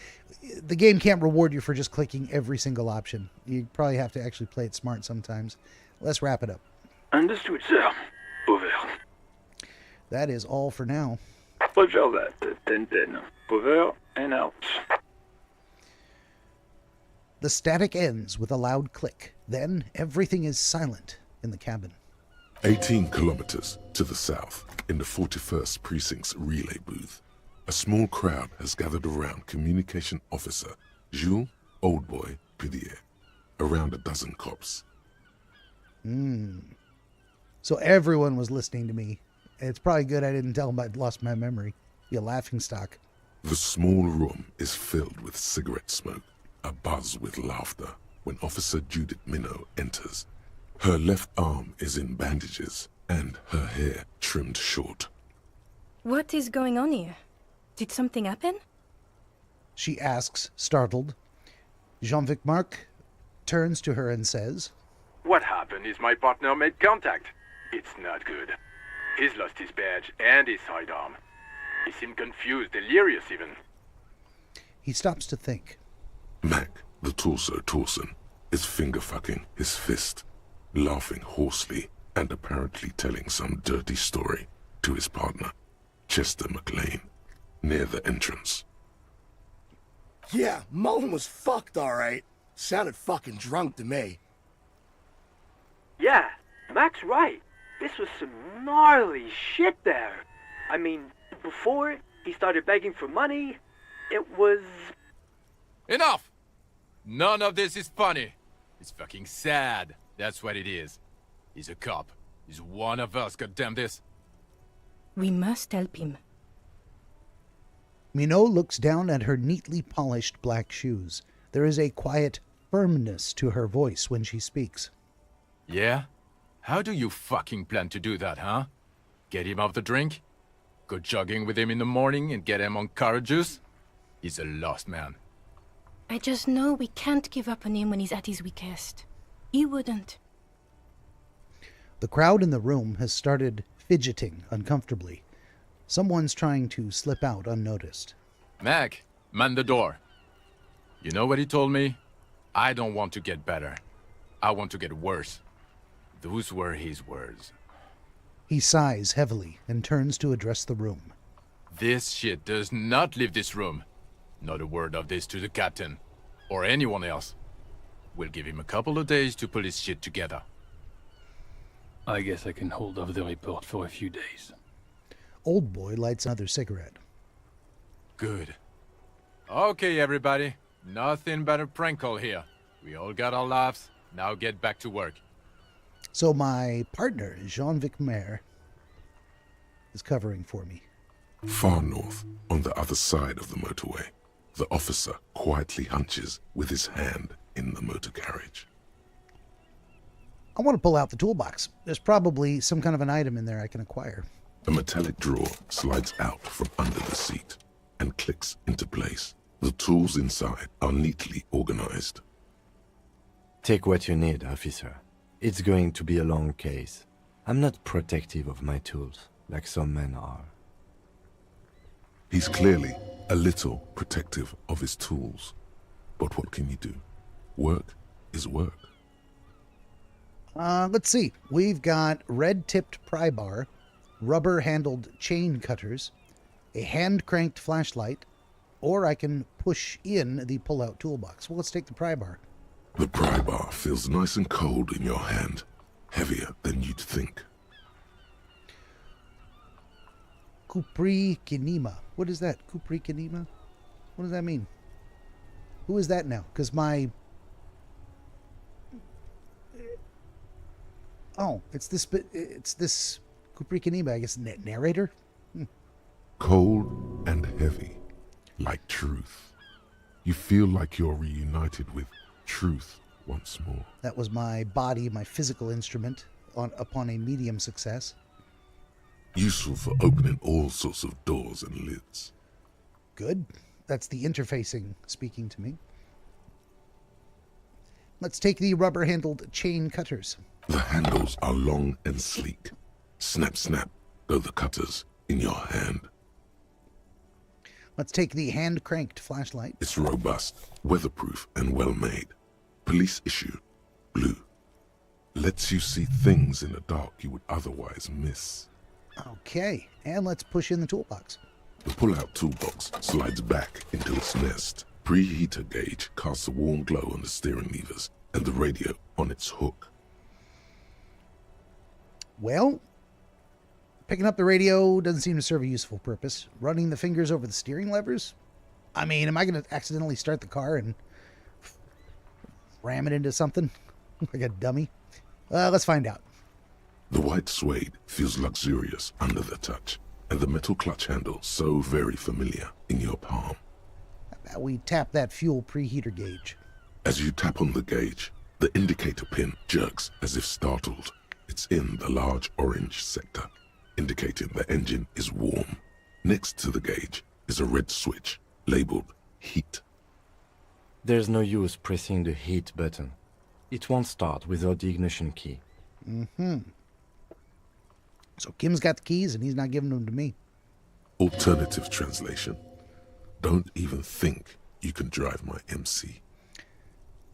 The game can't reward you for just clicking every single option. You probably have to actually play it smart sometimes. Let's wrap it up. Understood, sir. Over. That is all for now. Roger that. 10-10. Over and out. The static ends with a loud click. Then everything is silent in the cabin. 18 kilometers to the south, in the 41st Precinct's relay booth, a small crowd has gathered around Communication Officer Jules Oldboy Pidier, around a dozen cops. So everyone was listening to me. It's probably good I didn't tell them I'd lost my memory. Be a laughingstock. The small room is filled with cigarette smoke, abuzz with laughter, when Officer Judith Minnow enters. Her left arm is in bandages, and her hair trimmed short. What is going on here? Did something happen? She asks, startled. Jean-Vic Marc turns to her and says, What happened is my partner made contact. It's not good. He's lost his badge and his sidearm. He seemed confused, delirious even. He stops to think. Mac, the torso Torson, is finger-fucking his fist, laughing hoarsely and apparently telling some dirty story to his partner, Chester McLean, near the entrance. Yeah, Mullen was fucked, alright. Sounded fucking drunk to me. Yeah, Mac's right. This was some gnarly shit there. I mean, before he started begging for money, it was... Enough! None of this is funny. It's fucking sad. That's what it is. He's a cop. He's one of us, goddamn this. We must help him. Minot looks down at her neatly polished black shoes. There is a quiet firmness to her voice when she speaks. Yeah? How do you fucking plan to do that, huh? Get him off the drink? Go jogging with him in the morning and get him on carrot juice? He's a lost man. I just know we can't give up on him when he's at his weakest. He wouldn't. The crowd in the room has started fidgeting uncomfortably. Someone's trying to slip out unnoticed. Mac, man the door. You know what he told me? I don't want to get better. I want to get worse. Those were his words. He sighs heavily and turns to address the room. This shit does not leave this room. Not a word of this to the captain, or anyone else. We'll give him a couple of days to pull his shit together. I guess I can hold off the report for a few days. Old boy lights another cigarette. Good. Okay, everybody. Nothing but a prank call here. We all got our laughs. Now get back to work. So my partner, Jean-Vic Maire, is covering for me. Far north, on the other side of the motorway, the officer quietly hunches with his hand in the motor carriage. I want to pull out the toolbox. There's probably some kind of an item in there I can acquire. A metallic drawer slides out from under the seat and clicks into place. The tools inside are neatly organized. Take what you need, officer. It's going to be a long case. I'm not protective of my tools, like some men are. He's clearly a little protective of his tools. But what can you do? Work is work. Let's see. We've got red-tipped pry bar, rubber-handled chain cutters, a hand-cranked flashlight, or I can push in the pull-out toolbox. Well, let's take the pry bar. The pry bar feels nice and cold in your hand, heavier than you'd think. Kupri Kinema. What is that? Kupri Kinema? What does that mean? Who is that now? Because my... Oh, it's this Kupri Kinema, I guess, narrator? Cold and heavy, like truth. You feel like you're reunited with truth once more. That was my body, my physical instrument, upon a medium success. Useful for opening all sorts of doors and lids. Good. That's the interfacing speaking to me. Let's take the rubber-handled chain cutters. The handles are long and sleek. Snap, snap, go the cutters in your hand. Let's take the hand-cranked flashlight. It's robust, weatherproof, and well-made. Police issue, blue. Lets you see things in the dark you would otherwise miss. Okay, and let's push in the toolbox. The pull-out toolbox slides back into its nest. Preheater gauge casts a warm glow on the steering levers and the radio on its hook. Well, picking up the radio doesn't seem to serve a useful purpose. Running the fingers over the steering levers? I mean, am I going to accidentally start the car and ram it into something like a dummy? Let's find out. The white suede feels luxurious under the touch, and the metal clutch handle so very familiar in your palm. How about we tap that fuel preheater gauge? As you tap on the gauge, the indicator pin jerks as if startled. It's in the large orange sector, indicating the engine is warm. Next to the gauge is a red switch labeled heat. There's no use pressing the heat button. It won't start without the ignition key. Mm-hmm. So Kim's got the keys and he's not giving them to me. Alternative translation. Don't even think you can drive my MC.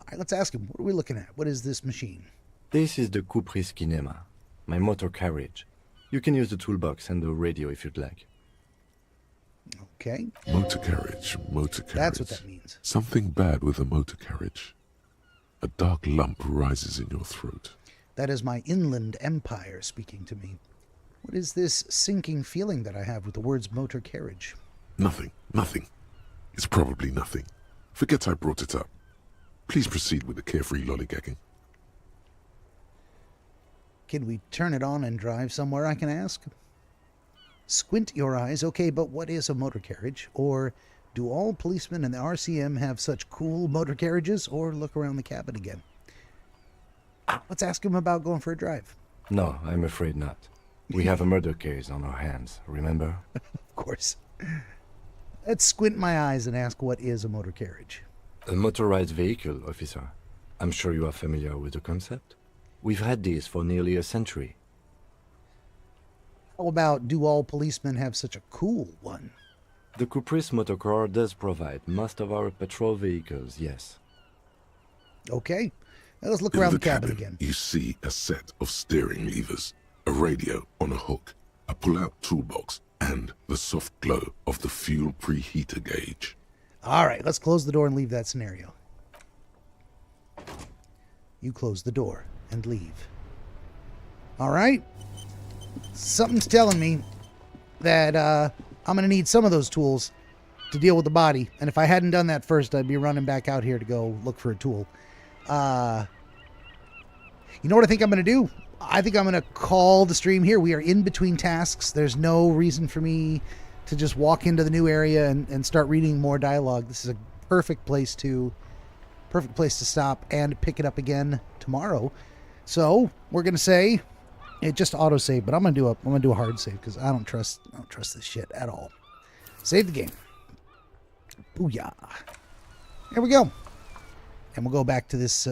All right, let's ask him. What are we looking at? What is this machine? This is the Kupri Kinema, my motor carriage. You can use the toolbox and the radio if you'd like. Okay. Motor carriage, motor carriage. That's what that means. Something bad with a motor carriage. A dark lump rises in your throat. That is my inland empire speaking to me. What is this sinking feeling that I have with the words motor carriage? Nothing, nothing. It's probably nothing. Forget I brought it up. Please proceed with the carefree lollygagging. Can we turn it on and drive somewhere, I can ask? Squint your eyes. Okay, but what is a motor carriage? Or do all policemen in the RCM have such cool motor carriages? Or look around the cabin again. Let's ask him about going for a drive. No, I'm afraid not. We have a murder case on our hands, remember? Of course. Let's squint my eyes and ask what is a motor carriage. A motorized vehicle, officer. I'm sure you are familiar with the concept. We've had these for nearly a century. How about do all policemen have such a cool one? The Kupris motorcar does provide most of our patrol vehicles, yes. Okay. Now let's look around the cabin again. You see a set of steering levers, a radio on a hook, a pull-out toolbox, and the soft glow of the fuel preheater gauge. All right, let's close the door and leave that scenario. You close the door and leave. All right. Something's telling me that I'm going to need some of those tools to deal with the body. And if I hadn't done that first, I'd be running back out here to go look for a tool. You know what I think I'm going to do? I think I'm going to call the stream here. We are in between tasks. There's no reason for me to just walk into the new area and start reading more dialogue. This is a perfect place to stop and pick it up again tomorrow. So we're going to say it just autosave, but I'm going to do a hard save because I don't trust this shit at all. Save the game. Booyah. There we go. And we'll go back to this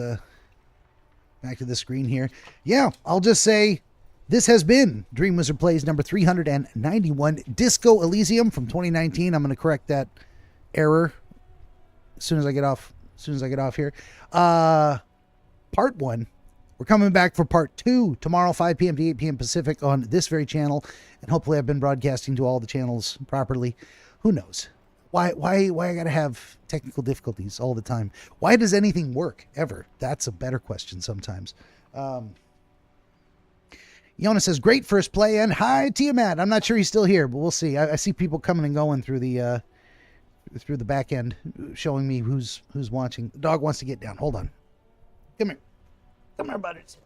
screen here. Yeah, I'll just say this has been DreamWizard Plays number 391, Disco Elysium from 2019. I'm going to correct that error as soon as I get off here. Part 1. We're coming back for part 2 tomorrow, 5 p.m. to 8 p.m. Pacific on this very channel. And hopefully I've been broadcasting to all the channels properly. Who knows? Why I gotta have technical difficulties all the time? Why does anything work ever? That's a better question sometimes. Yona says, great first play, and hi, Tiamat. I'm not sure he's still here, but we'll see. I see people coming and going through the back end, showing me who's watching. The dog wants to get down. Hold on. Come here. Come here, Butters.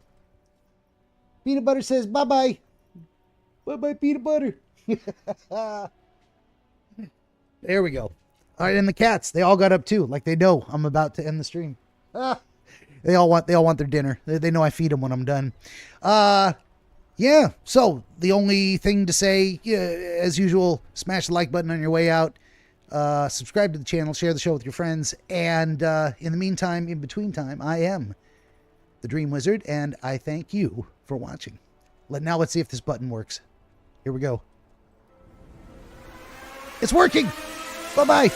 Peanut Butter says, bye-bye. Bye-bye, Peanut Butter. There we go. All right, and the cats, they all got up too, like they know I'm about to end the stream. They all want their dinner. They know I feed them when I'm done. Yeah, so the only thing to say, as usual, smash the like button on your way out. Subscribe to the channel, share the show with your friends, and in the meantime, in between time, I am the DreamWizard, and I thank you for watching. Now let's see if this button works. Here we go. It's working! Bye-bye!